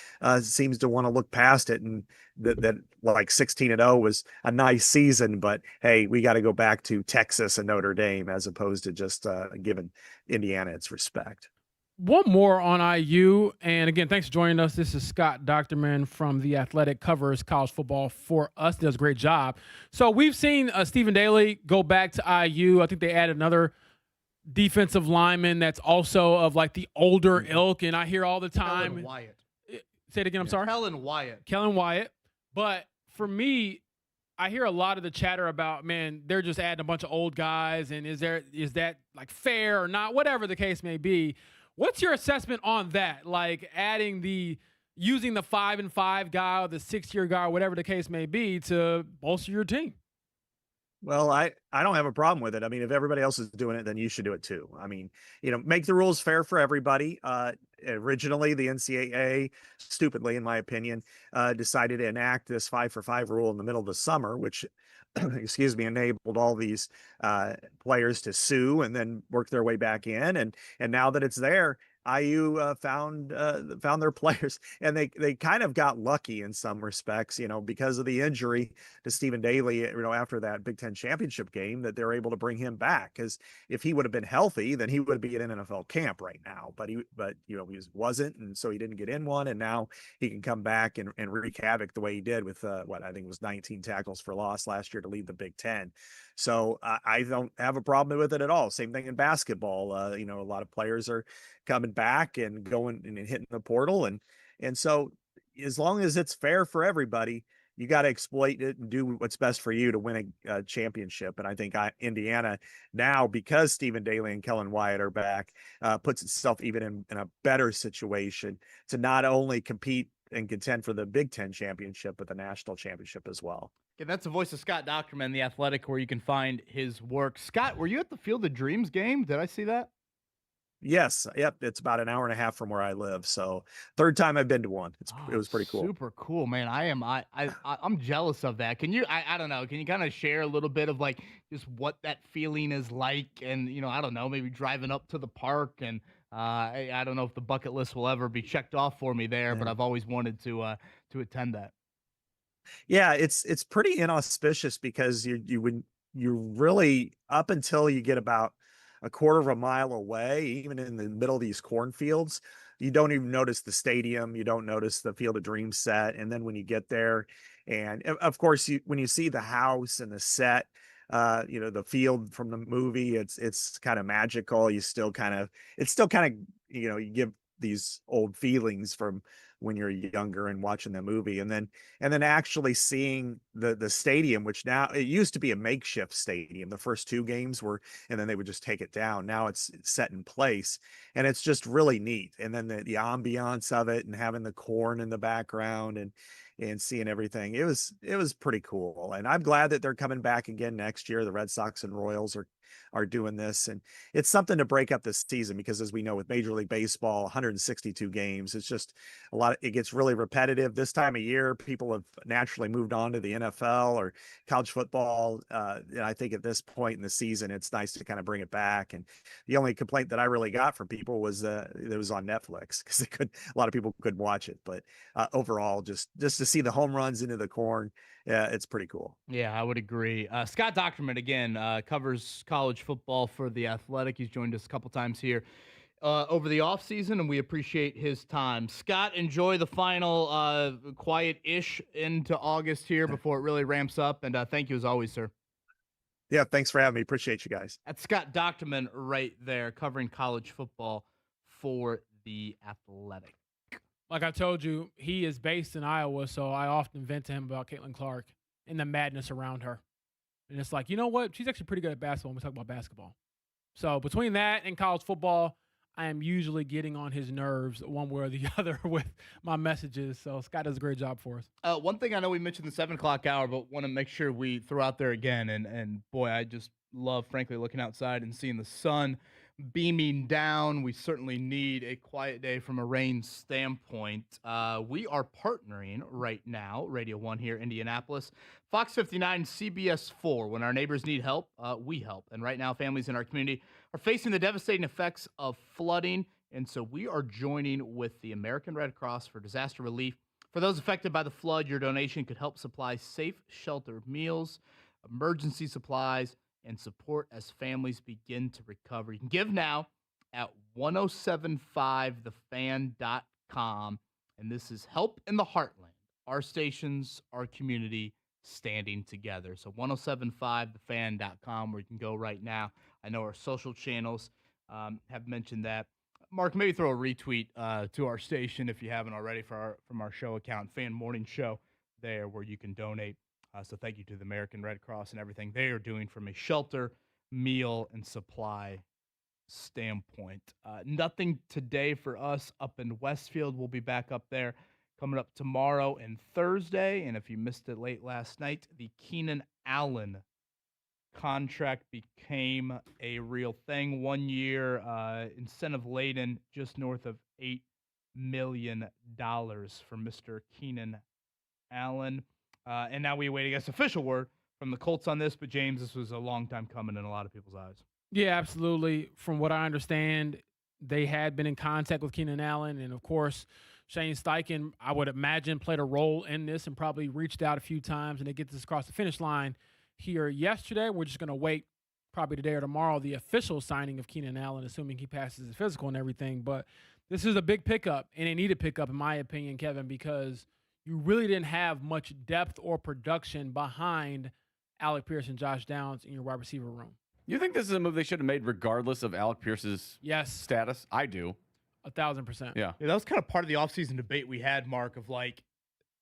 seems to want to look past it, and that like 16-0 was a nice season, but hey, we got to go back to Texas and Notre Dame as opposed to just giving Indiana its respect. One more on IU, and again, thanks for joining us. This is Scott Docterman from The Athletic, covers college football for us, does a great job. So we've seen Stephen Daly go back to IU. I think they added another defensive lineman that's also of like the older ilk, and I hear all the time. Kellen Wyatt. Say it again, I'm sorry? Kellen Wyatt. But for me, I hear a lot of the chatter about, man, they're just adding a bunch of old guys, and is that like fair or not? Whatever the case may be. What's your assessment on that? Like using the 5-5 guy or the 6-year guy, or whatever the case may be, to bolster your team? Well, I don't have a problem with it. I mean, if everybody else is doing it, then you should do it too. I mean, make the rules fair for everybody. Originally, the NCAA, stupidly, in my opinion, decided to enact this 5-for-5 rule in the middle of the summer, which, excuse me, enabled all these players to sue and then work their way back in. And now that it's there, IU found their players, and they kind of got lucky in some respects, because of the injury to Stephen Daly, after that Big Ten championship game, that they're able to bring him back. Because if he would have been healthy, then he would be in an NFL camp right now. But he wasn't, and so he didn't get in one. And now he can come back and wreak havoc the way he did with what I think was 19 tackles for loss last year to lead the Big Ten. So I don't have a problem with it at all. Same thing in basketball. A lot of players are coming back and going and hitting the portal. And so as long as it's fair for everybody, you got to exploit it and do what's best for you to win a championship. And I think Indiana now, because Stephen Daly and Kellen Wyatt are back, puts itself even in a better situation to not only compete and contend for the Big Ten championship, but the national championship as well. Okay, that's the voice of Scott Docterman, The Athletic, where you can find his work. Scott, were you at the Field of Dreams game? Did I see that? Yes. Yep. It's about an hour and a half from where I live. So third time I've been to one. It was pretty cool. Super cool, man. I'm jealous of that. Can you, I don't know, can you kind of share a little bit of like just what that feeling is like? And, I don't know, maybe driving up to the park, and I don't know if the bucket list will ever be checked off for me there, but I've always wanted to attend that. Yeah, it's pretty inauspicious because you're really, up until you get about a quarter of a mile away, even in the middle of these cornfields, you don't even notice the stadium. You don't notice the Field of Dreams set. And then when you get there, and of course, when you see the house and the set, the field from the movie, it's kind of magical. It's still kind of, you give these old feelings from when you're younger and watching the movie, and then actually seeing the stadium, which now, it used to be a makeshift stadium. The first two games were, and then they would just take it down. Now it's set in place, and it's just really neat. And then the ambiance of it, and having the corn in the background, and seeing everything, it was pretty cool. And I'm glad that they're coming back again next year. The Red Sox and Royals are doing this, and it's something to break up this season, because as we know, with Major League Baseball, 162 games, it's just a lot. It gets really repetitive this time of year. People have naturally moved on to the NFL or college football. And I think at this point in the season, it's nice to kind of bring it back. And the only complaint that I really got from people was it was on Netflix, because a lot of people couldn't watch it. But overall, just to see the home runs into the corn, yeah, it's pretty cool. Yeah, I would agree. Scott Docterman, again, covers college football for The Athletic. He's joined us a couple times here over the offseason, and we appreciate his time. Scott, enjoy the final quiet-ish into August here before it really ramps up, and thank you as always, sir. Yeah, thanks for having me. Appreciate you guys. That's Scott Docterman right there, covering college football for The Athletic. Like I told you, he is based in Iowa, so I often vent to him about Caitlin Clark and the madness around her. And it's like, you know what? She's actually pretty good at basketball when we talk about basketball. So between that and college football, I am usually getting on his nerves one way or the other with my messages. So Scott does a great job for us. One thing I know we mentioned the 7 o'clock hour, but want to make sure we throw out there again. And boy, I just love, frankly, looking outside and seeing the sun beaming down. We certainly need a quiet day from a rain standpoint. We are partnering right now, Radio 1 here, Indianapolis, Fox 59, CBS 4. When our neighbors need help, we help. And right now, families in our community are facing the devastating effects of flooding. And so we are joining with the American Red Cross for disaster relief. For those affected by the flood, your donation could help supply safe shelter, meals, emergency supplies, and support as families begin to recover. You can give now at 1075thefan.com. And this is Help in the Heartland. Our stations, our community standing together. So 1075thefan.com, where you can go right now. I know our social channels have mentioned that. Mark, maybe throw a retweet to our station if you haven't already from our show account, Fan Morning Show, there where you can donate. So thank you to the American Red Cross and everything they are doing from a shelter, meal, and supply standpoint. Nothing today for us up in Westfield. We'll be back up there coming up tomorrow and Thursday. And if you missed it late last night, the Keenan Allen contract became a real thing. 1 year, incentive laden, just north of $8 million for Mr. Keenan Allen. And now we await, I guess, official word from the Colts on this. But, James, this was a long time coming in a lot of people's eyes. Yeah, absolutely. From what I understand, they had been in contact with Keenan Allen. And, of course, Shane Steichen, I would imagine, played a role in this and probably reached out a few times. And they get this across the finish line here yesterday. We're just going to wait probably today or tomorrow, the official signing of Keenan Allen, assuming he passes his physical and everything. But this is a big pickup, and they need a pickup, in my opinion, Kevin, because you really didn't have much depth or production behind Alec Pierce and Josh Downs in your wide receiver room. You think this is a move they should have made regardless of Alec Pierce's status? I do. 1,000%. Yeah. That was kind of part of the offseason debate we had, Mark, of like,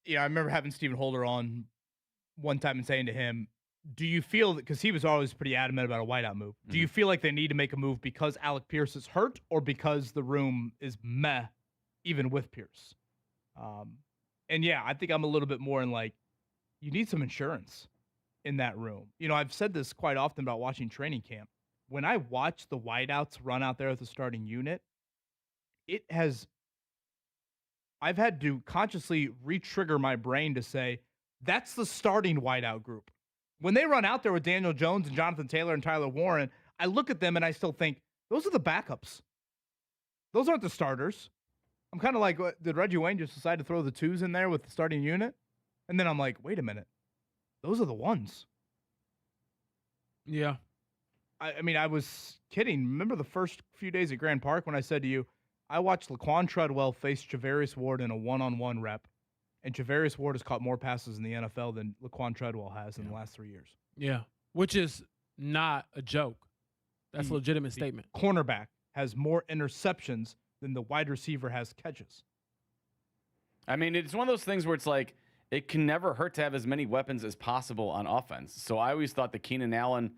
I remember having Stephen Holder on one time and saying to him, do you feel that, because he was always pretty adamant about a wideout move, do you feel like they need to make a move because Alec Pierce is hurt or because the room is meh, even with Pierce? And yeah, I think I'm a little bit more in like, you need some insurance in that room. I've said this quite often about watching training camp. When I watch the wideouts run out there at the starting unit, I've had to consciously re-trigger my brain to say, that's the starting wideout group. When they run out there with Daniel Jones and Jonathan Taylor and Tyler Warren, I look at them and I still think, those are the backups. Those aren't the starters. I'm kind of like, did Reggie Wayne just decide to throw the twos in there with the starting unit? And then I'm like, wait a minute. Those are the ones. Yeah. I mean, I was kidding. Remember the first few days at Grand Park when I said to you, I watched Laquan Treadwell face Javarius Ward in a one-on-one rep, and Javarius Ward has caught more passes in the NFL than Laquan Treadwell has in the last 3 years. Yeah, which is not a joke. That's a legitimate statement. Cornerback has more interceptions than the wide receiver has catches. I mean, it's one of those things where it's like, it can never hurt to have as many weapons as possible on offense. So I always thought the Keenan Allen,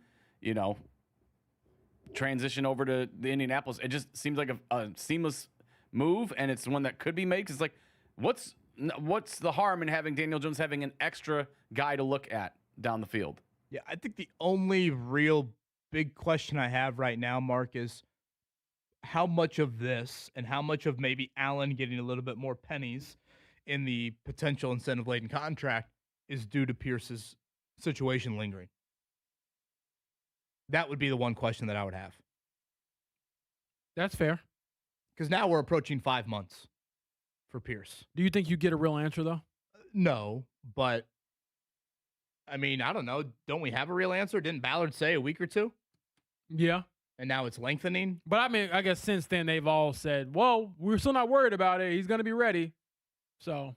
transition over to the Indianapolis, it just seems like a seamless move, and it's one that could be made. Because like, what's the harm in having Daniel Jones having an extra guy to look at down the field? Yeah, I think the only real big question I have right now, Mark, is how much of this and how much of maybe Allen getting a little bit more pennies in the potential incentive-laden contract is due to Pierce's situation lingering. That would be the one question that I would have. That's fair. Because now we're approaching 5 months for Pierce. Do you think you get a real answer, though? No, but, I mean, I don't know. Don't we have a real answer? Didn't Ballard say a week or two? Yeah. And now it's lengthening? But, I mean, I guess since then they've all said, well, we're still not worried about it. He's going to be ready. So.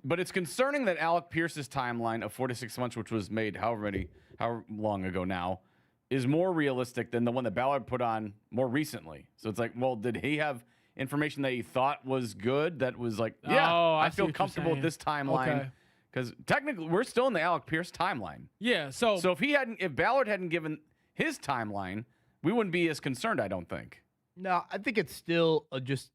But it's concerning that Alec Pierce's timeline of 4 to 6 months, which was made however long ago now, is more realistic than the one that Ballard put on more recently. So it's like, well, did he have information that he thought was good that was like, yeah, I feel comfortable with this timeline? Because technically we're still in the Alec Pierce timeline. Yeah. So if Ballard hadn't given his timeline, we wouldn't be as concerned, I don't think. No, I think it's still just.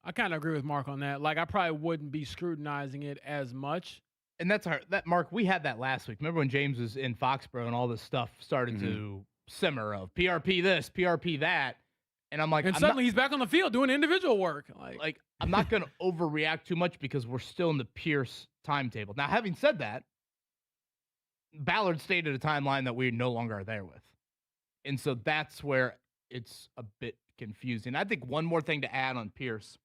I kind of agree with Mark on that. Like, I probably wouldn't be scrutinizing it as much. And that's Mark, we had that last week. Remember when James was in Foxborough and all this stuff started to simmer of PRP this, PRP that. And I'm like, and suddenly he's back on the field doing individual work. Like I'm not going to overreact too much because we're still in the Pierce timetable. Now, having said that, Ballard stated a timeline that we no longer are there with. And so that's where it's a bit confusing. I think one more thing to add on Pierce.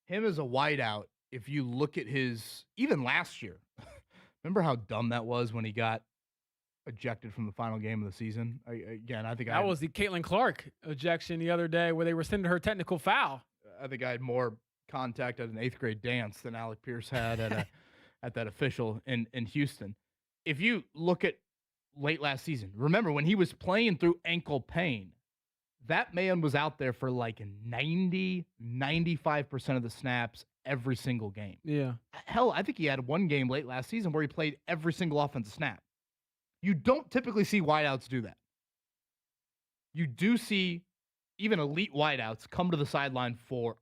Him as a wideout, if you look at even last year, remember how dumb that was when he got ejected from the final game of the season? I think that was the Caitlin Clark ejection the other day where they rescinded her technical foul. I think I had more contact at an 8th grade dance than Alec Pierce had at that official in Houston. If you look at late last season, remember when he was playing through ankle pain, that man was out there for like 95% of the snaps every single game. Yeah. Hell, I think he had one game late last season where he played every single offensive snap. You don't typically see wideouts do that. You do see even elite wideouts come to the sideline for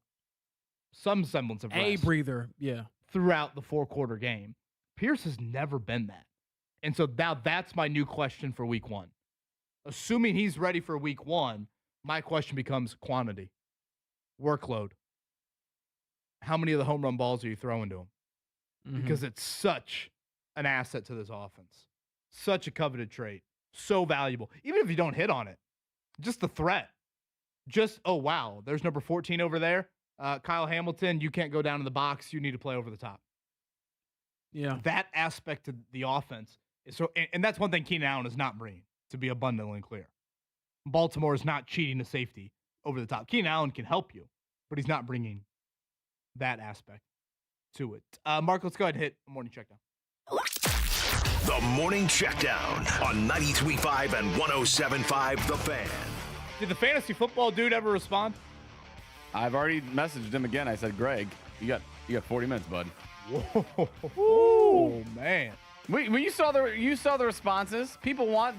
some semblance of rest. A breather, yeah. Throughout the 4-quarter game. Pierce has never been that. And so now that's my new question for week 1. Assuming he's ready for week 1, my question becomes quantity, workload. How many of the home run balls are you throwing to him? Because it's such an asset to this offense. Such a coveted trait. So valuable. Even if you don't hit on it, just the threat. Just, oh, wow, there's number 14 over there. Kyle Hamilton, you can't go down in the box. You need to play over the top. Yeah. That aspect of the offense is so, and that's one thing Keenan Allen is not bringing, to be abundantly clear. Baltimore is not cheating the safety over the top. Keenan Allen can help you, but he's not bringing that aspect to it. Mark, let's go ahead and hit morning checkdown. The Morning Checkdown on 93.5 and 107.5 The Fan. Did the fantasy football dude ever respond? I've already messaged him again. I said, Greg, you got 40 minutes, bud. Whoa, man. When you saw the responses, people want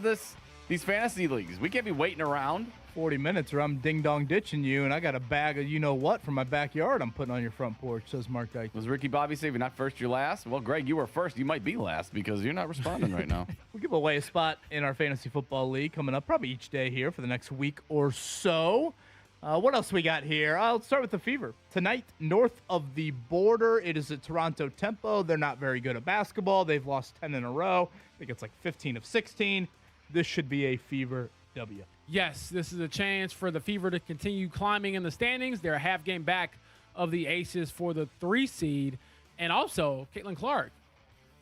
these fantasy leagues. We can't be waiting around 40 minutes or I'm ding-dong ditching you, and I got a bag of you-know-what from my backyard I'm putting on your front porch, says Mark Dyke. Was Ricky Bobby say, if you're not first, you're last? Well, Greg, you were first. You might be last because you're not responding right now. We'll give away a spot in our fantasy football league coming up probably each day here for the next week or so. What else we got here? I'll start with the Fever. Tonight, north of the border, it is at Toronto Tempo. They're not very good at basketball. They've lost 10 in a row. I think it's like 15 of 16. This should be a Fever W. Yes, this is a chance for the Fever to continue climbing in the standings. They're a half game back of the Aces for the 3 seed. And also, Caitlin Clark,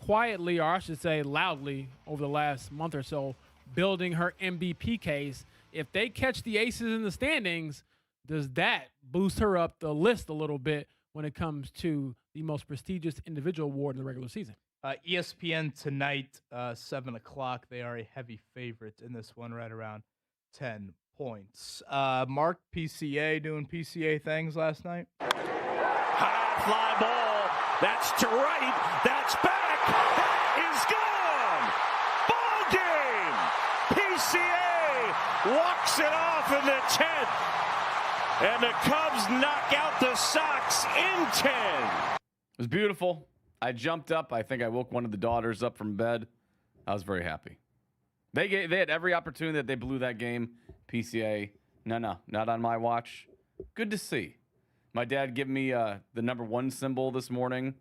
quietly, or I should say loudly, over the last month or so, building her MVP case. If they catch the Aces in the standings, does that boost her up the list a little bit when it comes to the most prestigious individual award in the regular season? ESPN tonight, 7 o'clock. They are a heavy favorite in this one, right around 10 points. Mark, PCA doing PCA things last night? High fly ball. That's to right. That's back. That is gone. Ball game. PCA walks it off in the 10th. And the Cubs knock out the Sox in 10. It was beautiful. I jumped up. I think I woke one of the daughters up from bed. I was very happy. They had every opportunity that they blew that game. PCA, no, not on my watch. Good to see. My dad gave me the number 1 symbol this morning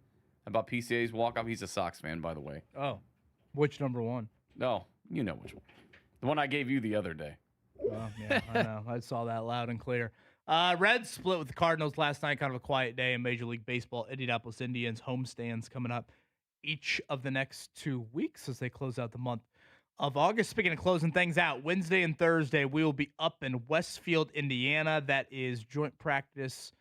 about PCA's walk-off. He's a Sox fan, by the way. Oh, which number 1? No, you know which one. The one I gave you the other day. Oh, yeah, I know. I saw that loud and clear. Reds split with the Cardinals last night. Kind of a quiet day in Major League Baseball. Indianapolis Indians homestands coming up each of the next 2 weeks as they close out the month of August. Speaking of closing things out, Wednesday and Thursday, we will be up in Westfield, Indiana. That is joint practice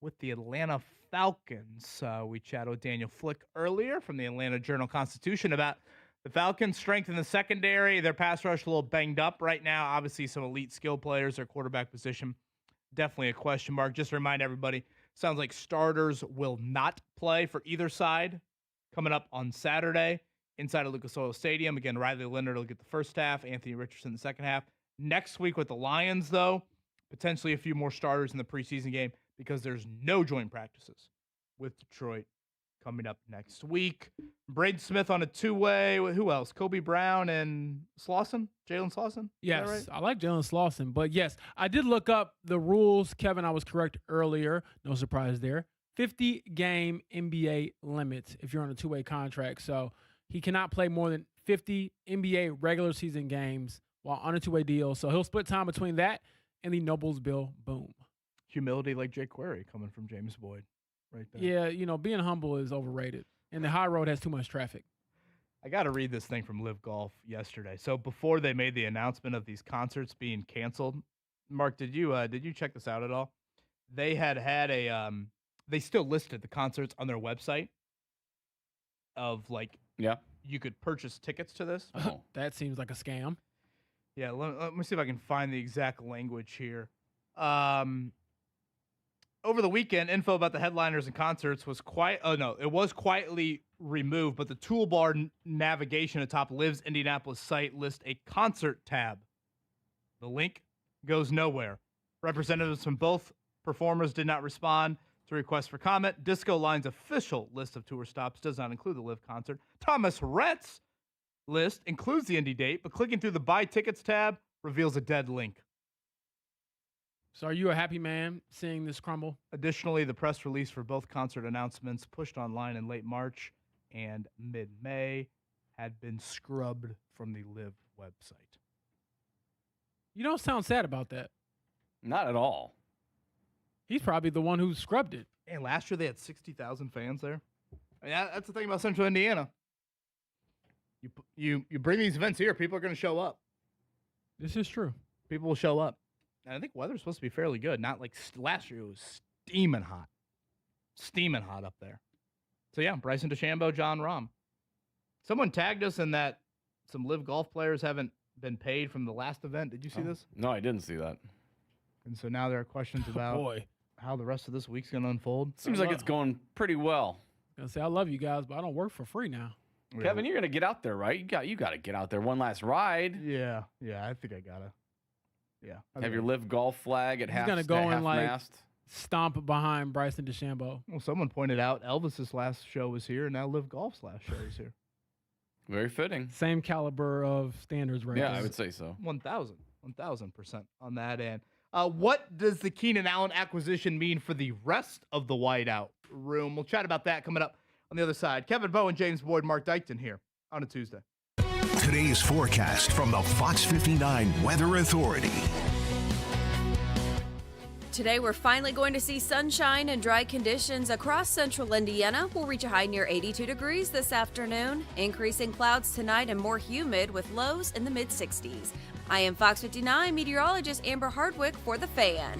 with the Atlanta Falcons. We chatted with Daniel Flick earlier from the Atlanta Journal-Constitution about the Falcons' strength in the secondary. Their pass rush a little banged up right now. Obviously, some elite skill players. Their quarterback position, definitely a question mark. Just to remind everybody, sounds like starters will not play for either side coming up on Saturday inside of Lucas Oil Stadium. Again, Riley Leonard will get the first half, Anthony Richardson the second half. Next week with the Lions, though, potentially a few more starters in the preseason game because there's no joint practices with Detroit coming up next week. Braden Smith on a two-way. Who else? Kobe Brown and Slauson? Jalen Slauson? Yes, right? I like Jalen Slauson. But yes, I did look up the rules. Kevin, I was correct earlier. No surprise there. 50-game NBA limit if you're on a two-way contract. So he cannot play more than 50 NBA regular season games while on a two-way deal. So he'll split time between that and the Noblesville Boom. Humility like jQuery coming from James Boyd right there. Yeah, being humble is overrated. And the high road has too much traffic. I got to read this thing from Live Golf yesterday. So before they made the announcement of these concerts being canceled, Mark, did you check this out at all? They had a they still listed the concerts on their website of you could purchase tickets to this. Oh, that seems like a scam. Yeah, let me see if I can find the exact language here. Over the weekend, info about the headliners and concerts was it was quietly removed, but the toolbar navigation atop Liv's Indianapolis site lists a concert tab. The link goes nowhere. Representatives from both performers did not respond to requests for comment. Disco Line's official list of tour stops does not include the Live concert. Thomas Rhett's list includes the Indy date, but clicking through the Buy Tickets tab reveals a dead link. So are you a happy man seeing this crumble? Additionally, the press release for both concert announcements pushed online in late March and mid-May had been scrubbed from the Live website. You don't sound sad about that. Not at all. He's probably the one who scrubbed it. And last year they had 60,000 fans there. I mean, that's the thing about Central Indiana. You bring these events here, people are going to show up. This is true. People will show up. And I think weather's supposed to be fairly good. Not like last year. It was steaming hot. Steaming hot up there. So, yeah, Bryson DeChambeau, John Rahm. Someone tagged us in that some Live Golf players haven't been paid from the last event. Did you see this? No, I didn't see that. And so now there are questions about how the rest of this week's going to unfold. Seems like it's going pretty well. I'm going to say, I love you guys, but I don't work for free now. Kevin, you're going to get out there, right? You got to get out there one last ride. Yeah, I think I got to. Yeah. Have your Live Golf flag at half mast. He's going to go and stomp behind Bryson DeChambeau. Well, someone pointed out Elvis's last show was here, and now Live Golf's last show is here. Very fitting. Same caliber of standards right Yeah, there. I would say so. 1,000% on that end. What does the Keenan Allen acquisition mean for the rest of the whiteout room? We'll chat about that coming up on the other side. Kevin Bowen, James Boyd, Mark Dykton here on a Tuesday. Today's forecast from the Fox 59 Weather Authority. Today, we're finally going to see sunshine and dry conditions across central Indiana. We'll reach a high near 82 degrees this afternoon. Increasing clouds tonight and more humid with lows in the mid-60s. I am Fox 59 meteorologist Amber Hardwick for The Fan.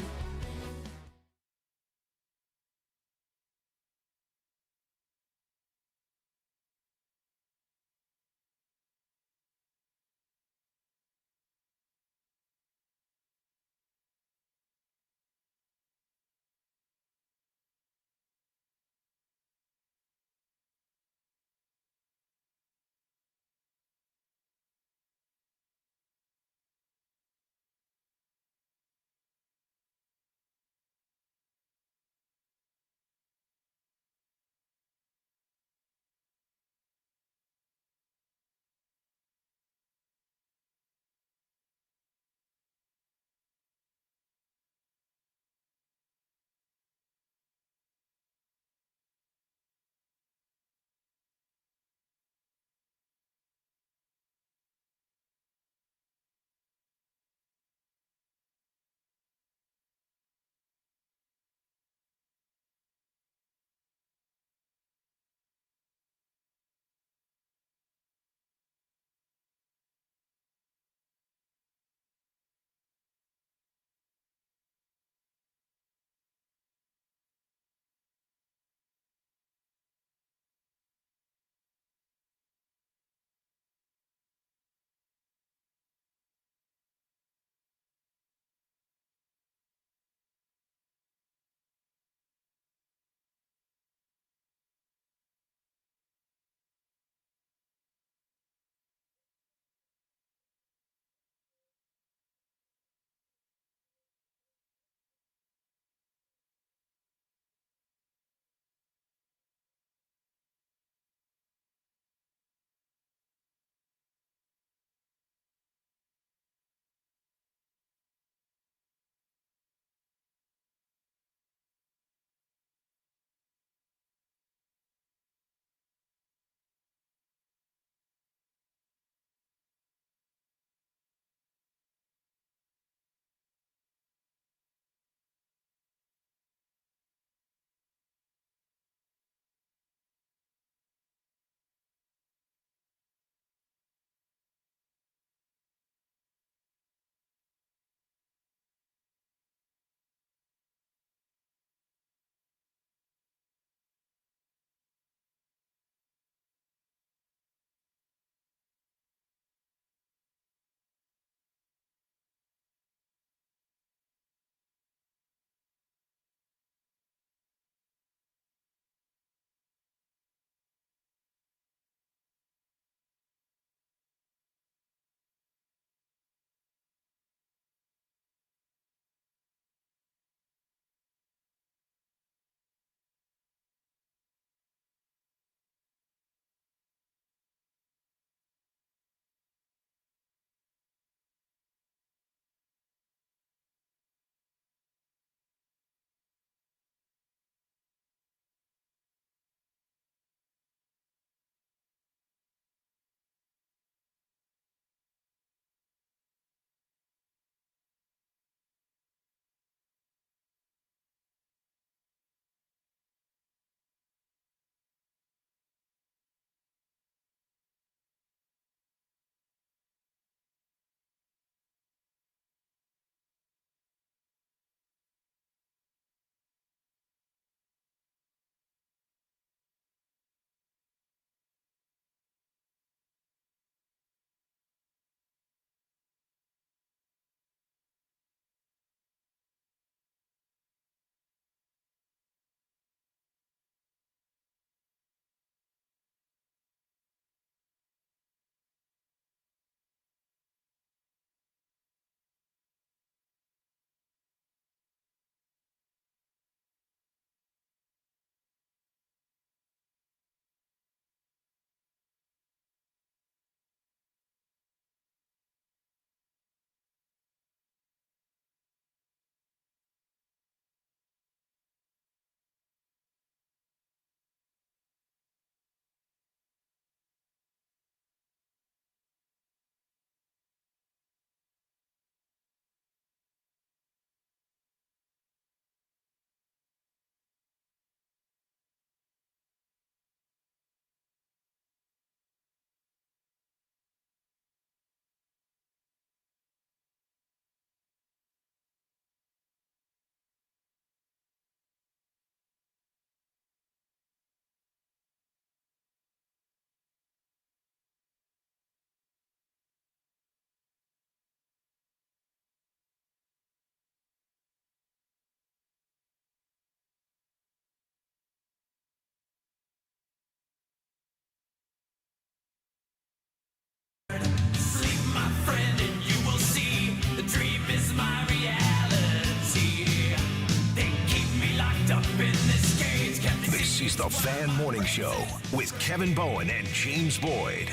This is the Fan Morning Show with Kevin Bowen and James Boyd.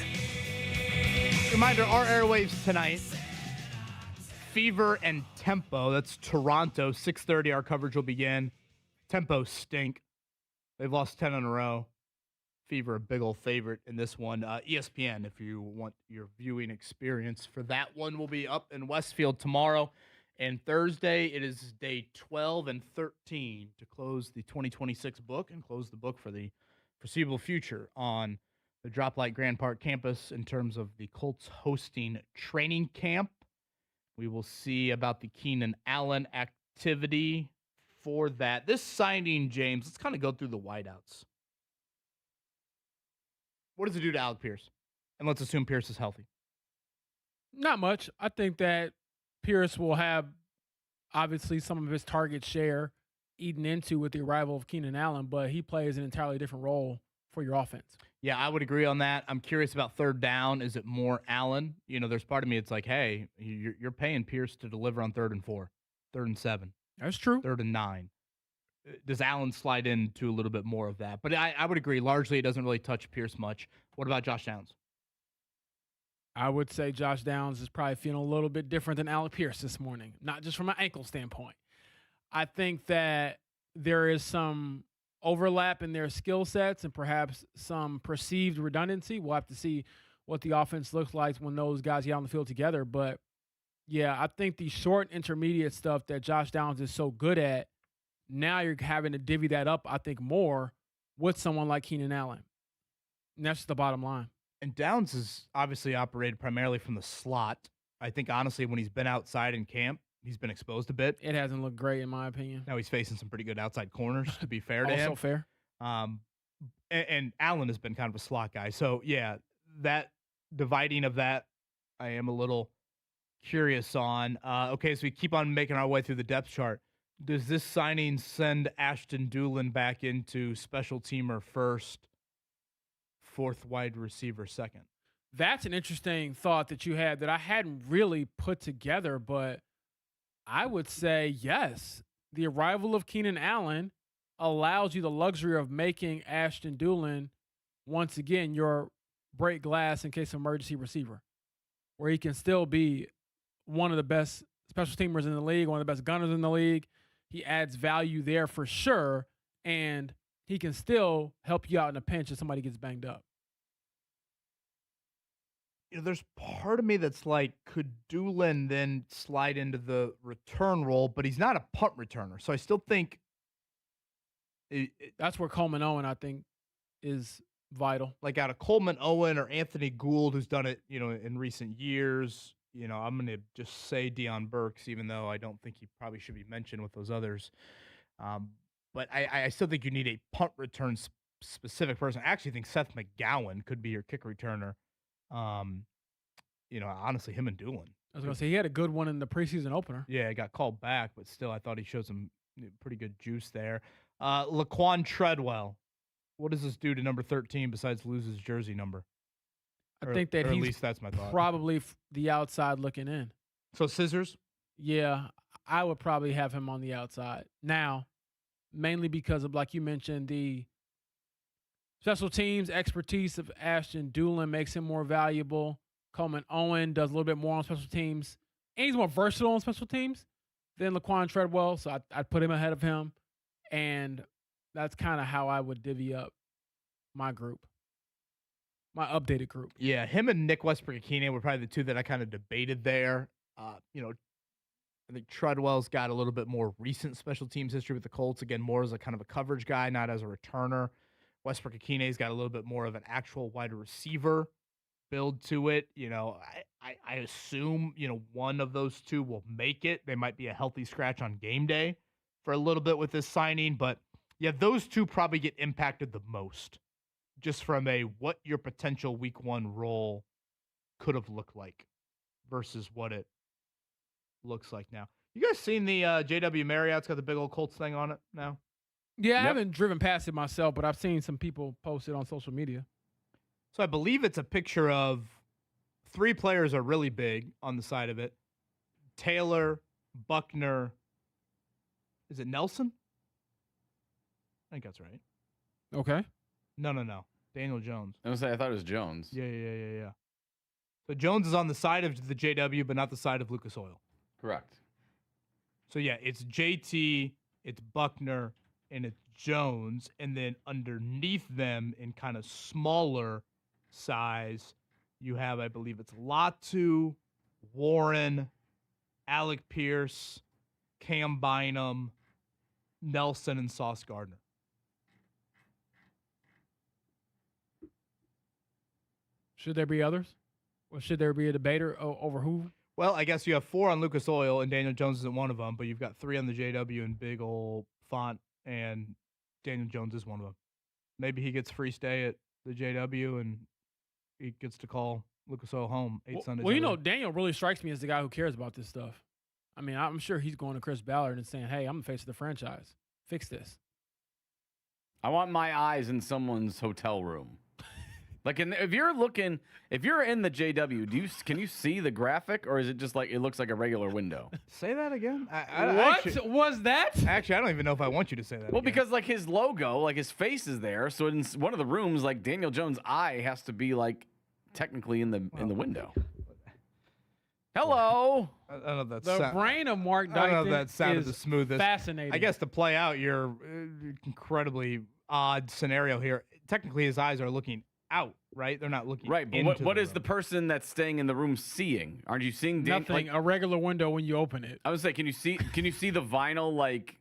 Reminder, our airwaves tonight, Fever and Tempo. That's Toronto. 6:30 our coverage will begin. Tempo stink. They've lost 10 in a row. Fever, a big old favorite in this one. ESPN, if you want your viewing experience for that one, will be up in Westfield tomorrow. And Thursday, it is day 12 and 13 to close the 2026 book and close the book for the foreseeable future on the Droplight Grand Park campus in terms of the Colts hosting training camp. We will see about the Keenan Allen activity for that. This signing, James, let's kind of go through the wideouts. What does it do to Alec Pierce? And let's assume Pierce is healthy. Not much. I think that Pierce will have, obviously, some of his target share eaten into with the arrival of Keenan Allen, but he plays an entirely different role for your offense. Yeah, I would agree on that. I'm curious about third down. Is it more Allen? You know, there's part of me, it's like, hey, you're paying Pierce to deliver on 3rd and 4, 3rd and 7. That's true. 3rd and 9. Does Allen slide into a little bit more of that? But I would agree. Largely, it doesn't really touch Pierce much. What about Josh Downs? I would say Josh Downs is probably feeling a little bit different than Alec Pierce this morning, not just from an ankle standpoint. I think that there is some overlap in their skill sets and perhaps some perceived redundancy. We'll have to see what the offense looks like when those guys get on the field together. But, yeah, I think the short intermediate stuff that Josh Downs is so good at, now you're having to divvy that up, I think, more with someone like Keenan Allen. And that's the bottom line. And Downs has obviously operated primarily from the slot. I think, honestly, when he's been outside in camp, he's been exposed a bit. It hasn't looked great, in my opinion. Now he's facing some pretty good outside corners, to be fair to him. Also fair. And Allen has been kind of a slot guy. So, yeah, that dividing of that, I am a little curious on. Okay, so we keep on making our way through the depth chart. Does this signing send Ashton Dulin back into special teamer first, 4th wide receiver second? That's an interesting thought that you had that I hadn't really put together, but I would say yes. The arrival of Keenan Allen allows you the luxury of making Ashton Dulin, once again, your break glass in case of emergency receiver, where he can still be one of the best special teamers in the league, one of the best gunners in the league. He adds value there for sure, and he can still help you out in a pinch if somebody gets banged up. You know, there's part of me that's like, could Dulin then slide into the return role? But he's not a punt returner, so I still think that's where Coleman Owen, I think, is vital. Like out of Coleman Owen or Anthony Gould, who's done it, you know, in recent years. You know, I'm going to just say Deion Burks, even though I don't think he probably should be mentioned with those others. But I still think you need a punt return specific person. I actually think Seth McGowan could be your kick returner. You know, honestly, him and Dulin. I was going to say, he had a good one in the preseason opener. Yeah, he got called back, but still, I thought he showed some pretty good juice there. Laquan Treadwell. What does this do to number 13 besides lose his jersey number? I think that or at he's least that's my thought. Probably the outside looking in. So scissors? Yeah, I would probably have him on the outside. Now, mainly because of, like you mentioned, the special teams expertise of Ashton Dulin makes him more valuable. Coleman Owen does a little bit more on special teams. And he's more versatile on special teams than Laquan Treadwell, so I'd put him ahead of him. And that's kind of how I would divvy up my group. My updated group. Yeah, him and Nick Westbrook-Ikine were probably the two that I kind of debated there. You know, I think Treadwell's got a little bit more recent special teams history with the Colts. Again, more as a kind of a coverage guy, not as a returner. Westbrook-Ikine's got a little bit more of an actual wide receiver build to it. You know, I assume, you know, one of those two will make it. They might be a healthy scratch on game day for a little bit with this signing. But, yeah, those two probably get impacted the most. Just from a what your potential week one role could have looked like versus what it looks like now. You guys seen the JW Marriott's got the big old Colts thing on it now? Yeah, I haven't driven past it myself, but I've seen some people post it on social media. So I believe it's a picture of 3 players are really big on the side of it. Taylor, Buckner, is it Nelson? I think that's right. Okay. No. Daniel Jones. I was say I thought it was Jones. Yeah. So Jones is on the side of the JW, but not the side of Lucas Oil. Correct. So yeah, it's JT, it's Buckner, and it's Jones, and then underneath them in kind of smaller size, you have, I believe it's Latu, Warren, Alec Pierce, Cam Bynum, Nelson, and Sauce Gardner. Should there be others? Or should there be a debater over who? Well, I guess you have 4 on Lucas Oil, and Daniel Jones isn't one of them, but you've got 3 on the JW and big old font, and Daniel Jones is one of them. Maybe he gets free stay at the JW, and he gets to call Lucas Oil home 8 Sundays. Well, you know, Daniel really strikes me as the guy who cares about this stuff. I mean, I'm sure he's going to Chris Ballard and saying, hey, I'm the face of the franchise. Fix this. I want my eyes in someone's hotel room. Like, if you're in the JW, can you see the graphic, or is it just like it looks like a regular window? Say that again. What was that? Actually, I don't even know if I want you to say that. Well, again. because like his logo, like his face is there, so in one of the rooms, like Daniel Jones' eye has to be like technically in the window. Hello. I don't know if that's The brain of Mark Dykton I don't know if that sounded is the smoothest. fascinating. I guess to play out your incredibly odd scenario here, technically his eyes are looking out, right? They're not looking Right, but into what the is room. the person that's staying in the room seeing? Aren't you seeing nothing. A regular window when you open it. I would say, can you see the vinyl, like,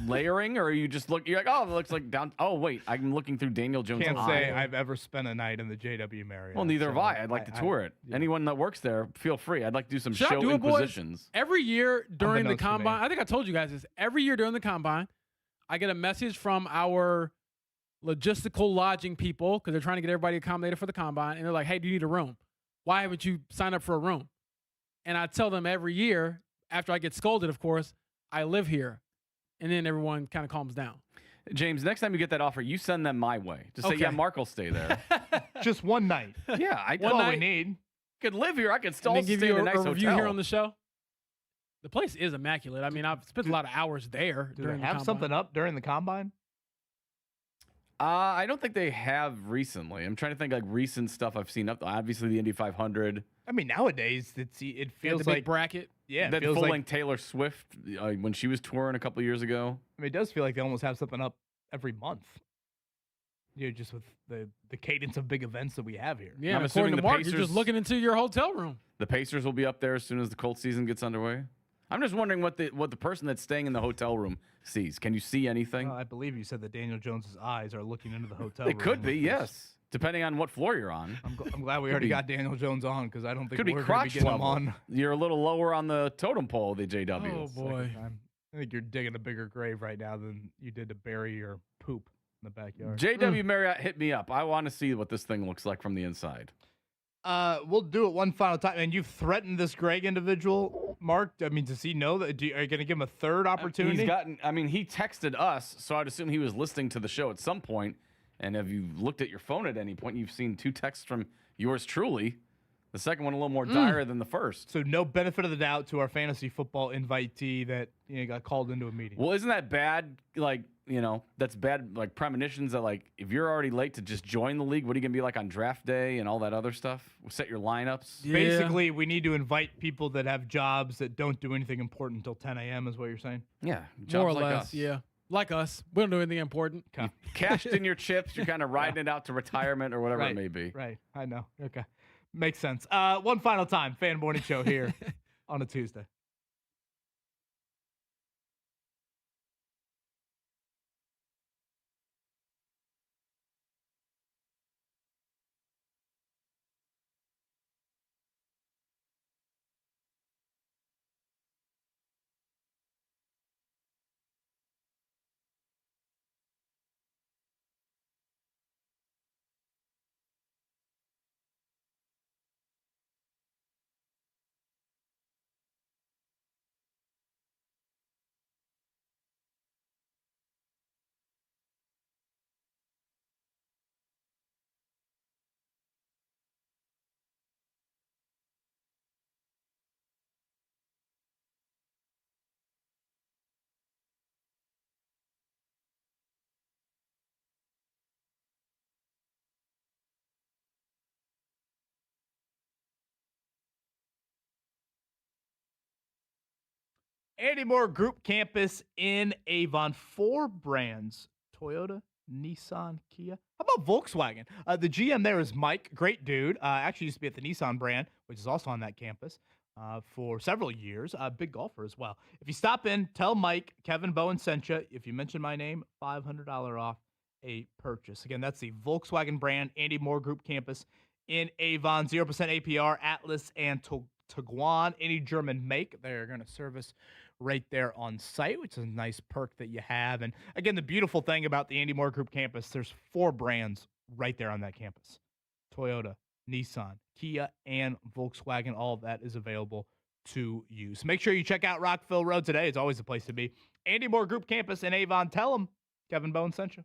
layering, or are you just you're like, oh, it looks like down. Oh, wait, I'm looking through Daniel Jones' Can't eye. say I've ever spent a night in the JW Marriott. Well, neither so have I. I'd like to tour it. yeah. Anyone that works there, feel free. I'd like to do some Should I show do it, boys? inquisitions. Every year during the Unbeknownst to me. combine, I think I told you guys this. Every year during the combine, I get a message from our logistical lodging people because they're trying to get everybody accommodated for the combine, and they're like, "Hey, do you need a room? Why haven't you signed up for a room?" And I tell them every year, after I get scolded, of course, I live here, and then everyone kind of calms down. James, next time you get that offer, you send them my way. Just say, Okay. yeah, Mark will stay there. Just one night. Yeah, I That's all we night. need. Could live here. I could still And then give stay you in a a nice review hotel. here on the show. The place is immaculate. I mean, I've spent a lot of hours there Do during they the have combine. something up during the combine? I don't think they have recently. I'm trying to think like recent stuff I've seen up. Obviously, the Indy 500. I mean, nowadays it Yeah, feels the big like bracket. yeah, it That feels full like length Taylor Swift when she was touring a couple years ago. I mean, it does feel like they almost have something up every month. Just with the cadence of big events that we have here. Yeah, I'm and assuming according to the Mark, you're Pacers- just looking into your hotel room. The Pacers will be up there as soon as the Colts season gets underway. I'm just wondering what the person that's staying in the hotel room sees. Can you see anything? I believe you said that Daniel Jones's eyes are looking into the hotel It room. could be, yes, depending on what floor you're on. I'm glad we already be- got Daniel Jones on because I don't think Could be we're going to be crotch getting him level. on. You're a little lower on the totem pole of the JW. Oh boy. Time. I think you're digging a bigger grave right now than you did to bury your poop in the backyard. JW Marriott, hit me up. I want to see what this thing looks like from the inside. We'll do it one final time. And you've threatened this Greg individual, Mark. I mean, does he know that? Are you going to give him a third opportunity? He texted us, so I'd assume he was listening to the show at some point. And have you looked at your phone at any point? You've seen 2 texts from yours truly. The second one a little more dire than the first. So no benefit of the doubt to our fantasy football invitee that got called into a meeting. Well, isn't that bad? Like, that's bad, like premonitions that, like, if you're already late to just join the league, what are you going to be like on draft day and all that other stuff? Set your lineups. Yeah. Basically, we need to invite people that have jobs that don't do anything important until 10 a.m. is what you're saying? Yeah. Jobs More or like less, us. yeah. Like us. We don't do anything important. You cashed in your chips. You're kind of riding it out to retirement or whatever Right, it may be. Right. I know. Okay. Makes sense. One final time, Fan Morning Show here on a Tuesday. Andy Moore Group Campus in Avon. 4 brands: Toyota, Nissan, Kia. How about Volkswagen? The GM there is Mike. Great dude. Actually used to be at the Nissan brand, which is also on that campus for several years. Big golfer as well. If you stop in, tell Mike Kevin Bowen sent you. If you mention my name, $500 off a purchase. Again, that's the Volkswagen brand, Andy Moore Group Campus in Avon. 0% APR, Atlas, and Tiguan. Any German make, they're going to service right there on site, which is a nice perk that you have. And again, the beautiful thing about the Andy Moore Group Campus, there's 4 brands right there on that campus: Toyota, Nissan, Kia, and Volkswagen. All of that is available to you. So make sure you check out Rockville Road today. It's always a place to be. Andy Moore Group Campus in Avon. Tell them Kevin Bowen sent you.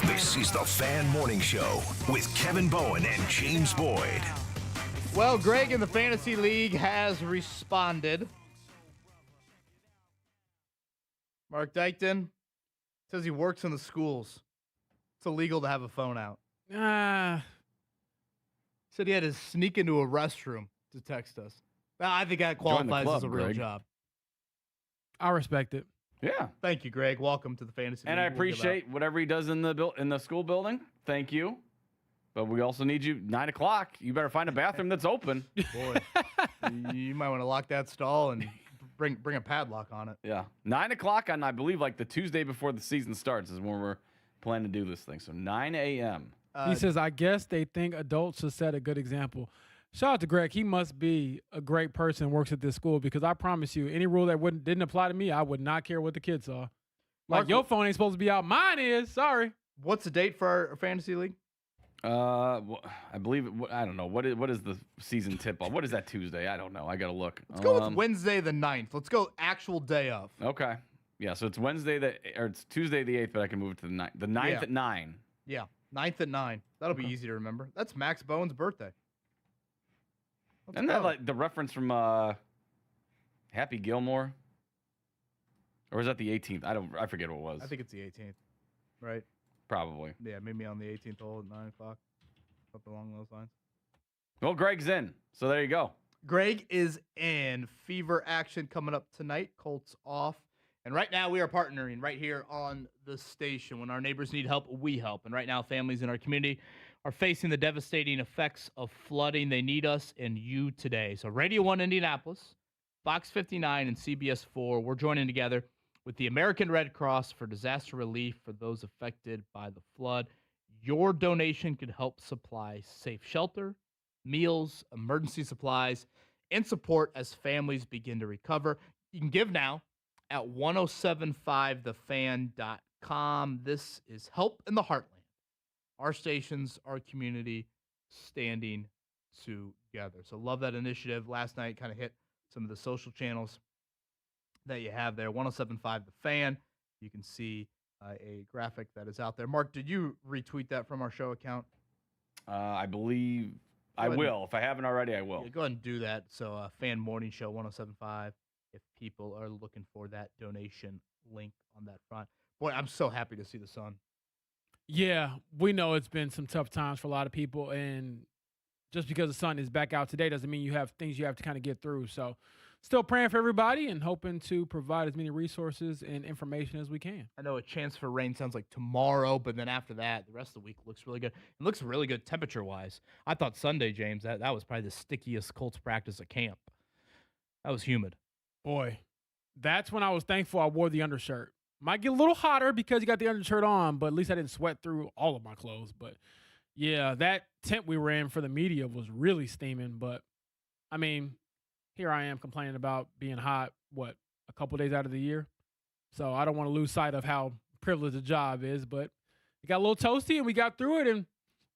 This is the Fan Morning Show with Kevin Bowen and James Boyd. Well, Greg in the Fantasy League has responded. Mark Dykton says he works in the schools. It's illegal to have a phone out. Said he had to sneak into a restroom to text us. I think that qualifies as a real Greg. job. I respect it. Yeah. Thank you, Greg. Welcome to the Fantasy League. And I appreciate whatever he does in the school building. Thank you. But we also need you 9 o'clock. You better find a bathroom that's open. Boy, you might want to lock that stall and bring a padlock on it. Yeah. 9 o'clock on, I believe, like the Tuesday before the season starts is when we're planning to do this thing. So 9 a.m. He says, I guess they think adults should set a good example. Shout out to Greg. He must be a great person and works at this school, because I promise you, any rule that didn't apply to me, I would not care what the kids saw. Like, your phone ain't supposed to be out. Mine is. Sorry. What's the date for our Fantasy League? I believe I don't know. What is the season tip off? What is that Tuesday? I don't know. I got to look. Let's go with Wednesday the 9th. Let's go actual day of. Okay. Yeah, so it's it's Tuesday the 8th, but I can move it to the 9th. The 9th at 9. Yeah, 9th at 9. That'll be easy to remember. That's Max Bowen's birthday. And that like the reference from Happy Gilmore? Or was that the 18th? I forget what it was. I think it's the 18th, right? Probably. Yeah, maybe on the 18th hole at 9 o'clock, something along those lines. Well, Greg's in, so there you go. Greg is in. Fever action coming up tonight. Colts off. And right now we are partnering right here on the station. When our neighbors need help, we help. And right now families in our community are facing the devastating effects of flooding. They need us and you today. So Radio 1 Indianapolis, Fox 59, and CBS 4, we're joining together with the American Red Cross for disaster relief for those affected by the flood. Your donation could help supply safe shelter, meals, emergency supplies, and support as families begin to recover. You can give now at 1075thefan.com. This is Help in the Heartland. Our stations, our community, standing together. So love that initiative. Last night kind of hit some of the social channels that you have there. 1075 The Fan. You can see a graphic that is out there. Mark, did you retweet that from our show account? I believe I will. If I haven't already, I will. Yeah, go ahead and do that. So Fan Morning Show 1075 if people are looking for that donation link on that front. Boy, I'm so happy to see the sun. Yeah, we know it's been some tough times for a lot of people, and just because the sun is back out today doesn't mean you have things you have to kind of get through. So still praying for everybody and hoping to provide as many resources and information as we can. I know a chance for rain sounds like tomorrow, but then after that, the rest of the week looks really good. It looks really good temperature-wise. I thought Sunday, James, that was probably the stickiest Colts practice at camp. That was humid. Boy, that's when I was thankful I wore the undershirt. Might get a little hotter because you got the undershirt on, but at least I didn't sweat through all of my clothes. But yeah, that tent we were in for the media was really steaming. But I mean, here I am complaining about being hot, a couple days out of the year. So I don't want to lose sight of how privileged the job is. But it got a little toasty and we got through it. And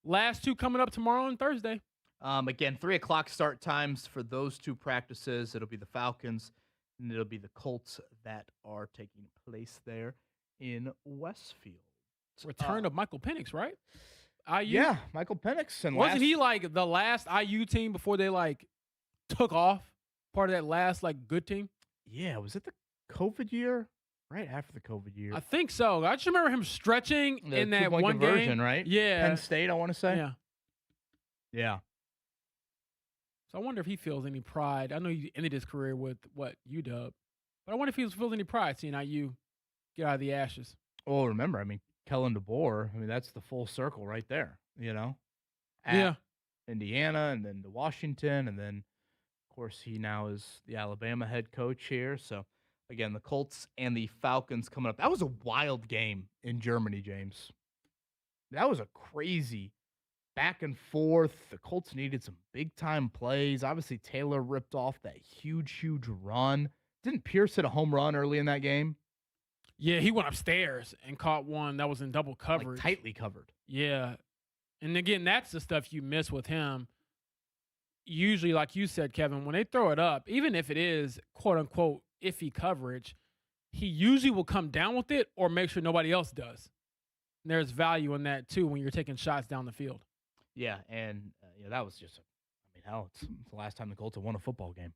last two coming up tomorrow and Thursday. Again, 3 o'clock start times for those two practices. It'll be the Falcons and it'll be the Colts that are taking place there in Westfield. Return of Michael Penix, right? IU? Yeah, Michael Penix. And wasn't he like the last IU team before they like took off? Part of that last like good team? Yeah, was it the COVID year? Right after the COVID year. I think so. I just remember him stretching in that one conversion, game. Right? Yeah. Penn State, I want to say. Yeah. Yeah. So I wonder if he feels any pride. I know he ended his career with UW, but I wonder if he feels any pride seeing IU get out of the ashes. Well, remember, I mean, Kellen DeBoer, that's the full circle right there, At Indiana and then to Washington. And then, of course, he now is the Alabama head coach here. So, again, the Colts and the Falcons coming up. That was a wild game in Germany, James. That was a crazy back and forth. The Colts needed some big-time plays. Obviously, Taylor ripped off that huge run. Didn't Pierce hit a home run early in that game? Yeah, he went upstairs and caught one that was in double coverage. Like tightly covered. Yeah. And again, that's the stuff you miss with him. Usually, like you said, Kevin, when they throw it up, even if it is quote-unquote iffy coverage, he usually will come down with it or make sure nobody else does. And there's value in that, too, when you're taking shots down the field. Yeah, and that was just, it's the last time the Colts have won a football game.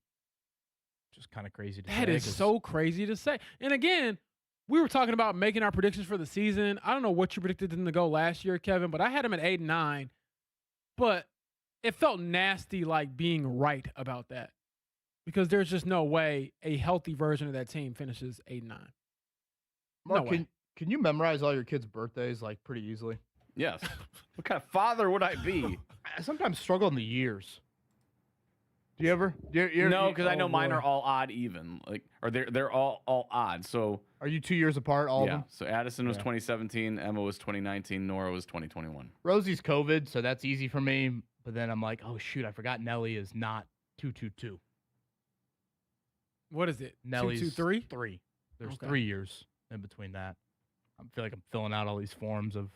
Just kind of crazy to say. That is so crazy to say. And again, we were talking about making our predictions for the season. I don't know what you predicted them to go last year, Kevin, but I had them at 8-9. But it felt nasty like being right about that because there's just no way a healthy version of that team finishes 8-9. Mark, can you memorize all your kids' birthdays like pretty easily? Yes. What kind of father would I be? I sometimes struggle in the years. Do you ever? No, because I know mine are all odd even. Or they're all odd. So are you 2 years apart, all of them? So Addison was 2017, Emma was 2019, Nora was 2021. Rosie's COVID, so that's easy for me. But then I'm like, oh shoot, I forgot Nelly is not 222. What is it? Nelly's 223? 3. There's 3 years in between that. I feel like I'm filling out all these forms of,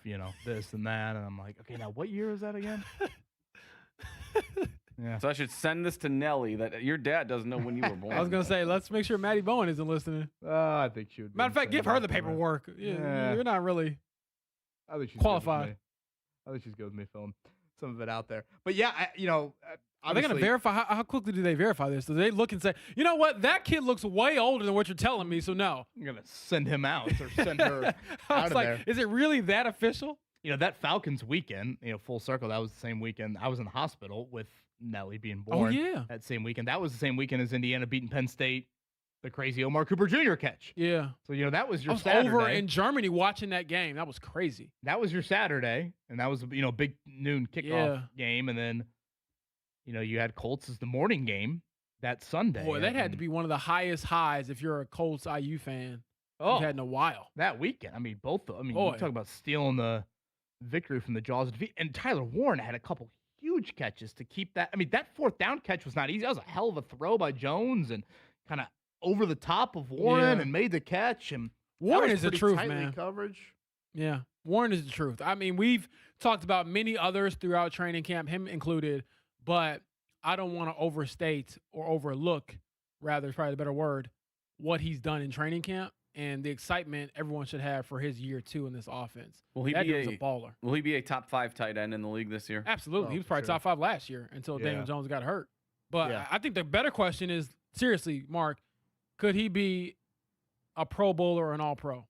this and that. And I'm like, okay, now what year is that again? Yeah. So I should send this to Nelly that your dad doesn't know when you were born. I was going to say, let's make sure Maddie Bowen isn't listening. I think she would. Matter of fact, give her the paperwork. Yeah. You're not really qualified. I think she's good with me filling some of it out there. But yeah, Are they going to verify? How quickly do they verify this? Do they look and say, you know what? That kid looks way older than what you're telling me, so no. I'm going to send him out or send her out of there. Is it really that official? That Falcons weekend, full circle, that was the same weekend. I was in the hospital with Nelly being born. Oh, yeah. That same weekend. That was the same weekend as Indiana beating Penn State, the crazy Omar Cooper Jr. catch. Yeah. So, that was your I was Saturday. over in Germany watching that game. That was crazy. That was your Saturday, and that was, big noon kickoff game. And then, you had Colts as the morning game that Sunday. Boy, that had to be one of the highest highs if you're a Colts IU fan you've had in a while. That weekend. You Boy. talk about stealing the victory from the jaws of defeat. And Tyler Warren had a couple huge catches to keep that. That fourth down catch was not easy. That was a hell of a throw by Jones and kind of over the top of Warren and made the catch. And Warren is the truth, man. Coverage. Yeah, Warren is the truth. We've talked about many others throughout training camp, him included, but I don't want to overstate or overlook, rather, is probably the better word, what he's done in training camp and the excitement everyone should have for his year 2 in this offense. Will he that be dude's a baller? Will he be a top 5 tight end in the league this year? Absolutely. He was probably top 5 last year until Daniel Jones got hurt. But I think the better question is, seriously, Mark, could he be a Pro Bowler or an All-Pro?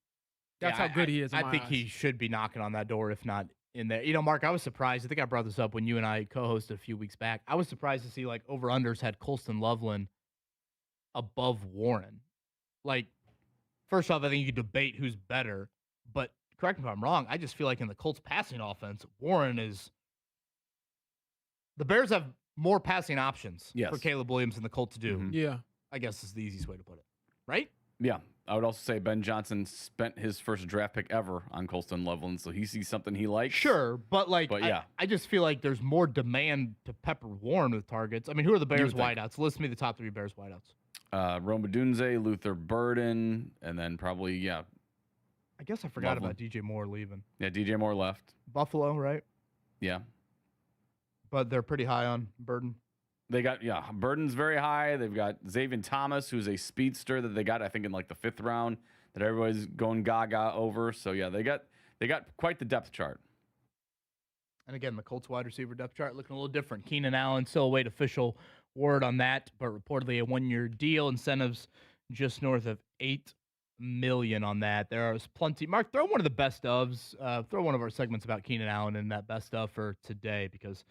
That's how good he is. I think he should be knocking on that door, if not in there. Mark, I was surprised. I think I brought this up when you and I co-hosted a few weeks back. I was surprised to see over-unders had Colston Loveland above Warren. First off, I think you could debate who's better, but correct me if I'm wrong. I just feel like in the Colts passing offense, Warren is. The Bears have more passing options for Caleb Williams than the Colts do. Mm-hmm. Yeah. I guess is the easiest way to put it. Right? Yeah. I would also say Ben Johnson spent his first draft pick ever on Colston Loveland, so he sees something he likes. Sure, but I just feel like there's more demand to pepper Warren with targets. Who are the Bears wideouts? List me the top 3 Bears wideouts. Rome Odunze, Luther Burden, and then probably, I guess I forgot about DJ Moore leaving. Yeah, DJ Moore left. Buffalo, right? Yeah. But they're pretty high on Burden. They got, Burden's very high. They've got Xavier Thomas, who's a speedster that they got, I think, in the 5th round that everybody's going gaga over. So, they got quite the depth chart. And again, the Colts wide receiver depth chart looking a little different. Keenan Allen still await official word on that, but reportedly a 1-year deal. Incentives just north of $8 million on that. There is plenty. Mark, throw one of the best ofs. Throw one of our segments about Keenan Allen in that best of for today, because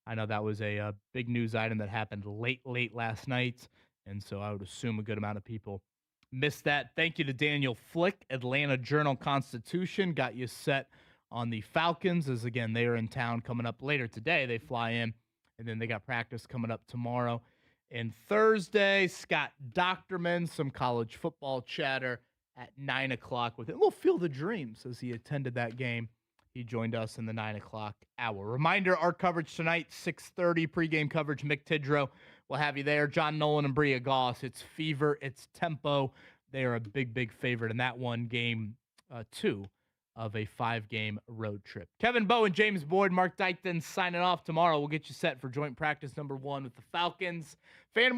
I know that was a big news item that happened late last night, and so I would assume a good amount of people missed that. Thank you to Daniel Flick, Atlanta Journal-Constitution, got you set on the Falcons, as again, they are in town coming up later today. They fly in, and then they got practice coming up tomorrow and Thursday. Scott Docterman, some college football chatter at 9 o'clock with him. We'll feel the dreams as he attended that game. He joined us in the 9 o'clock hour. Reminder, our coverage tonight, 6:30 pregame coverage. Mick Tidrow will have you there. John Nolan and Bria Goss. It's Fever. It's Tempo. They are a big favorite in that one, game 2 of a 5-game road trip. Kevin Bowen, James Boyd, Mark Dykton signing off tomorrow. We'll get you set for joint practice number 1 with the Falcons. Fan